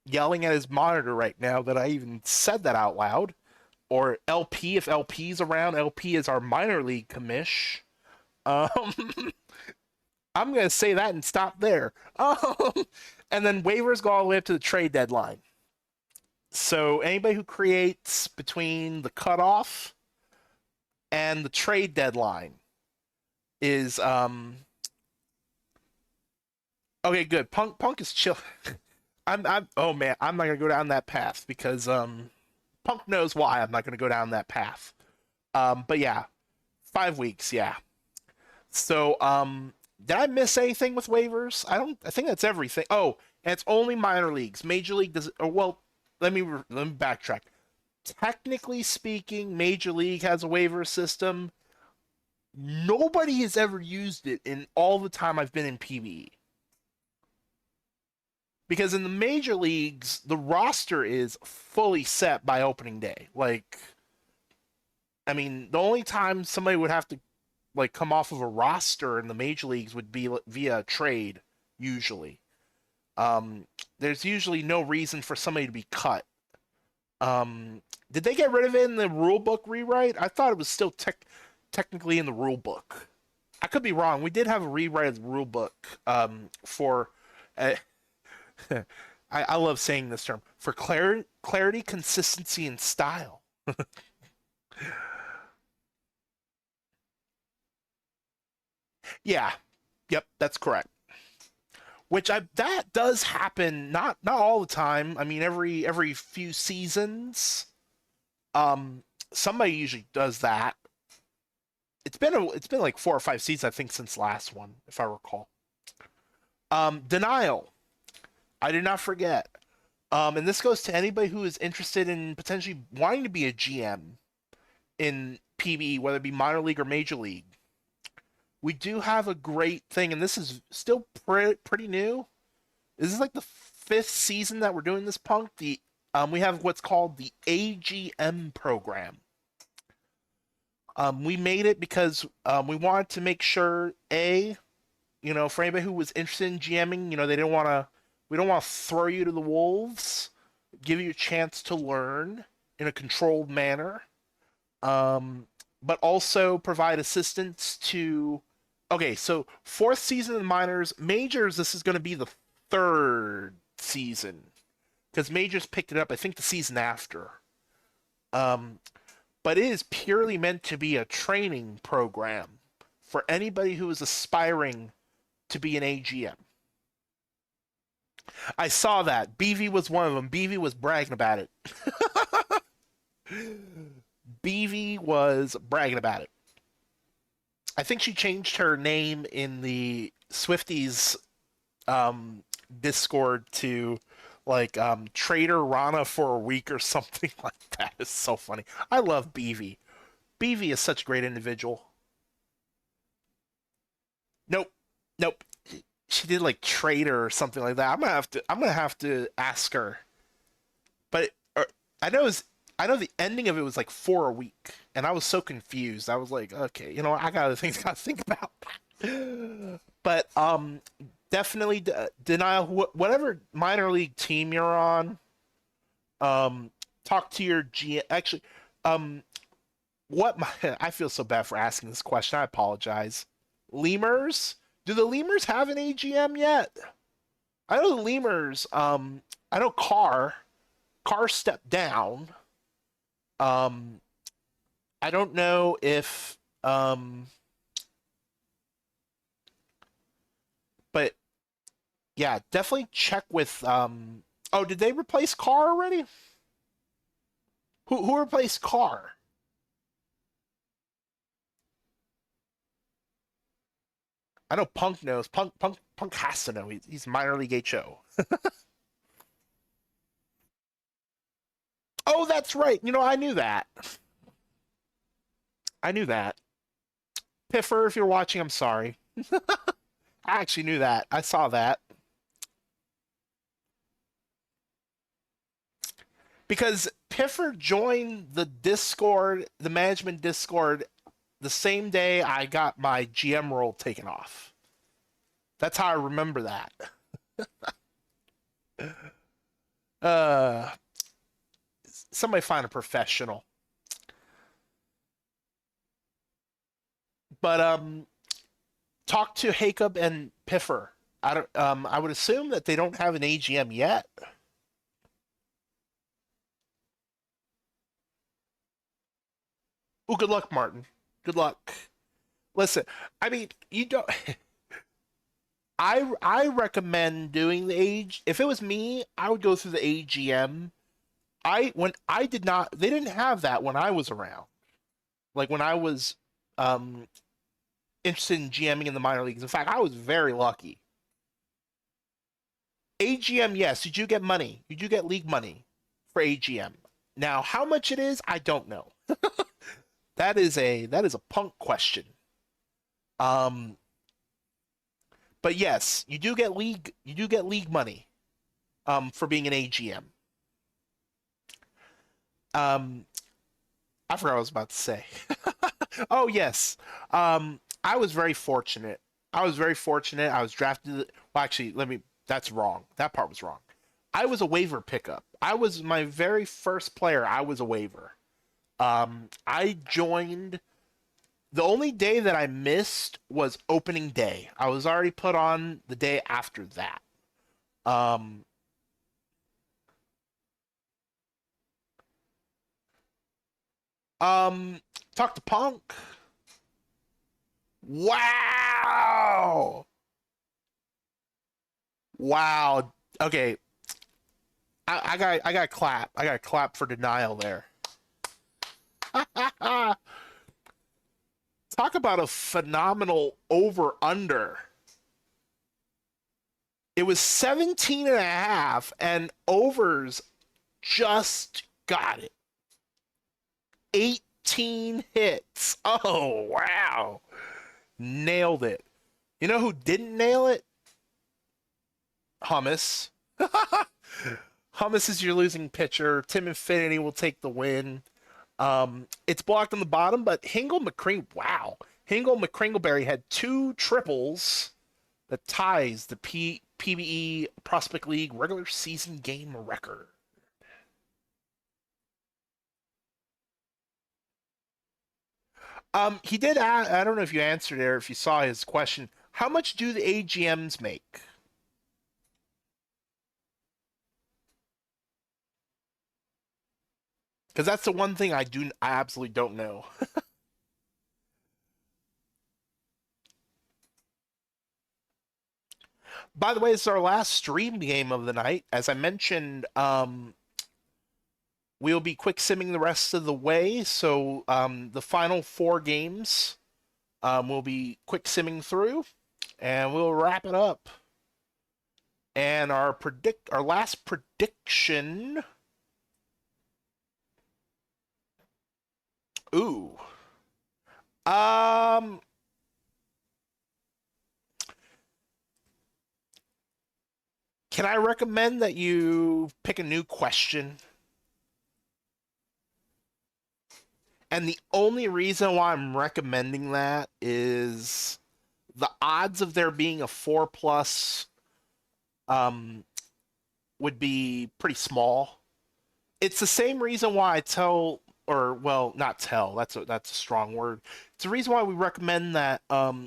yelling at his monitor right now that I even said that out loud. Or LP, if LP's around. LP is our minor league commish. Um, I'm gonna say that and stop there. And then waivers go all the way up to the trade deadline. So anybody who creates between the cutoff and the trade deadline is okay. Good. Punk is chill. I'm. Oh man, I'm not gonna go down that path because Punk knows why I'm not gonna go down that path. But yeah, 5 weeks. Yeah. So did I miss anything with waivers? I don't. I think that's everything. Oh, and it's only minor leagues. Major league does. Or well, let me backtrack. Technically speaking, Major League has a waiver system. Nobody has ever used it in all the time I've been in PBE. Because in the major leagues, the roster is fully set by opening day. Like, I mean, the only time somebody would have to like come off of a roster in the major leagues would be via trade. Usually, there's usually no reason for somebody to be cut. Did they get rid of it in the rule book rewrite? I thought it was still technically in the rule book. I could be wrong. We did have a rewrite of the rule book for. Uh, I love saying this term for clarity, consistency, and style. Yeah, yep, that's correct. Which that does happen, not all the time. I mean, every few seasons, somebody usually does that. It's been like 4 or 5 seasons, I think, since last one, if I recall. Denial. I did not forget. And this goes to anybody who is interested in potentially wanting to be a GM in PBE, whether it be minor league or major league. We do have a great thing, and this is still pretty new. This is like the fifth season that we're doing this, Punk. We have what's called the AGM program. We made it because we wanted to make sure for anybody who was interested in GMing, they didn't want to. We don't want to throw you to the wolves. Give you a chance to learn in a controlled manner, but also provide assistance to. Okay, so fourth season of minors, majors. This is going to be the third season because majors picked it up. I think the season after. But it is purely meant to be a training program for anybody who is aspiring to be an AGM. I saw that. BV was one of them. BV was bragging about it. BV was bragging about it. I think she changed her name in the Swifties um Discord to like Trader Rana for a week or something like that. It's so funny. I love BV. BV is such a great individual. Nope. Nope. She did like Trader or something like that. I'm gonna have to ask her. But I know is I know the ending of it was like for a week, and I was so confused. I was like, okay, you know, I got other things I gotta think about. But definitely denial. Whatever minor league team you're on, um, talk to your GM. Actually, um, what my I feel so bad for asking this question. I apologize. Lemurs? Do the Lemurs have an AGM yet? I know the Lemurs. I know Carr stepped down. Um, I don't know if but yeah, definitely check with oh, did they replace Carr already? Who replaced Carr? I know Punk knows. Punk has to know. He's minor league HO. Oh, that's right. You know, I knew that. I knew that. Piffer, if you're watching, I'm sorry. I actually knew that. I saw that. Because Piffer joined the Discord, the management Discord, the same day I got my GM role taken off. That's how I remember that. Uh, somebody find a professional. But talk to Jacob and Piffer. I don't. I would assume that they don't have an AGM yet. Oh, good luck, Martin. Good luck. Listen, I mean, you don't. I recommend doing the age. If it was me, I would go through the AGM. When I did not, they didn't have that when I was around. Like when I was um interested in GMing in the minor leagues. In fact, I was very lucky. AGM, yes, you do get money. You do get league money for AGM. Now, how much it is, I don't know. That is a punk question. Um, but yes, you do get league money for being an AGM. Um, I forgot what I was about to say. Oh yes. I was very fortunate. I was very fortunate. I was drafted. Well, actually, let me. That's wrong. That part was wrong. I was a waiver pickup. I was my very first player. I was a waiver. I joined. The only day that I missed was opening day. I was already put on the day after that. Um, um, talk to Punk. Wow. Wow. Okay, I got clap. I got clap for denial there. Talk about a phenomenal over under. It was 17 and a half, and overs just got it. 18 hits. Oh, wow. Nailed it. You know who didn't nail it? Hummus. Hummus is your losing pitcher. Tim Infinity will take the win. It's blocked on the bottom, but Hingle McCring, wow. Hingle McCringleberry had two triples that ties the PBE Prospect League regular season game record. He did. I don't know if you answered it or if you saw his question. How much do the AGMs make? Because that's the one thing I absolutely don't know. By the way, it's our last stream game of the night. As I mentioned, we'll be quick simming the rest of the way. So the final four games We'll be quick simming through, and we'll wrap it up. And our last prediction. Ooh. Um. Can I recommend that you pick a new question? And the only reason why I'm recommending that is the odds of there being a 4 plus um, would be pretty small. It's the same reason why I tell, or well, not tell. That's a strong word. It's the reason why we recommend that,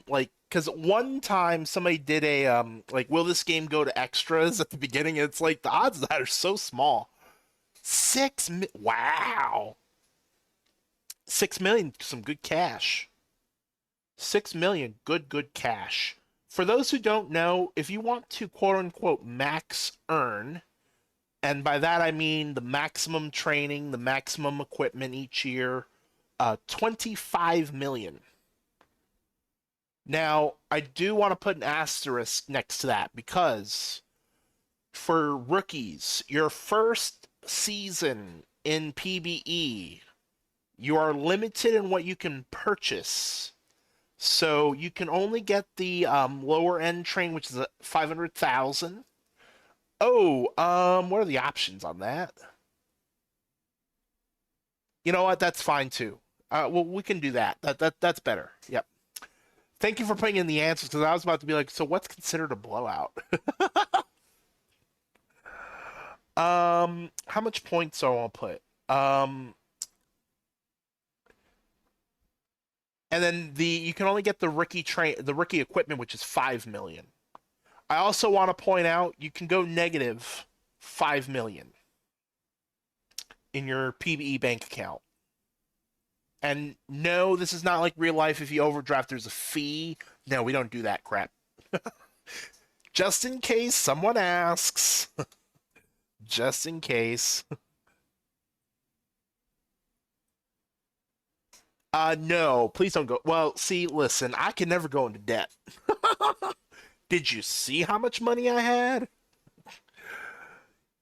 like, because one time somebody did a like, will this game go to extras at the beginning? It's like the odds of that are so small. Wow, 6 million, some good cash. 6 million, good cash. For those who don't know, if you want to quote unquote max earn, and by that I mean the maximum training, the maximum equipment each year, 25 million. Now, I do want to put an asterisk next to that because for rookies, your first season in PBE, you are limited in what you can purchase. So you can only get the lower end train, which is 500,000. Oh, what are the options on that? You know what? That's fine too. Well, we can do that. That's better. Yep. Thank you for putting in the answers because I was about to be like, so what's considered a blowout? How much points do I want to put? And then you can only get the rookie equipment, which is 5 million. I also want to point out you can go negative 5 million in your PBE bank account. And no, this is not like real life. If you overdraft, there's a fee. No, we don't do that crap. Just in case someone asks. Just in case. No, please don't go. Well, see, listen, I can never go into debt. Did you see how much money I had?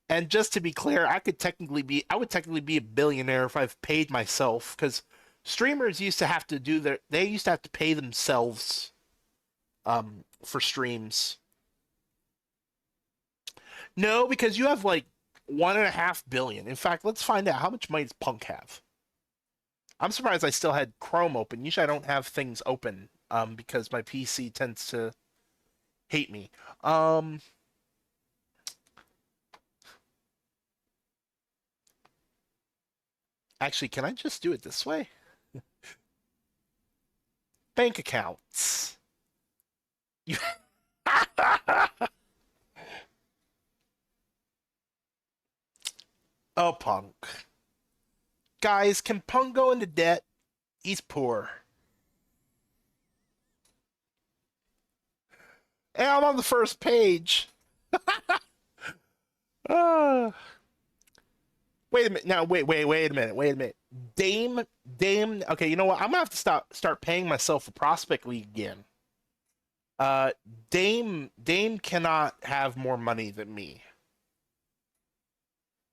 And just to be clear, I would technically be a billionaire if I've paid myself, because streamers used to have to they used to have to pay themselves for streams. No, because you have like 1.5 billion. In fact, let's find out how much money does Punk have. I'm surprised I still had Chrome open. Usually I don't have things open because my PC tends to hate me. Actually, can I just do it this way? Bank accounts. You... oh, Punk. Guys, can Punk go into debt? He's poor. And I'm on the first page. uh, wait a minute. Now, wait a minute. Wait a minute. Dame. Okay, you know what? I'm gonna have to start paying myself for Prospect League again. Uh, Dame cannot have more money than me.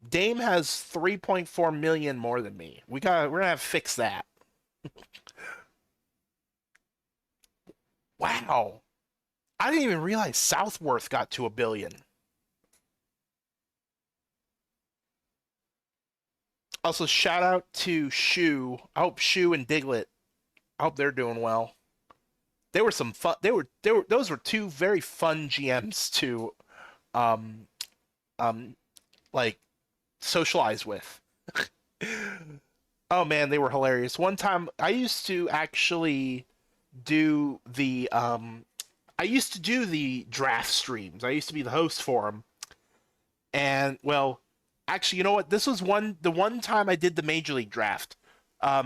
Dame has 3.4 million more than me. We're gonna have to fix that. Wow. I didn't even realize Southworth got to 1 billion. Also, shout out to Shu. I hope Shu and Diglett. I hope they're doing well. They were some fun. Those were two very fun GMs to, um, um, like socialize with. Oh man, they were hilarious. One time, I used to actually do the draft streams. I used to be the host for them. And well, actually, you know what? This was the one time I did the Major League Draft.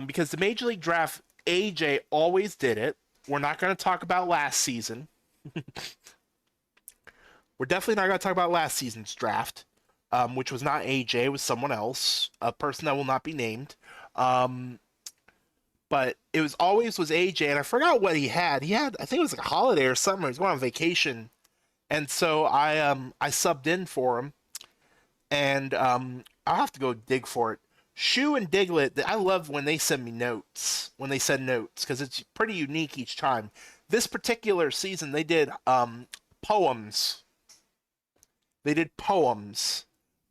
Because the Major League Draft, AJ always did it. We're not going to talk about last season. We're definitely not going to talk about last season's draft, which was not AJ, it was someone else, a person that will not be named. Um, but it was always was AJ, and I forgot what he had. He had, I think it was like a holiday or something. He was going on vacation, and so I subbed in for him, and I'll have to go dig for it. Shu and Diglett, I love when they send me notes, when they send notes, because it's pretty unique each time. This particular season, they did poems. They did poems.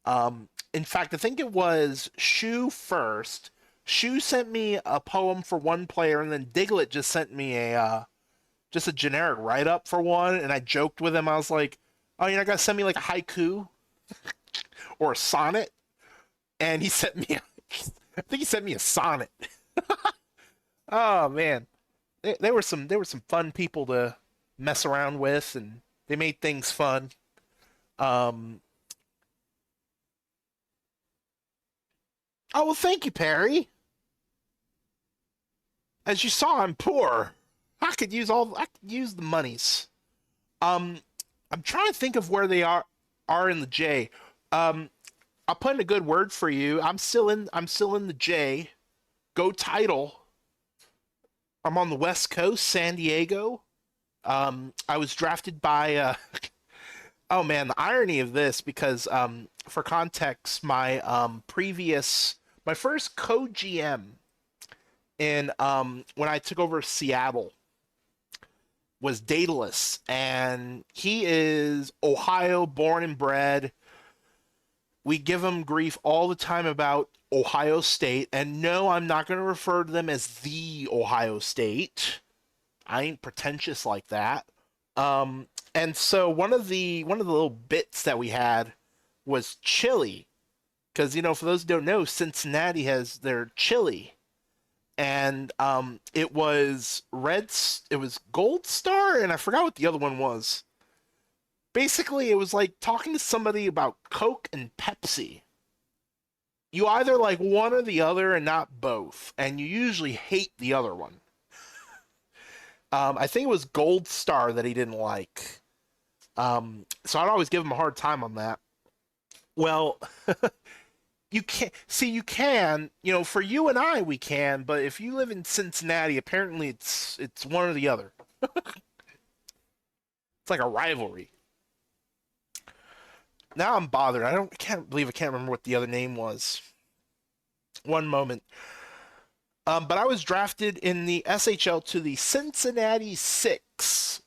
In fact, I think it was Shu first. Shu sent me a poem for one player, and then Diglett just sent me a just a generic write up for one. And I joked with him. I was like, "Oh, you're not gonna send me like a haiku or a sonnet?" And he sent me, I think he sent me a sonnet. Oh man, they were some fun people to mess around with, and they made things fun. Um, oh well, thank you, Perry. As you saw, I'm poor. I could use the monies. Um, I'm trying to think of where they are in the J. Um, I'll put in a good word for you. I'm still in the J. Go title. I'm on the West Coast, San Diego. I was drafted by oh man, the irony of this, because for context, my first co-GM in when I took over Seattle was Daedalus, and he is Ohio born and bred. We give him grief all the time about Ohio State, and no, I'm not going to refer to them as the Ohio State. I ain't pretentious like that. And so one of the little bits that we had was chili, because for those who don't know, Cincinnati has their chili, and it was Gold Star, and I forgot what the other one was. Basically, it was like talking to somebody about Coke and Pepsi. You either like one or the other and not both, and you usually hate the other one. I think it was Gold Star that he didn't like. So I'd always give him a hard time on that. Well, for you and I, we can, but if you live in Cincinnati, apparently it's one or the other. It's like a rivalry. Now I'm bothered. I can't believe I can't remember what the other name was. One moment. But I was drafted in the SHL to the Cincinnati Six,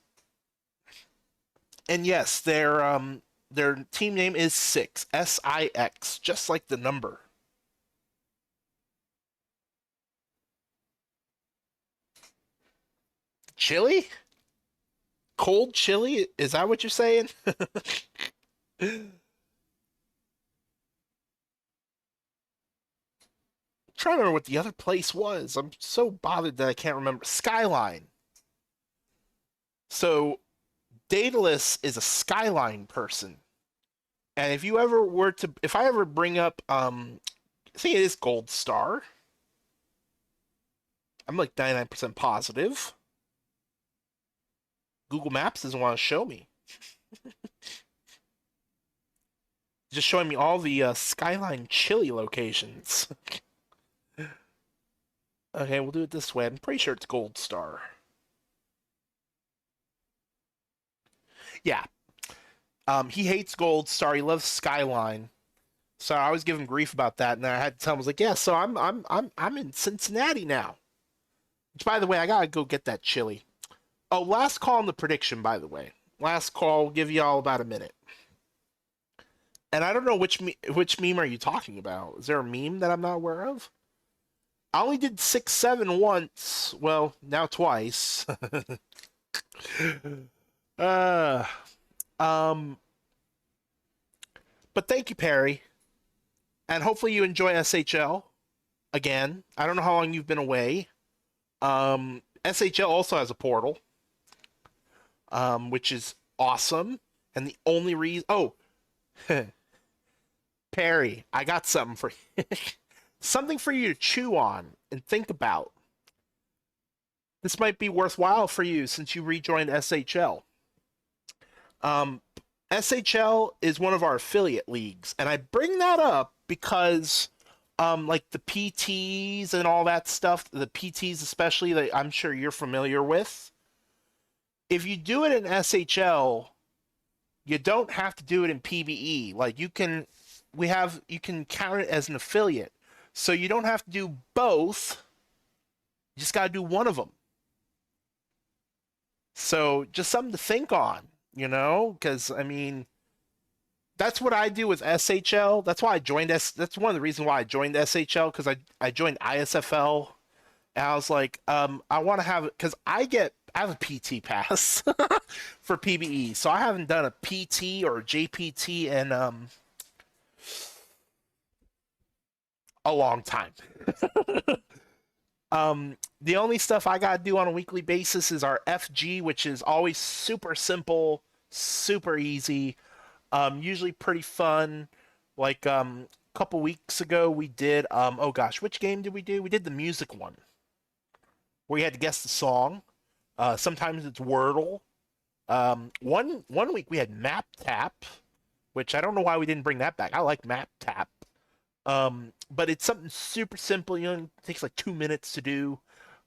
and yes, their team name is Six, SIX, just like the number. Chili? Cold chili? Is that what you're saying? Trying to remember what the other place was. I'm so bothered that I can't remember. Skyline. So Daedalus is a Skyline person. And if I ever bring up, I think it is Gold Star. I'm like 99% positive. Google Maps doesn't want to show me. Just showing me all the Skyline chili locations. Okay, we'll do it this way. I'm pretty sure it's Gold Star. Yeah. He hates Gold Star. He loves Skyline. So I always give him grief about that, and then I had to tell him, I was like, yeah, so I'm in Cincinnati now. Which, by the way, I gotta go get that chili. Oh, last call on the prediction, by the way. Last call. We'll give you all about a minute. And I don't know which meme are you talking about? Is there a meme that I'm not aware of? I only did 6-7 once. Well, now twice. uh, um, but thank you, Perry, and hopefully you enjoy SHL again. I don't know how long you've been away. SHL also has a portal, which is awesome. And the only reason, Perry, I got something for you. Something for you to chew on and think about. This might be worthwhile for you since you rejoined SHL. Um, SHL is one of our affiliate leagues, and I bring that up because Like the PTs and all that stuff, the PTs especially that I'm sure you're familiar with. If you do it in SHL, you don't have to do it in PvE. Like you can count it as an affiliate. So you don't have to do both. You just got to do one of them. So just something to think on, because I mean, that's what I do with SHL. That's why I joined That's one of the reasons why I joined SHL because I joined ISFL and I was like, I want to have it because I have a PT pass for PBE, so I haven't done a PT or JPT in a long time. The only stuff I gotta do on a weekly basis is our FG, which is always super simple, super easy, usually pretty fun. Like a couple weeks ago, we did oh gosh, which game did we do? We did the music one where you had to guess the song. Sometimes it's Wordle. One week we had Map Tap, which I don't know why we didn't bring that back. I like Map Tap. But it's something super simple. It takes like 2 minutes to do.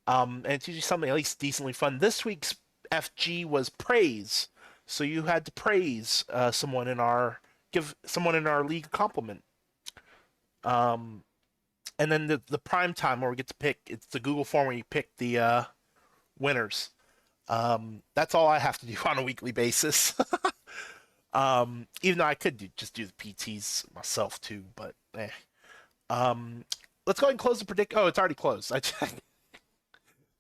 And it's usually something at least decently fun. This week's FG was praise, so you had to praise give someone in our league a compliment. Um, and then the prime time where we get to pick, it's the Google form where you pick the winners. That's all I have to do on a weekly basis. Even though I could just do the PTs myself too, but eh. Let's go ahead and close the predict. Oh, it's already closed.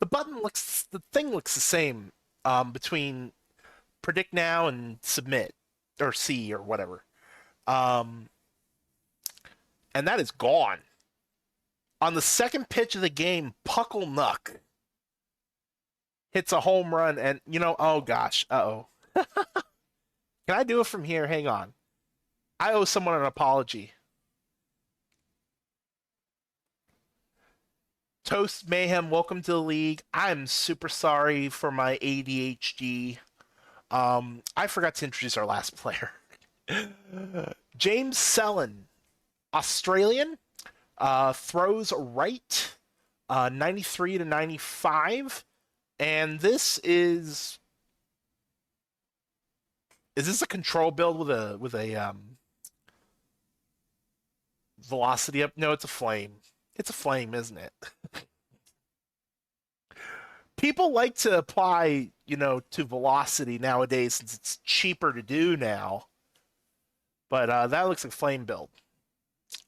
The thing looks the same between predict now and submit or see or whatever. Um, and that is gone. On the second pitch of the game, Puckle Nuck hits a home run, and oh gosh, uh-oh. Can I do it from here? Hang on. I owe someone an apology. Toast Mayhem, welcome to the league. I'm super sorry for my ADHD. I forgot to introduce our last player. James Sellen, Australian, throws right, 93 to 95, and this is this a control build with a velocity up? No, it's a flame. It's a flame, isn't it? People like to apply, to velocity nowadays since it's cheaper to do now. But that looks like flame build.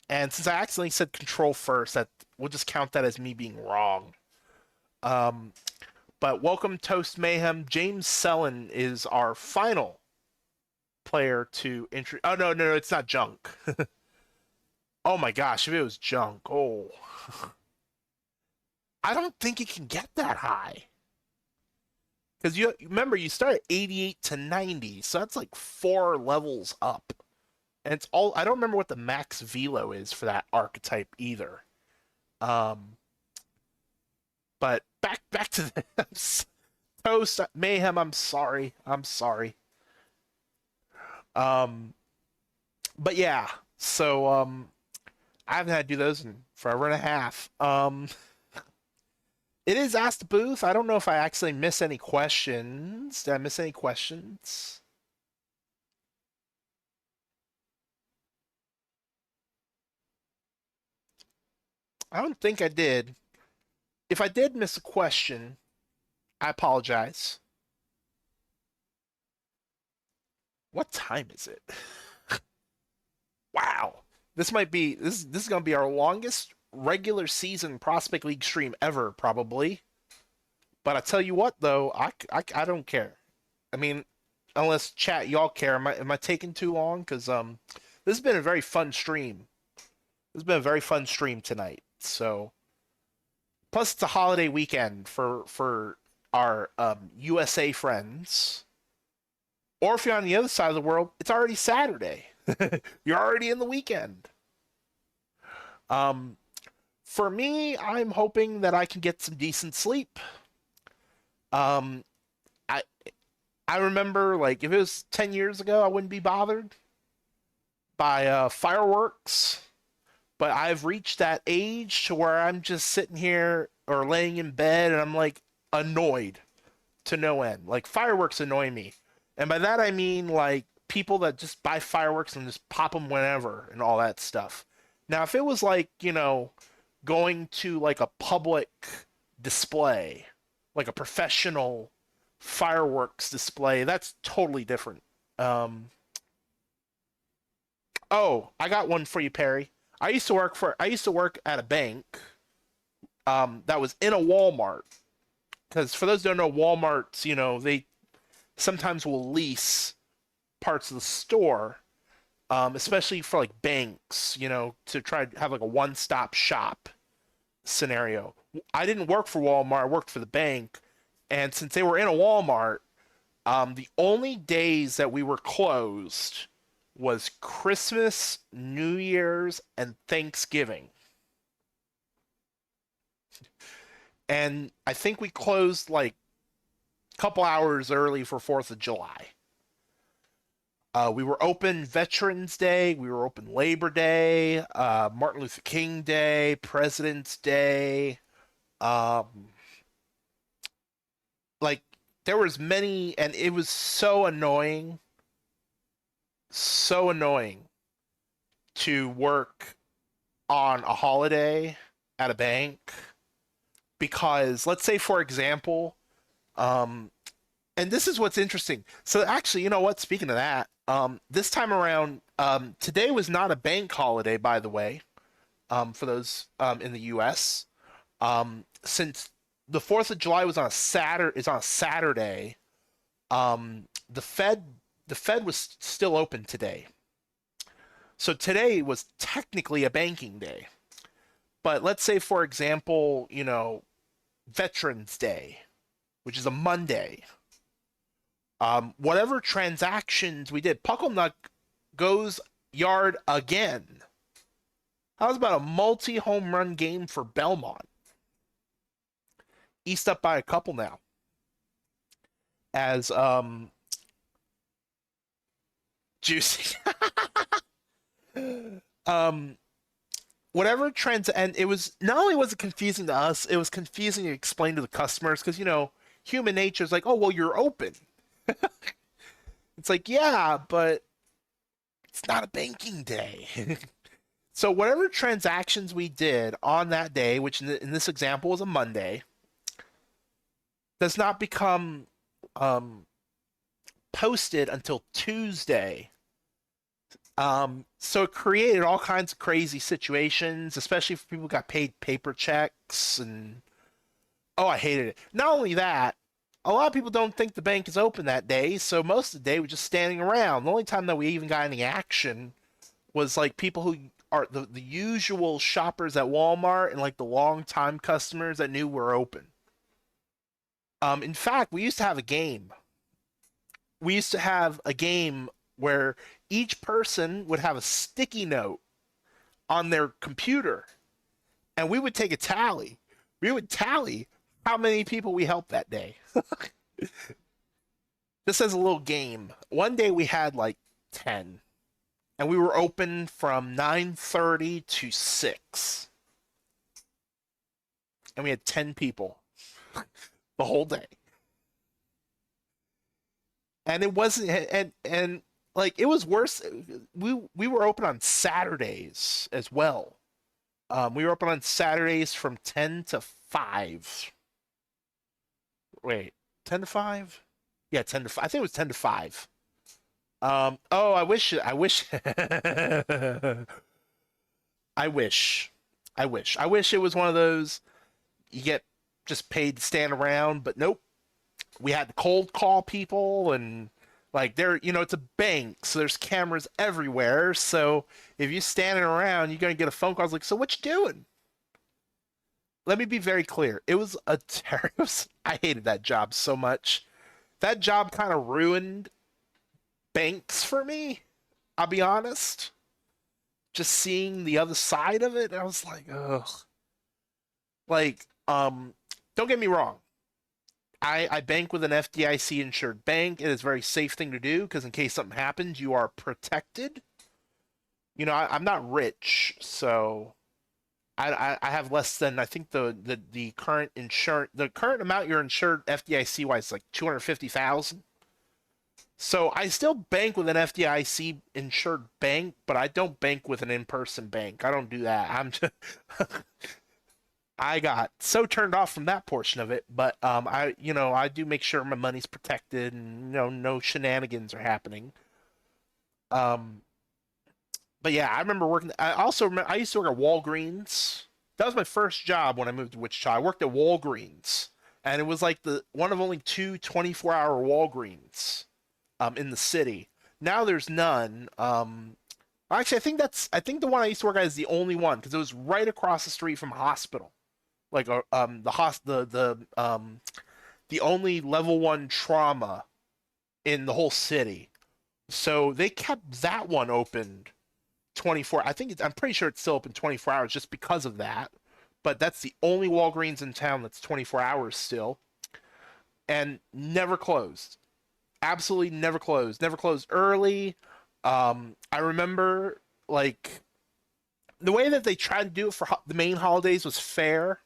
And since I accidentally said control first, that we'll just count that as me being wrong. But welcome, Toast Mayhem. James Sellen is our final player to entry. Oh no, it's not junk. Oh my gosh, if it was junk, oh. I don't think it can get that high. Because you remember you start at 88 to 90, so that's like 4 levels up. And it's all I don't remember what the max velo is for that archetype either. Um but back to this. Toast Mayhem, I'm sorry. I'm sorry. Um but yeah, so I haven't had to do those in forever and a half. It is Ask the Booth. I don't know if I actually miss any questions. Did I miss any questions? I don't think I did. If I did miss a question, I apologize. What time is it? Wow. This is gonna be our longest regular season Prospect League stream ever, probably. But I tell you what, though, I don't care. I mean, unless chat y'all care. Am I taking too long? Because this has been a very fun stream. This has been a very fun stream tonight. So plus it's a holiday weekend for our USA friends. Or if you're on the other side of the world, it's already Saturday. You're already in the weekend. Um, for me, I'm hoping that I can get some decent sleep. Um, I I remember like if it was 10 years ago, I wouldn't be bothered by fireworks. But I've reached that age to where I'm just sitting here or laying in bed and I'm like annoyed to no end. Like fireworks annoy me. And by that I mean like people that just buy fireworks and just pop them whenever and all that stuff. Now, if it was like, going to like a public display, like a professional fireworks display, that's totally different. Um, oh, I got one for you, Perry. I used to work at a bank that was in a Walmart. Because for those who don't know, Walmart's, they sometimes will lease parts of the store, especially for like banks, to try to have like a one-stop shop scenario. I didn't work for Walmart, I worked for the bank. And since they were in a Walmart, the only days that we were closed was Christmas, New Year's, and Thanksgiving. And I think we closed like a couple hours early for 4th of July. We were open Veterans Day, we were open Labor Day, Martin Luther King Day, President's Day. Um, like there was many, and it was so annoying to work on a holiday at a bank because let's say for example, um, and this is what's interesting. So actually, you know what? Speaking of that, this time around, today was not a bank holiday, by the way, for those in the U.S. Since the 4th of July was on a Saturday, the Fed was still open today. So today was technically a banking day. But let's say, for example, Veterans Day, which is a Monday. Whatever transactions we did, Pucklenuck goes yard again. That was about a multi-home run game for Belmont. East up by a couple now. As Juicy. um whatever trends, and it was not only was it confusing to us, it was confusing to explain to the customers because human nature is like, oh well, you're open. It's like, yeah, but it's not a banking day. So whatever transactions we did on that day, which in this example was a Monday, does not become um, posted until Tuesday. So it created all kinds of crazy situations, especially for people who got paid paper checks, and oh, I hated it. Not only that, a lot of people don't think the bank is open that day, so most of the day we're just standing around. The only time that we even got any action was like people who are the usual shoppers at Walmart and like the long time customers that knew we're open. In fact, we used to have a game. We used to have a game where each person would have a sticky note on their computer, and we would take a tally. We would tally how many people we helped that day. Just as a little game. One day we had like 10, and we were open from 9:30 to 6. And we had 10 people the whole day. And it wasn't, and like it was worse. We were open on Saturdays as well. We were open on Saturdays from 10 to 5. Wait, 10 to 5? Yeah, 10 to 5. I think it was 10 to 5. Oh, I wish I wish I wish it was one of those you get just paid to stand around, but nope. We had to cold call people, and like it's a bank, so there's cameras everywhere. So if you're standing around, you're gonna get a phone call. It's like, so what you doing? Let me be very clear. It was a terrible. I hated that job so much. That job kind of ruined banks for me. I'll be honest. Just seeing the other side of it, I was like, ugh. Like, don't get me wrong. I bank with an FDIC insured bank. It is a very safe thing to do because in case something happens, you are protected. I'm not rich, so I have less than I think the current the current amount you're insured FDIC wise is like 250,000. So I still bank with an FDIC insured bank, but I don't bank with an in-person bank. I don't do that. I'm just, I got so turned off from that portion of it, but I do make sure my money's protected and no shenanigans are happening. Um, but yeah, I remember working. I also remember I used to work at Walgreens. That was my first job when I moved to Wichita. I worked at Walgreens, and it was like the one of only two 24-hour Walgreens in the city. Now there's none. Actually, I think the one I used to work at is the only one because it was right across the street from a hospital. Like the only level one trauma in the whole city. So they kept that one open 24. I'm pretty sure it's still open 24 hours just because of that. But that's the only Walgreens in town that's 24 hours still and never closed. Absolutely never closed. Never closed early. I remember like the way that they tried to do it for the main holidays was fair.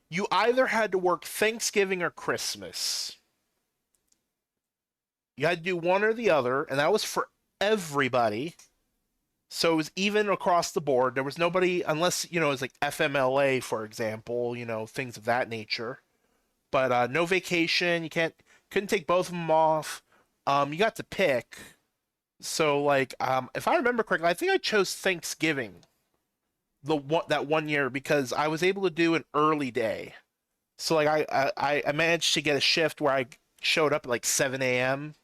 You either had to work Thanksgiving or Christmas. You had to do one or the other, and that was for everybody. So it was even across the board. There was nobody, unless, it was like FMLA, for example, things of that nature. But no vacation. Couldn't take both of them off. You got to pick. So, like, if I remember correctly, I think I chose Thanksgiving that one year because I was able to do an early day. So, like, I managed to get a shift where I showed up at like 7 a.m.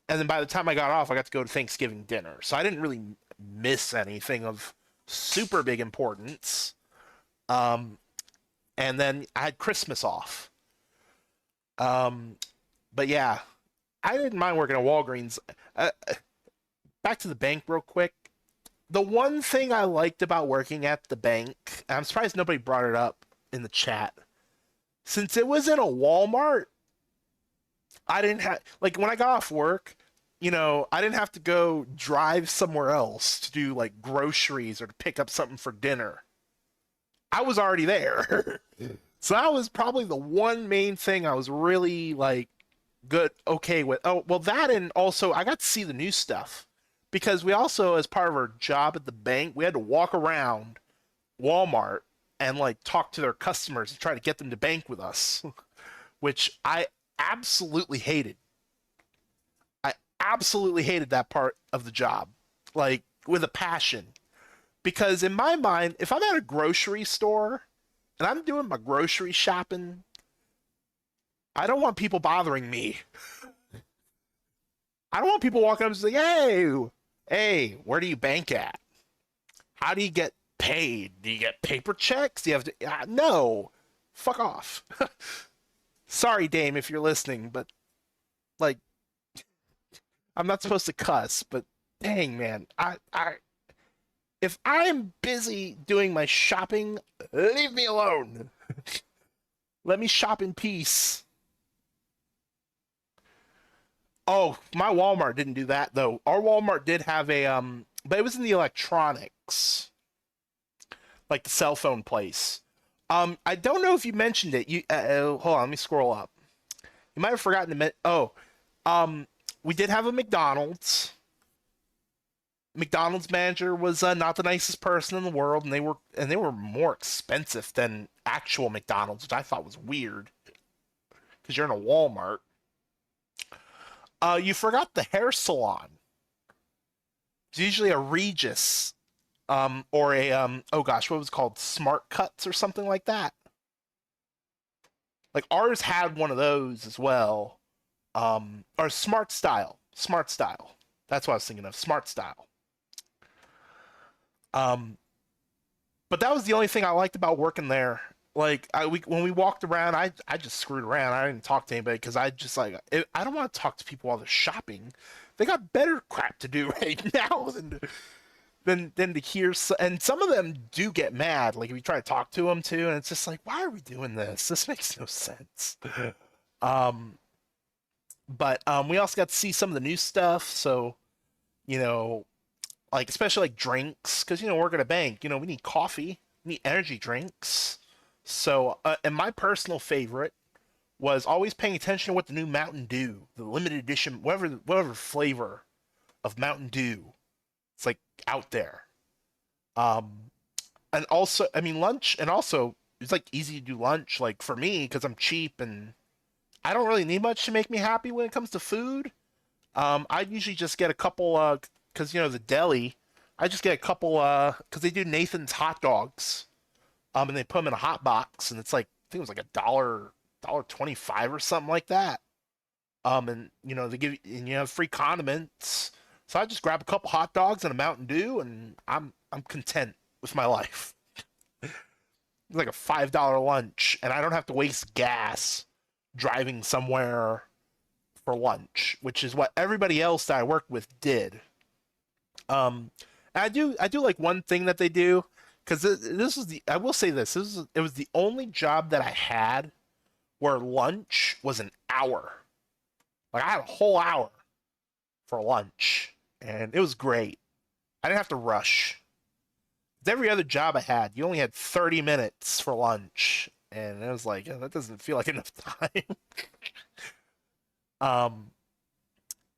And then by the time I got off, I got to go to Thanksgiving dinner. So I didn't really miss anything of super big importance. Um, and then I had Christmas off. Um, but yeah, I didn't mind working at Walgreens. Back to the bank real quick. The one thing I liked about working at the bank, and I'm surprised nobody brought it up in the chat, since it was in a Walmart, I didn't have like when I got off work, I didn't have to go drive somewhere else to do like groceries or to pick up something for dinner. I was already there. So that was probably the one main thing I was really like okay with. Oh, well, that and also I got to see the new stuff because we also, as part of our job at the bank, we had to walk around Walmart and like talk to their customers and try to get them to bank with us, which I absolutely hated. I absolutely hated that part of the job, like with a passion. Because in my mind, if I'm at a grocery store and I'm doing my grocery shopping, I don't want people bothering me. I don't want people walking up and saying, hey, where do you bank at? How do you get paid? Do you get paper checks? Do you have to? No, fuck off. Sorry, Dame, if you're listening, but like, I'm not supposed to cuss, but dang, man, if I'm busy doing my shopping, leave me alone. Let me shop in peace. Oh, my Walmart didn't do that though. Our Walmart did have but it was in the electronics, like the cell phone place. I don't know if you mentioned it. Hold on, let me scroll up. You might have forgotten to um, we did have a McDonald's. McDonald's manager was not the nicest person in the world, and they were more expensive than actual McDonald's, which I thought was weird because you're in a Walmart. You forgot the hair salon. It's usually a Regis, or a oh gosh, what was it called? Smart Cuts or something like that. Like ours had one of those as well. Or Smart Style. Smart Style. That's what I was thinking of. Smart Style. Um, but that was the only thing I liked about working there. Like when we walked around, I just screwed around. I didn't talk to anybody because I just like I don't want to talk to people while they're shopping. They got better crap to do right now than to hear. And some of them do get mad. Like if you try to talk to them too, and it's just like, why are we doing this? This makes no sense. Um, but we also got to see some of the new stuff. So you know, like especially like drinks, because work at a bank, we need coffee, we need energy drinks. So, and my personal favorite was always paying attention to what the new Mountain Dew, the limited edition, whatever flavor of Mountain Dew, it's like out there. Um, and also, I mean, lunch, and also it's like easy to do lunch, like for me, because I'm cheap and I don't really need much to make me happy when it comes to food. I usually just get a couple, because the deli, I just get a couple, because they do Nathan's hot dogs, and they put them in a hot box, and it's like I think it was like dollar 25 or something like that. And they give you, and you have free condiments. So I just grab a couple hot dogs and a Mountain Dew, and I'm content with my life. It's like a $5 lunch, and I don't have to waste gas driving somewhere for lunch, which is what everybody else that I worked with did. And I do like one thing that they do, because this is the I will say it was the only job that I had where lunch was an hour. Like I had a whole hour for lunch, and it was great. I didn't have to rush. Every other job I had, you only had 30 minutes for lunch, and it was like, that doesn't feel like enough time. um,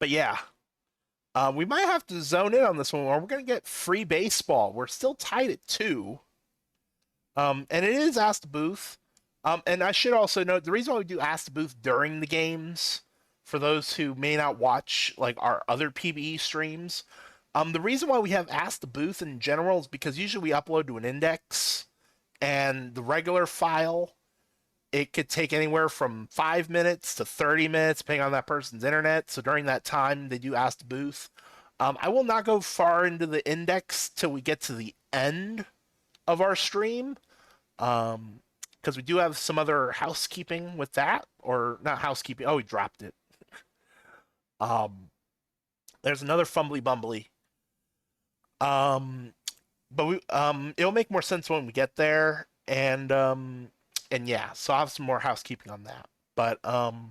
but yeah, we might have to zone in on this one, or we're gonna get free baseball. We're still tied at two. And it is Ask the Booth. And I should also note the reason why we do Ask the Booth during the games, for those who may not watch like our other PBE streams, the reason why we have Ask the Booth in general is because usually we upload to an index, and the regular file, it could take anywhere from 5 minutes to 30 minutes, depending on that person's internet. So during that time, they do Ask the Booth. I will not go far into the index till we get to the end of our stream, because we do have some other housekeeping with that, or not housekeeping. Oh, we dropped it. Um, there's another fumbly bumbly. Um, but it'll make more sense when we get there, and yeah, so I have some more housekeeping on that. But I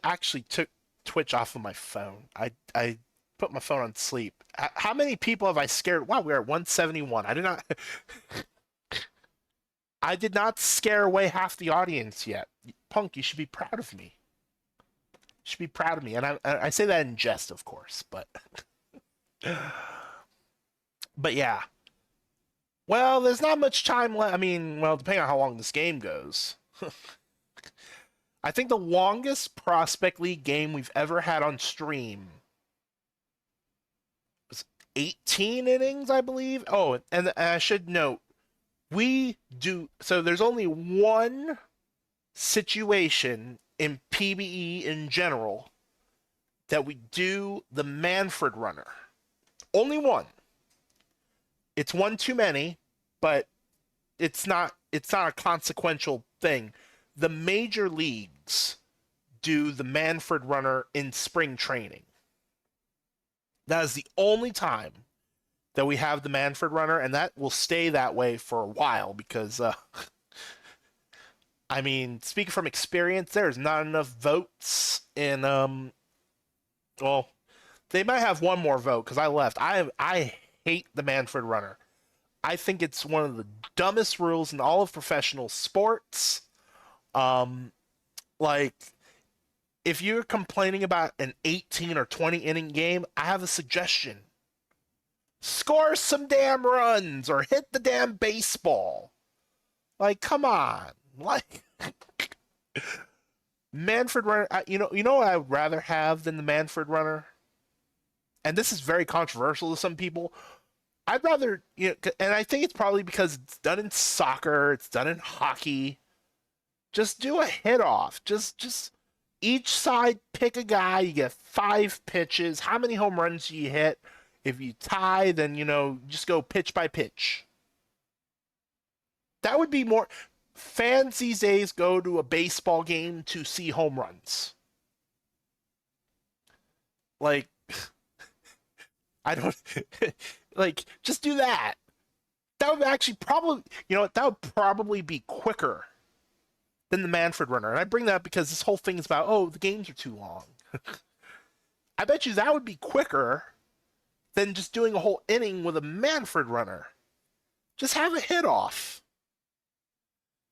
actually took Twitch off of my phone. I put my phone on sleep. How many people have I scared? Wow, we're at 171. I did not scare away half the audience yet. Punk, you should be proud of me. You should be proud of me, and I say that in jest, of course, but but yeah. Well, there's not much time left. I mean, well, depending on how long this game goes. I think the longest Prospect League game we've ever had on stream was 18 innings, I believe. Oh, and I should note, we do, so there's only one situation in PBE in general that we do the Manfred runner. Only one. It's one too many, but it's not a consequential thing. The major leagues do the Manfred runner in spring training. That is the only time that we have the Manfred runner, and that will stay that way for a while because I mean, speaking from experience, there's not enough votes in well, they might have one more vote because I left. I hate the Manfred runner. I think it's one of the dumbest rules in all of professional sports. Um, like, if you're complaining about an 18 or 20 inning game, I have a suggestion. Score some damn runs or hit the damn baseball. Like, come on. Like, Manfred runner, you know what I would rather have than the Manfred runner? And this is very controversial to some people. I'd rather, and I think it's probably because it's done in soccer, it's done in hockey. Just do a hit off. Just each side pick a guy. You get 5 pitches. How many home runs do you hit? If you tie, then just go pitch by pitch. That would be more. Fans these days go to a baseball game to see home runs. Like, I don't like. Just do that. That would actually probably, that would probably be quicker than the Manfred runner. And I bring that up because this whole thing is about, oh, the games are too long. I bet you that would be quicker than just doing a whole inning with a Manfred runner. Just have a hit off.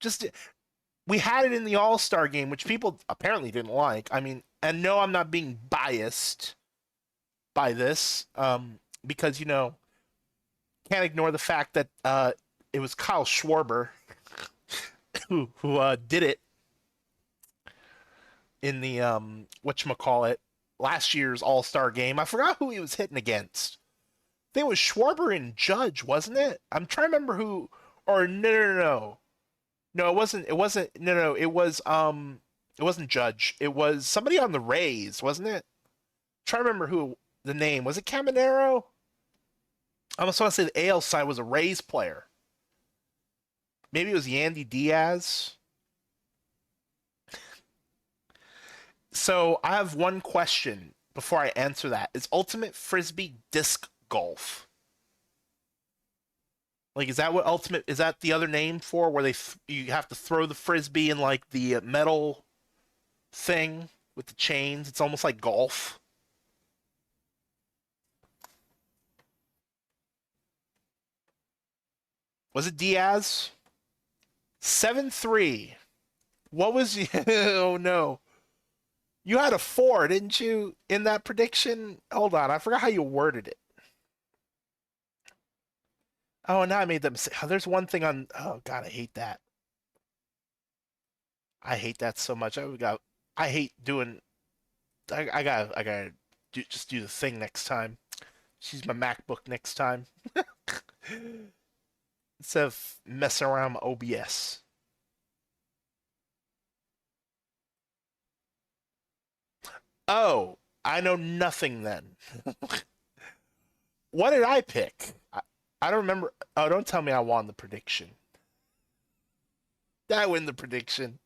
Just we had it in the All Star game, which people apparently didn't like. I mean, and no, I'm not being biased by this, because can't ignore the fact that it was Kyle Schwarber who did it in the whatchamacallit last year's All Star game. I forgot who he was hitting against. I think it was Schwarber and Judge, wasn't it? I'm trying to remember who. Or no, it wasn't. It wasn't. No. It was It wasn't Judge. It was somebody on the Rays, wasn't it? I'm trying to remember who the name was. It Caminero? I almost want to say the AL side was a Rays player. Maybe it was Yandy Diaz. So I have one question before I answer that. Is Ultimate Frisbee disc golf? Like, is that what Ultimate, is that the other name for where you have to throw the frisbee in like the metal thing with the chains? It's almost like golf. Was it Diaz? 7-3. What was you? Oh no. You had a 4, didn't you, in that prediction? Hold on, I forgot how you worded it. Oh, now I made them say. Oh, there's one thing on. Oh God, I hate that. I hate that so much. I hate doing. I gotta just do the thing next time. Just use my MacBook next time instead of messing around with OBS. Oh, I know nothing then. What did I pick? I don't remember. Oh, don't tell me I won the prediction. Did I win the prediction?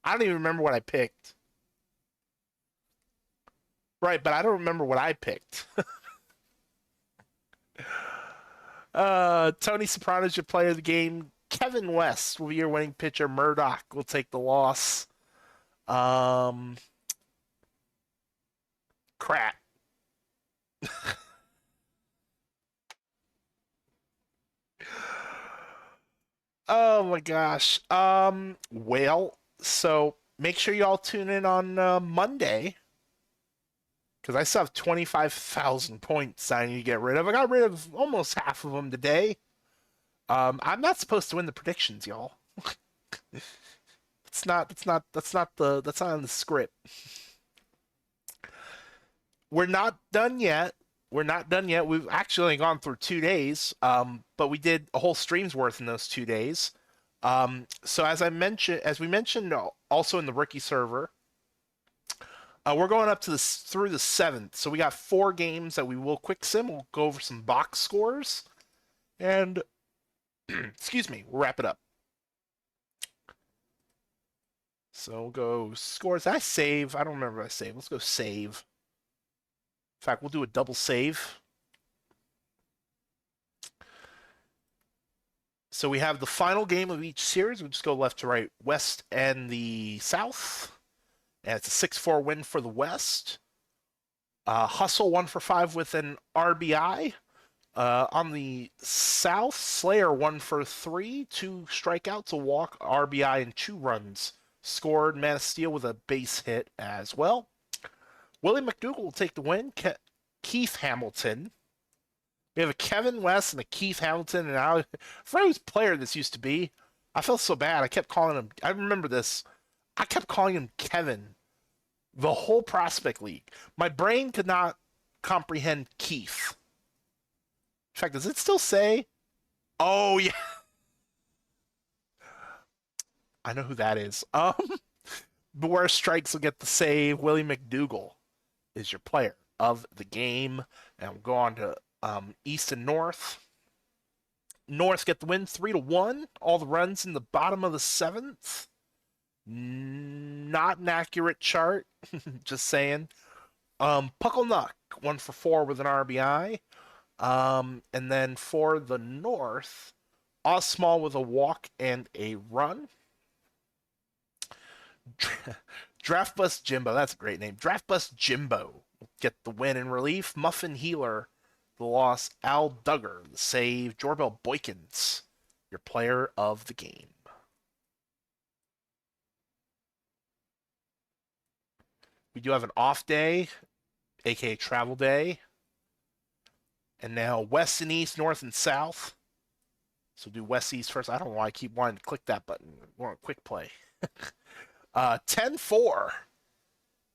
I don't even remember what I picked. Right, but I don't remember what I picked. Tony Soprano's your player of the game. Kevin West will be your winning pitcher. Murdoch will take the loss. Um, Crap. Oh my gosh. Well, so make sure y'all tune in on Monday because I still have 25,000 points I need to get rid of. I got rid of almost half of them today. I'm not supposed to win the predictions, y'all. That's not in the script. We're not done yet. We're not done yet. We've actually gone through 2 days, but we did a whole stream's worth in those 2 days. So as we mentioned, also in the rookie server, we're going up to through the 7th. So we got 4 games that we will quick sim. We'll go over some box scores, and excuse me, we'll wrap it up. So we'll go scores. Did I save? I don't remember if I saved. Let's go save. In fact, we'll do a double save. So we have the final game of each series. We'll just go left to right, West and the South. And it's a 6-4 win for the West. Hustle 1 for 5 with an RBI. On the South, Slayer 1 for 3, 2 strikeouts, a walk, RBI, and 2 runs scored. Man of Steel with a base hit as well. Willie McDougall will take the win. Keith Hamilton. We have a Kevin West and a Keith Hamilton, and I forgot whose player this used to be. I felt so bad. I kept calling him. I remember this. I kept calling him Kevin the whole prospect league. My brain could not comprehend Keith. In fact, does it still say? Oh yeah, I know who that is. Beware Strikes will get the save. Willie McDougall is your player of the game, and we'll go on to East and North. North get the win 3-1. All the runs in the bottom of the 7th. Not an accurate chart, just saying. Pucklenuck 1 for 4 with an RBI. And then for the North, Osmall with a walk and a run. Draft Bust Jimbo, that's a great name. Draft Bust Jimbo get the win in relief. Muffin Healer the loss. Al Duggar, the save. Jorbel Boykins, your player of the game. We do have an off day, aka travel day. And now west and east, north and south. So do west east first. I don't know why I keep wanting to click that button. We're on quick play. 10-4.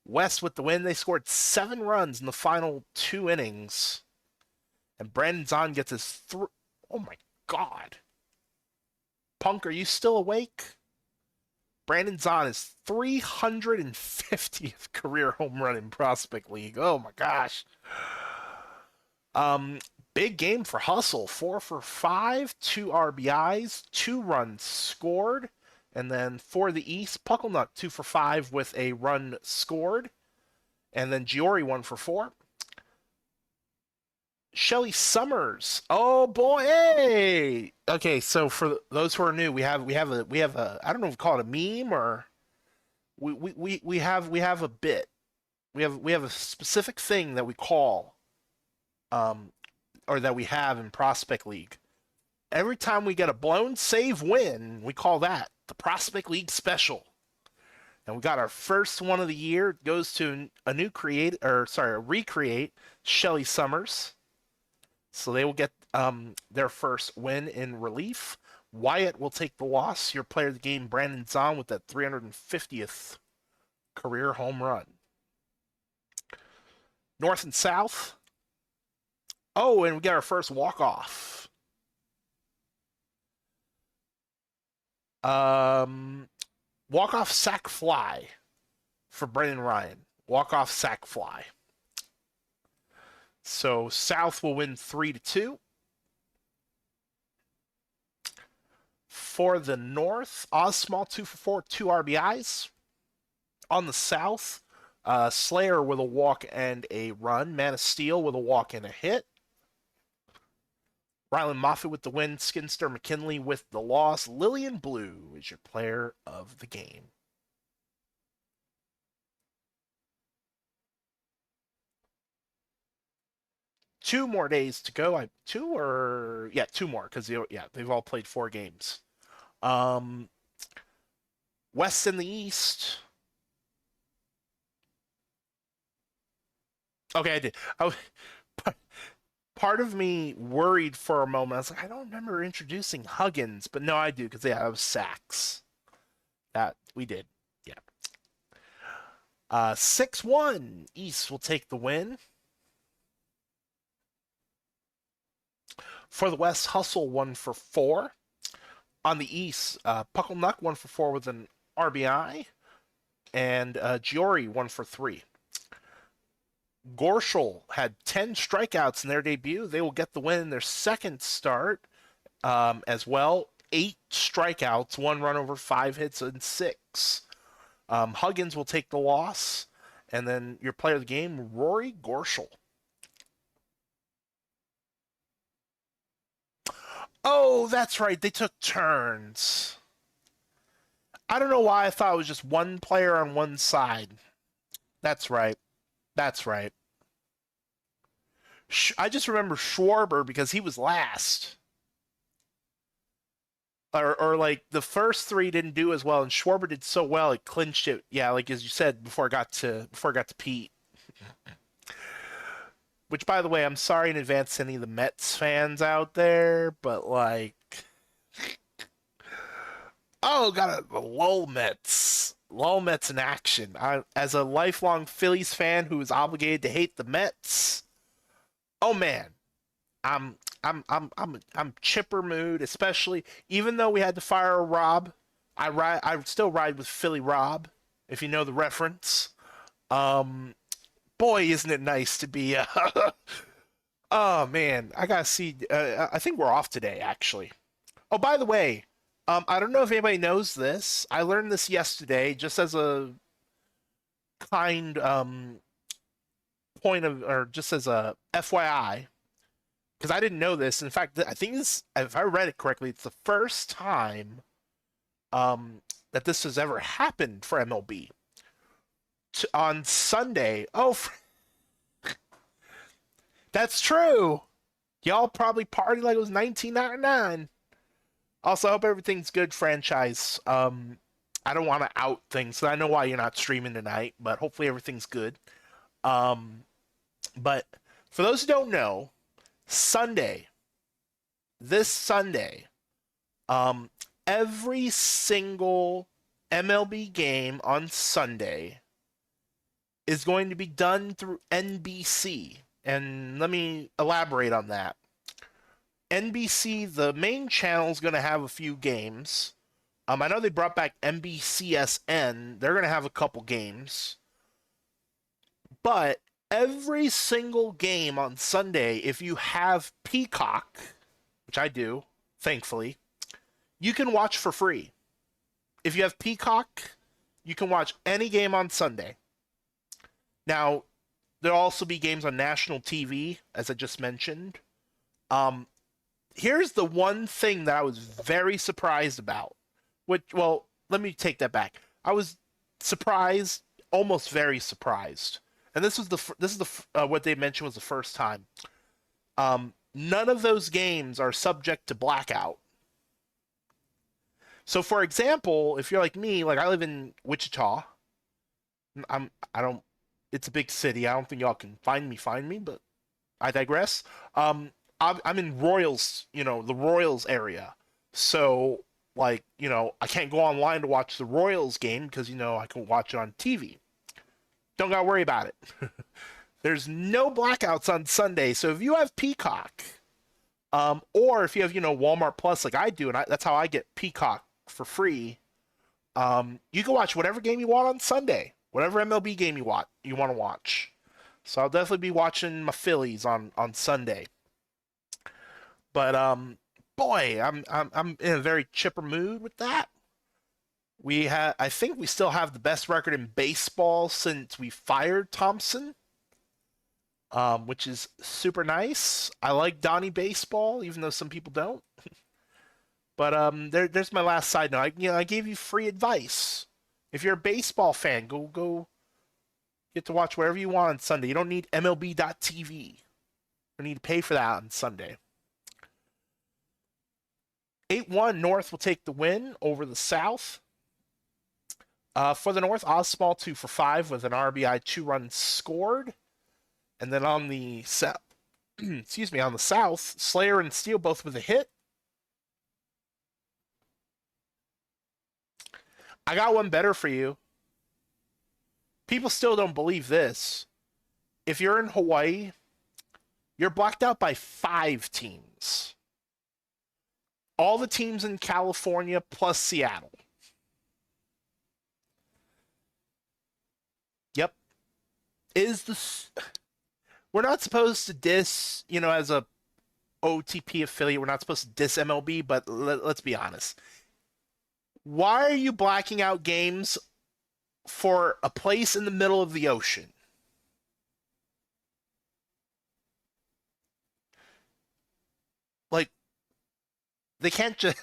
West with the win. They scored 7 runs in the final 2 innings. And Brandon Zahn gets his oh my god. Punk, are you still awake? Brandon Zahn is 350th career home run in Prospect League. Oh my gosh. Big game for Hustle. 4 for 5, 2 RBIs, 2 runs scored. And then for the East, Pucklenut 2 for 5 with a run scored. And then Giori 1 for 4. Shelly Summers. Oh boy, hey. Okay, so for those who are new, we have a I don't know if we call it a meme or we have a bit. We have a specific thing that we call or that we have in Prospect League. Every time we get a blown save win, we call that the Prospect League Special. And we got our first one of the year. It goes to a recreate, Shelly Summers. So they will get their first win in relief. Wyatt will take the loss. Your player of the game, Brandon Zahn, with that 350th career home run. North and South. Oh, and we get our first walk-off. Walk-off sac fly for Brendan Ryan. Walk-off sac fly. So South will win 3-2. For the North, Osmall 2 for 4, 2 RBIs. On the South, Slayer with a walk and a run. Man of Steel with a walk and a hit. Rylan Moffitt with the win. Skinster McKinley with the loss. Lillian Blue is your player of the game. Two more days to go. Two more, because they've all played 4 games. West and the East. Okay, I did. Part of me worried for a moment. I was like, I don't remember introducing Huggins, but no, I do because that was sacks. That we did, yeah. 6-1. East will take the win. For the West, Hustle 1 for 4. On the East, Pucklenuck 1 for 4 with an RBI. And Giori 1 for 3. Gorshall had 10 strikeouts in their debut. They will get the win in their second start as well. 8 strikeouts, 1 run over 5 hits, and 6. Huggins will take the loss. And then your player of the game, Rory Gorshall. Oh, that's right. They took turns. I don't know why I thought it was just one player on one side. That's right. That's right. I just remember Schwarber because he was last. Or like the first 3 didn't do as well, and Schwarber did so well it clinched it. Yeah, like as you said before I got to Pete. Which, by the way, I'm sorry in advance to any of the Mets fans out there, but like, oh, got a lull Mets in action. As a lifelong Phillies fan who is obligated to hate the Mets, oh man, I'm chipper mood, especially even though we had to fire Rob. I still ride with Philly Rob, if you know the reference. Boy, isn't it nice to be oh man, I gotta see. I think we're off today, actually. Oh, by the way, I don't know if anybody knows this. I learned this yesterday, just as a kind point of, or just as a FYI, because I didn't know this. In fact, I think this, if I read it correctly, it's the first time that this has ever happened for MLB. On Sunday, that's true. Y'all probably party like it was 1999. Also, I hope everything's good, franchise. I don't want to out things, so I know why you're not streaming tonight, but hopefully everything's good. Um, but for those who don't know, Sunday, this Sunday, um, every single MLB game on Sunday is going to be done through NBC. And let me elaborate on that. NBC, the main channel, is going to have a few games. I know they brought back NBCSN. They're going to have a couple games. But every single game on Sunday, if you have Peacock, which I do, thankfully, you can watch for free. If you have Peacock, you can watch any game on Sunday. Now, there'll also be games on national TV, as I just mentioned. Um, Here's the one thing that I was very surprised about. Which, well, let me take that back. I was surprised, almost very surprised, and what they mentioned was the first time. None of those games are subject to blackout. So, for example, if you're like me, like I live in Wichita, I don't. It's a big city. I don't think y'all can find me, but I digress. I'm in Royals, the Royals area. So, like, I can't go online to watch the Royals game because, I can watch it on TV. Don't gotta worry about it. There's no blackouts on Sunday. So if you have Peacock, or if you have, Walmart Plus like I do, and that's how I get Peacock for free, you can watch whatever game you want on Sunday, whatever MLB game you want to watch. So I'll definitely be watching my Phillies on Sunday. But boy, I'm in a very chipper mood with that. I think we still have the best record in baseball since we fired Thompson, which is super nice. I like Donnie baseball, even though some people don't. But there's my last side note. I gave you free advice. If you're a baseball fan, go get to watch wherever you want on Sunday. You don't need MLB.TV. You need to pay for that on Sunday. 8-1 North will take the win over the South. For the North, Osmall 2 for 5 with an RBI 2 runs scored. And then on the South, on the South, Slayer and Steele both with a hit. I got one better for you. People still don't believe this. If you're in Hawaii, you're blocked out by 5 teams. All the teams in California plus Seattle. Yep. We're not supposed to diss, as a OTP affiliate, we're not supposed to diss MLB, but let's be honest. Why are you blacking out games for a place in the middle of the ocean? Like, they can't just.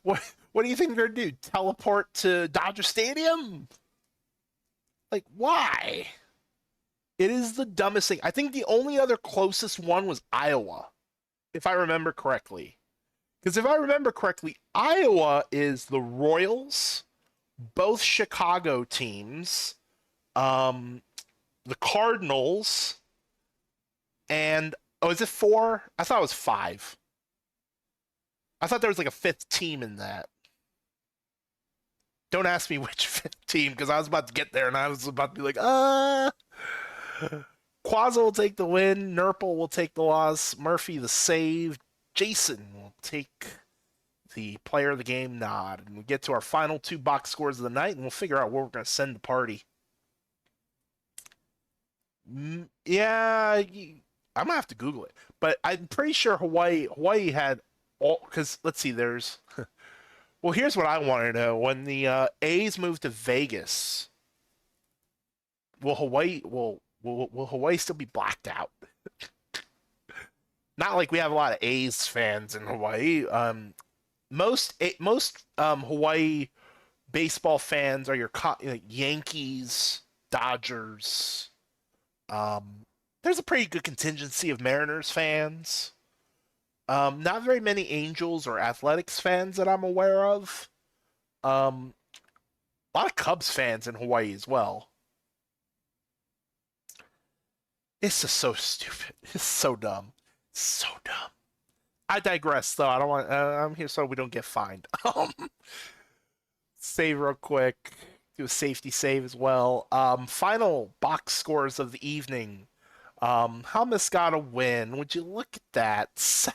What do you think they're gonna do? Teleport to Dodger Stadium? Like, why? It is the dumbest thing. I think the only other closest one was Iowa, if I remember correctly. Because if I remember correctly, Iowa is the Royals, both Chicago teams, the Cardinals, and is it 4? I thought it was 5. I thought there was like a 5th team in that. Don't ask me which 5th team because I was about to get there and I was about to be like, Quazza will take the win, Nurple will take the loss, Murphy the save, Jason will take the player of the game nod. And we get to our final 2 box scores of the night and we'll figure out where we're going to send the party. Yeah, I'm going to have to Google it. But I'm pretty sure Hawaii had all, because let's see, there's. Well, here's what I want to know. When the A's move to Vegas, will Hawaii still be blacked out? Not like we have a lot of A's fans in Hawaii. Most Hawaii baseball fans are your Yankees, Dodgers, there's a pretty good contingency of Mariners fans. Not very many Angels or Athletics fans that I'm aware of. Um, a lot of Cubs fans in Hawaii as well. It's just so stupid. It's so dumb. So dumb. I digress, though. I don't want. I'm here so we don't get fined. Save real quick. Do a safety save as well. Final box scores of the evening. Helmus got a win. Would you look at that?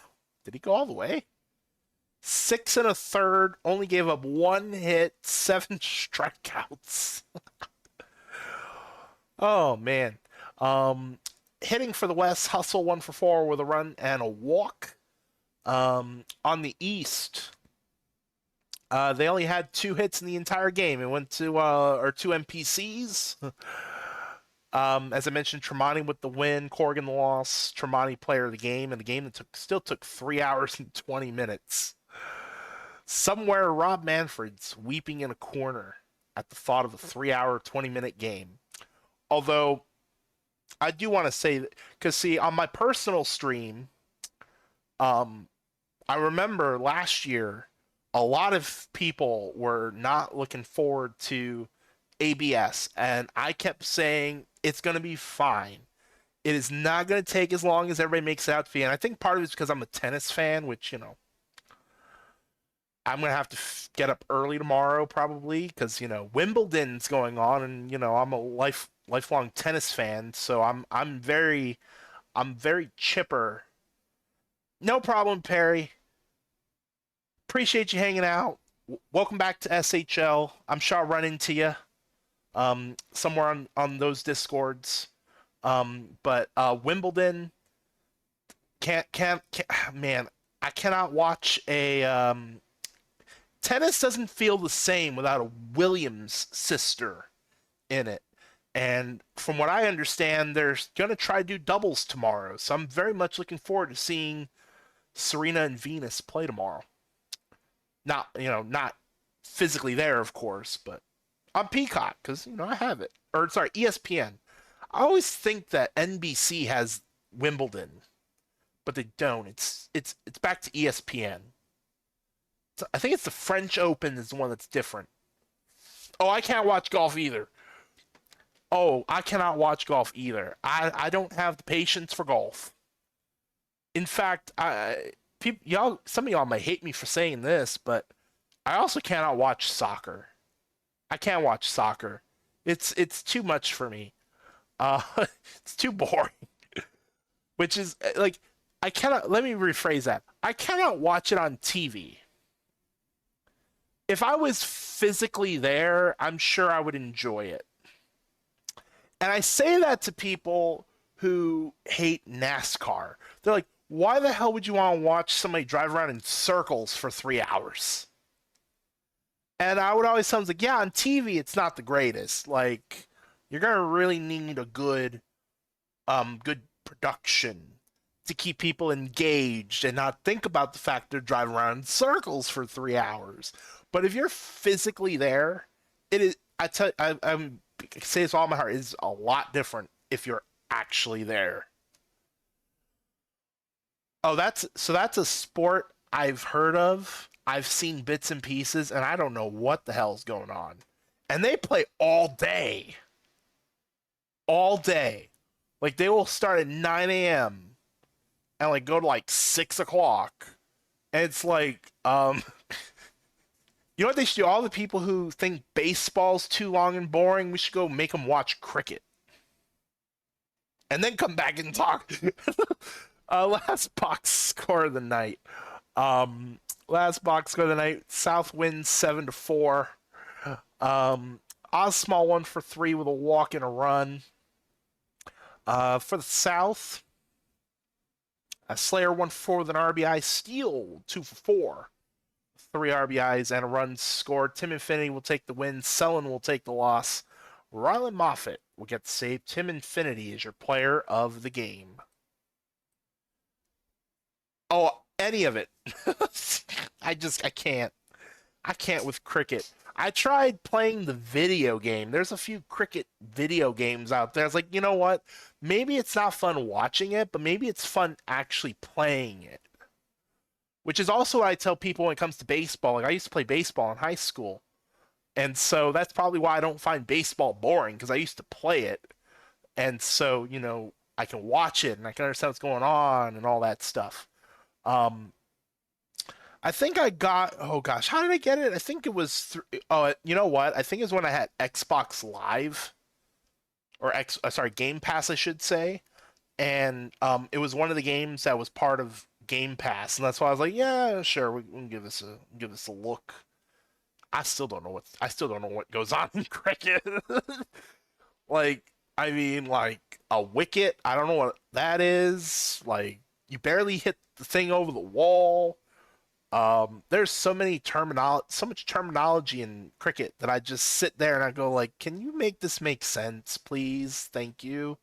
Did he go all the way? 6 1/3. Only gave up one hit, 7 strikeouts. Oh man. Hitting for the West, Hustle 1 for 4 with a run and a walk. On the East, they only had 2 hits in the entire game. It went to or 2 MPCs. As I mentioned, Tremonti with the win, Corrigan the loss. Tremonti player of the game, and the game that still took 3 hours and 20 minutes. Somewhere, Rob Manfred's weeping in a corner at the thought of a 3 hour, 20-minute game. Although I do want to say that, because see, on my personal stream, um, I remember last year a lot of people were not looking forward to ABS, and I kept saying it's going to be fine. It is not going to take as long as everybody makes it out to be. And I think part of it's because I'm a tennis fan, which, I'm going to have to get up early tomorrow probably because, Wimbledon's going on, and, I'm a lifelong tennis fan, so I'm very chipper. No problem, Perry. Appreciate you hanging out. Welcome back to SHL. I'm sure I'll run into you somewhere on those discords. But Wimbledon can't man, I cannot watch a tennis doesn't feel the same without a Williams sister in it. And from what I understand, they're gonna try to do doubles tomorrow. So I'm very much looking forward to seeing Serena and Venus play tomorrow. Not physically there, of course, but on Peacock because I have it. Or sorry, ESPN. I always think that NBC has Wimbledon, but they don't. It's back to ESPN. So I think it's the French Open is the one that's different. Oh, I can't watch golf either. Oh, I cannot watch golf either. I don't have the patience for golf. In fact, some of y'all might hate me for saying this, but I also cannot watch soccer. I can't watch soccer. It's too much for me. Uh, it's too boring. Which is like I cannot. Let me rephrase that. I cannot watch it on TV. If I was physically there, I'm sure I would enjoy it. And I say that to people who hate NASCAR. They're like, why the hell would you want to watch somebody drive around in circles for 3 hours? And I would always tell them, like, yeah, on TV, it's not the greatest. Like, you're going to really need a good production to keep people engaged and not think about the fact they're driving around in circles for 3 hours. But if you're physically there, it is. I say this all my heart. It is a lot different if you're actually there. Oh, that's a sport I've heard of. I've seen bits and pieces, and I don't know what the hell's going on. And they play all day. Like they will start at 9 a.m. and like go to like 6 o'clock. And it's like, you know what they should do? All the people who think baseball's too long and boring, we should go make them watch cricket and then come back and talk. Last box score of the night. Last box score of the night. South wins 7-4. Osmall 1 for 3 with a walk and a run. For the South, Slayer 1 for 4 with an RBI. Steele 2 for 4. 3 RBIs and a run scored. Tim Infinity will take the win. Sellen will take the loss. Rylan Moffitt will get the save. Tim Infinity is your player of the game. Oh, any of it. I can't. I can't with cricket. I tried playing the video game. There's a few cricket video games out there. I was like, you know what? Maybe it's not fun watching it, but maybe it's fun actually playing it. Which is also what I tell people when it comes to baseball. Like I used to play baseball in high school. And so that's probably why I don't find baseball boring because I used to play it. And so, I can watch it and I can understand what's going on and all that stuff. Um, I think I got, oh gosh, how did I get it? I think it was oh, you know what? I think it was when I had Xbox Live or sorry, Game Pass, I should say. And it was one of the games that was part of Game Pass, and that's why I was like, yeah, sure, we can give this a look. I still don't know what goes on in cricket. Like, I mean, like a wicket, I don't know what that is. Like, you barely hit the thing over the wall. There's so much terminology in cricket that I just sit there and I go like, can you make this make sense, please? Thank you.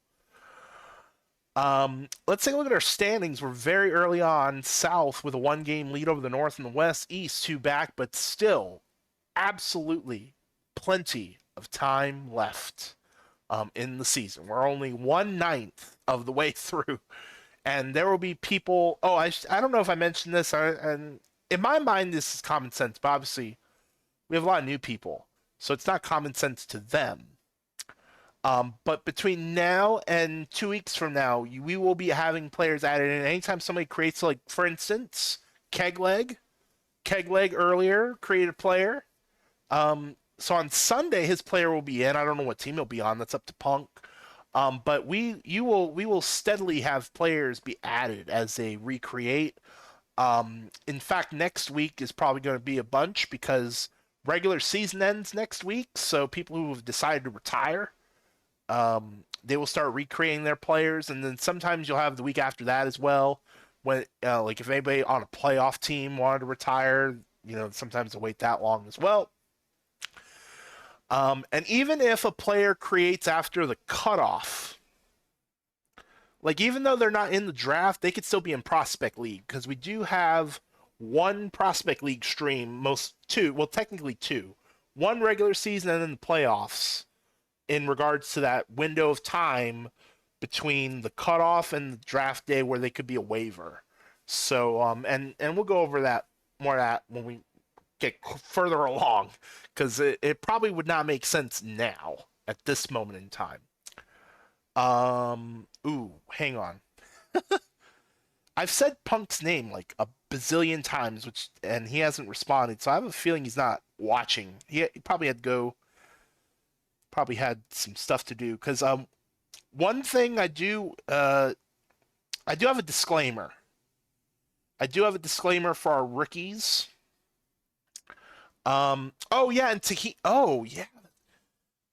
Let's take a look at our standings. We're very early on south with a one-game lead over the north and the west. East two back, but still absolutely plenty of time left in the season. We're only 1/9 of the way through, and there will be people. Oh, I don't know if I mentioned this, and in my mind, this is common sense, but obviously, we have a lot of new people, so it's not common sense to them. But between now and 2 weeks from now, we will be having players added in. Anytime somebody creates, like, for instance, Kegleg earlier created a player. So on Sunday, his player will be in. I don't know what team he'll be on. That's up to Punk. But we will steadily have players be added as they recreate. In fact, next week is probably going to be a bunch because regular season ends next week. So people who have decided to retire, they will start recreating their players, and then sometimes you'll have the week after that as well. When like if anybody on a playoff team wanted to retire, sometimes they'll wait that long as well. And even if a player creates after the cutoff, like even though they're not in the draft, they could still be in prospect league because we do have one prospect league stream, well technically two, one regular season and then the playoffs in regards to that window of time between the cutoff and the draft day where they could be a waiver. So and we'll go over that more of that when we get further along because it probably would not make sense now at this moment in time. Hang on. I've said Punk's name like a bazillion times, and he hasn't responded. So I have a feeling he's not watching. He probably had to go. Probably had some stuff to do. Because one thing I do have a disclaimer. I do have a disclaimer for our rookies. Oh yeah, and Tahiti. Oh yeah,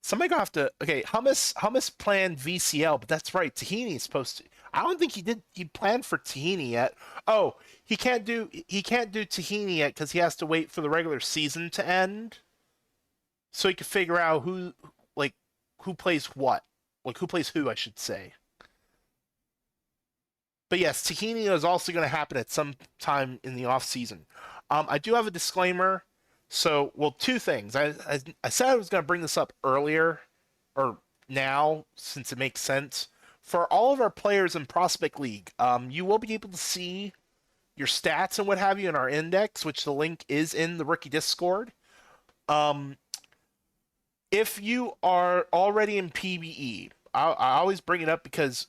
somebody gonna have to. Okay, Hummus planned VCL, but that's right. Tahini is supposed to. I don't think he did. He planned for Tahini yet. Oh, he can't do Tahini yet because he has to wait for the regular season to end, so he can figure out like, who plays what, like who plays who, I should say. But yes, Tahini is also going to happen at some time in the off season. I do have a disclaimer. So, well, two things. I said I was going to bring this up earlier, or now, since it makes sense. For all of our players in Prospect League, you will be able to see your stats and what have you in our index, which the link is in the rookie Discord. Um, if you are already in PBE, I always bring it up because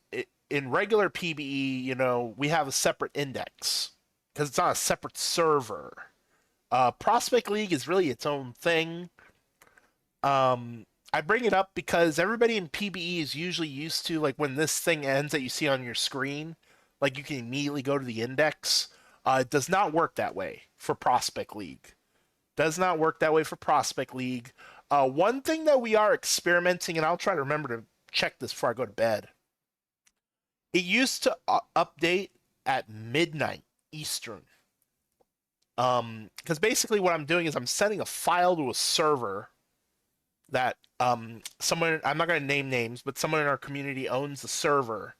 in regular PBE, we have a separate index because it's on a separate server. Prospect League is really its own thing. I bring it up because everybody in PBE is usually used to, like, when this thing ends that you see on your screen, like you can immediately go to the index. It does not work that way for Prospect League. Does not work that way for Prospect League. One thing that we are experimenting, and I'll try to remember to check this before I go to bed. It used to update at midnight Eastern. Because basically what I'm doing is I'm sending a file to a server that someone, I'm not going to name names, but someone in our community owns the server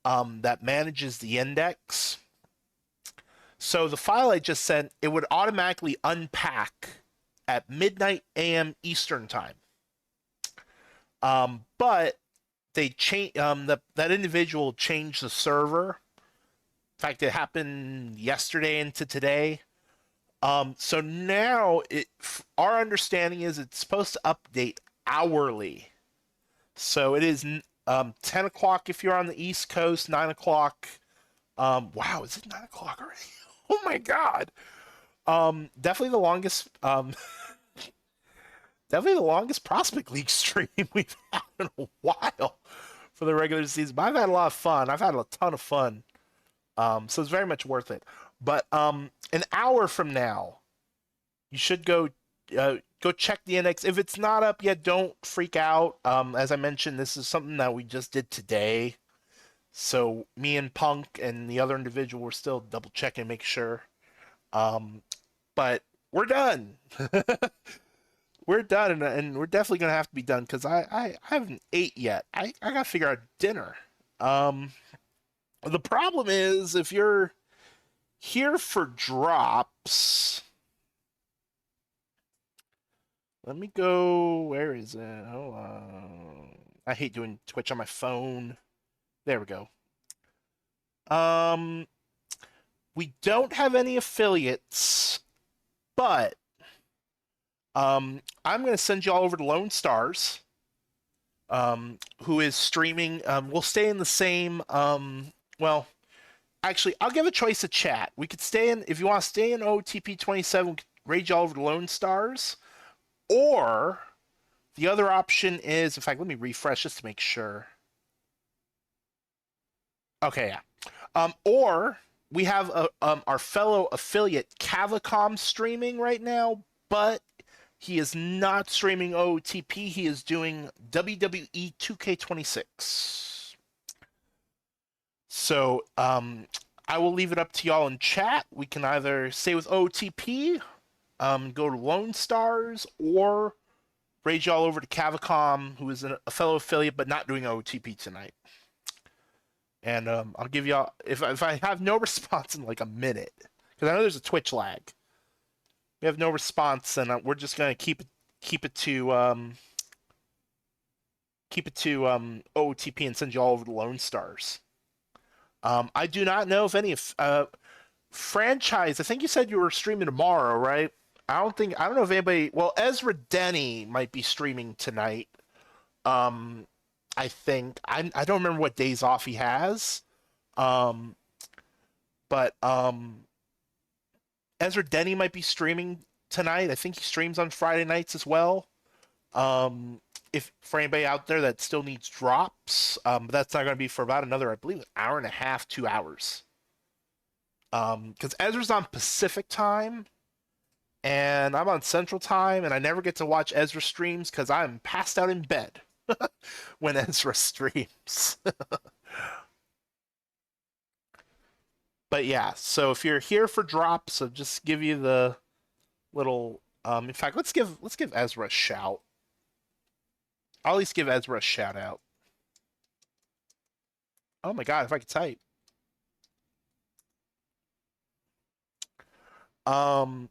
that manages the index. So the file I just sent, it would automatically unpack at midnight a.m. Eastern time. But they change that individual changed the server. In fact, it happened yesterday into today. So now our understanding is it's supposed to update hourly. So it is 10 o'clock if you're on the East Coast, 9 o'clock. Wow, is it 9 o'clock already? Oh my God. Definitely the longest definitely the longest Prospect League stream we've had in a while for the regular season. But I've had a lot of fun. I've had a ton of fun. So it's very much worth it. But an hour from now, you should go check the index. If it's not up yet, don't freak out. As I mentioned, this is something that we just did today. So me and Punk and the other individual were still double checking, make sure. But we're done. We're done, and we're definitely gonna have to be done because I haven't ate yet. I gotta figure out dinner. Um, the problem is if you're here for drops, let me go. Where is it? Hold on. I hate doing Twitch on my phone. There we go. Um, we don't have any affiliates, but I'm gonna send you all over to Lone Stars, who is streaming. We'll stay in the same. Well, actually, I'll give a choice of chat. We could stay in if you want to stay in OTP 27. Raid you all over to Lone Stars, or the other option is, in fact, let me refresh just to make sure. Okay, yeah. Or we have our fellow affiliate Cavacom streaming right now, but he is not streaming OTP. He is doing WWE 2K26. So I will leave it up to y'all in chat. We can either stay with OTP, go to Lone Stars, or raise y'all over to Cavacom, who is a fellow affiliate but not doing OTP tonight. And I'll give y'all if I have no response in like a minute, because I know there's a Twitch lag. We have no response, and we're just gonna keep it to OTP and send you all over to Lone Stars. I do not know if any franchise. I think you said you were streaming tomorrow, right? I don't know if anybody. Well, Ezra Denny might be streaming tonight. Um, I think I don't remember what days off he has. Um, but Ezra Denny might be streaming tonight. I think he streams on Friday nights as well. If for anybody out there that still needs drops, that's not going to be for about another, I believe, an hour and a half, 2 hours. Because Ezra's on Pacific time, and I'm on Central time, and I never get to watch Ezra streams because I'm passed out in bed when Ezra streams. But yeah, so if you're here for drops, I'll just give you the little. In fact, let's give Ezra a shout. I'll at least give Ezra a shout out. Oh my God, if I could type. Um.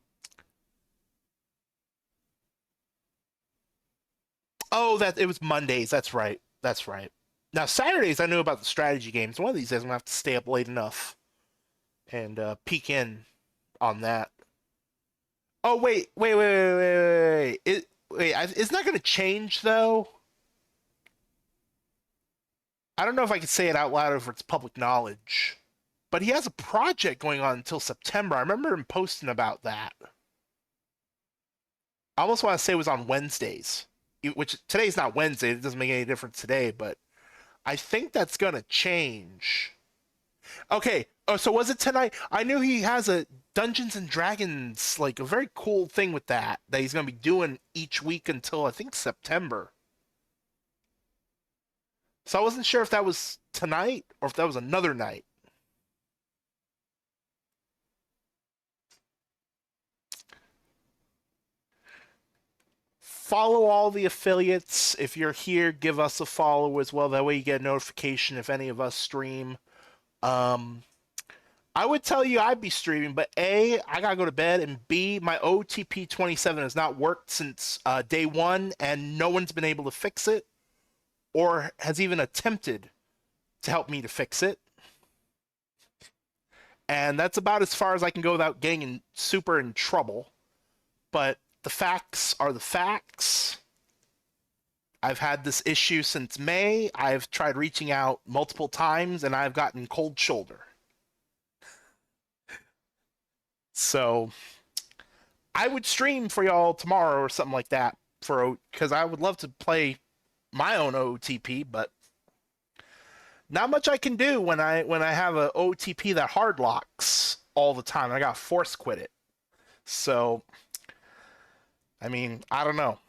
Oh, that it was Mondays. That's right. That's right. Now Saturdays, I knew about the strategy games. One of these days, I'm gonna have to stay up late enough and peek in on that. Oh wait. It's not gonna change though. I don't know if I can say it out loud or if it's public knowledge. But he has a project going on until September. I remember him posting about that. I almost want to say it was on Wednesdays, which today's not Wednesday. It doesn't make any difference today, but I think that's gonna change. Okay. Oh, so was it tonight? I knew he has a Dungeons and Dragons, like a very cool thing with that he's gonna be doing each week until I think September. So I wasn't sure if that was tonight or if that was another night. Follow all the affiliates. If you're here, give us a follow as well. That way you get a notification if any of us stream. Um, I would tell you I'd be streaming, but A, I gotta go to bed, and B, my OTP 27 has not worked since day one, and no one's been able to fix it or has even attempted to help me to fix it. And that's about as far as I can go without getting super in trouble. But the facts are the facts. I've had this issue since May. I've tried reaching out multiple times, and I've gotten cold shoulder. So I would stream for y'all tomorrow or something like that for because I would love to play my own OTP, but not much I can do when I have a OTP that hard locks all the time. I got force quit it. So I mean, I don't know.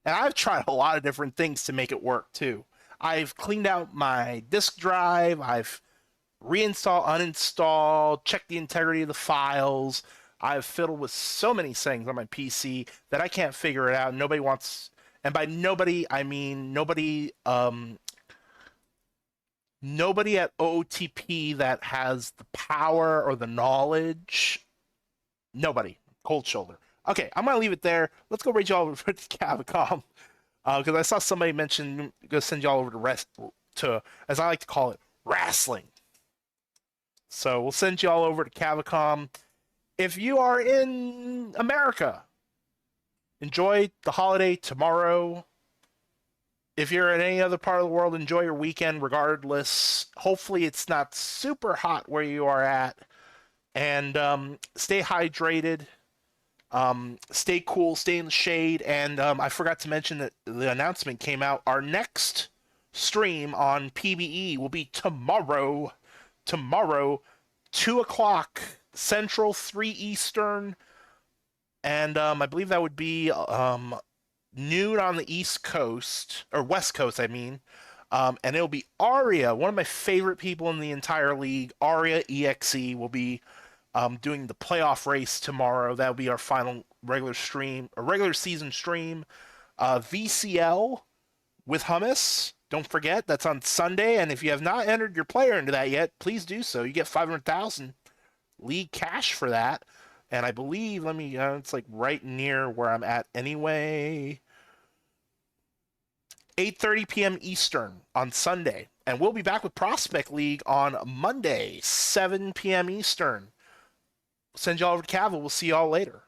And I've tried a lot of different things to make it work too. I've cleaned out my disk drive, I've reinstall, uninstall, check the integrity of the files. I've fiddled with so many things on my PC that I can't figure it out. Nobody wants, and by nobody I mean nobody at OTP that has the power or the knowledge. Nobody. Cold shoulder. Okay, I'm gonna leave it there. Let's go reach y'all over to Cavicom because I saw somebody mention go send y'all over to rest to, as I like to call it, wrestling. So we'll send you all over to Cavicom. If you are in America, enjoy the holiday tomorrow. If you're in any other part of the world, enjoy your weekend regardless. Hopefully it's not super hot where you are at. And stay hydrated. Stay cool, stay in the shade. And I forgot to mention that the announcement came out. Our next stream on PBE will be tomorrow. Tomorrow, 2 o'clock Central, 3 Eastern, and I believe that would be noon on the East Coast, or West Coast, I mean. And it'll be Aria, one of my favorite people in the entire league. Aria EXE will be doing the playoff race tomorrow. That'll be our final regular stream, a regular season stream. VCL with Hummus. Don't forget, that's on Sunday, and if you have not entered your player into that yet, please do so. You get 500,000 league cash for that, and I believe, it's like right near where I'm at anyway. 8:30 p.m. Eastern on Sunday, and we'll be back with Prospect League on Monday, 7 p.m. Eastern. Send y'all over to Cavill. We'll see y'all later.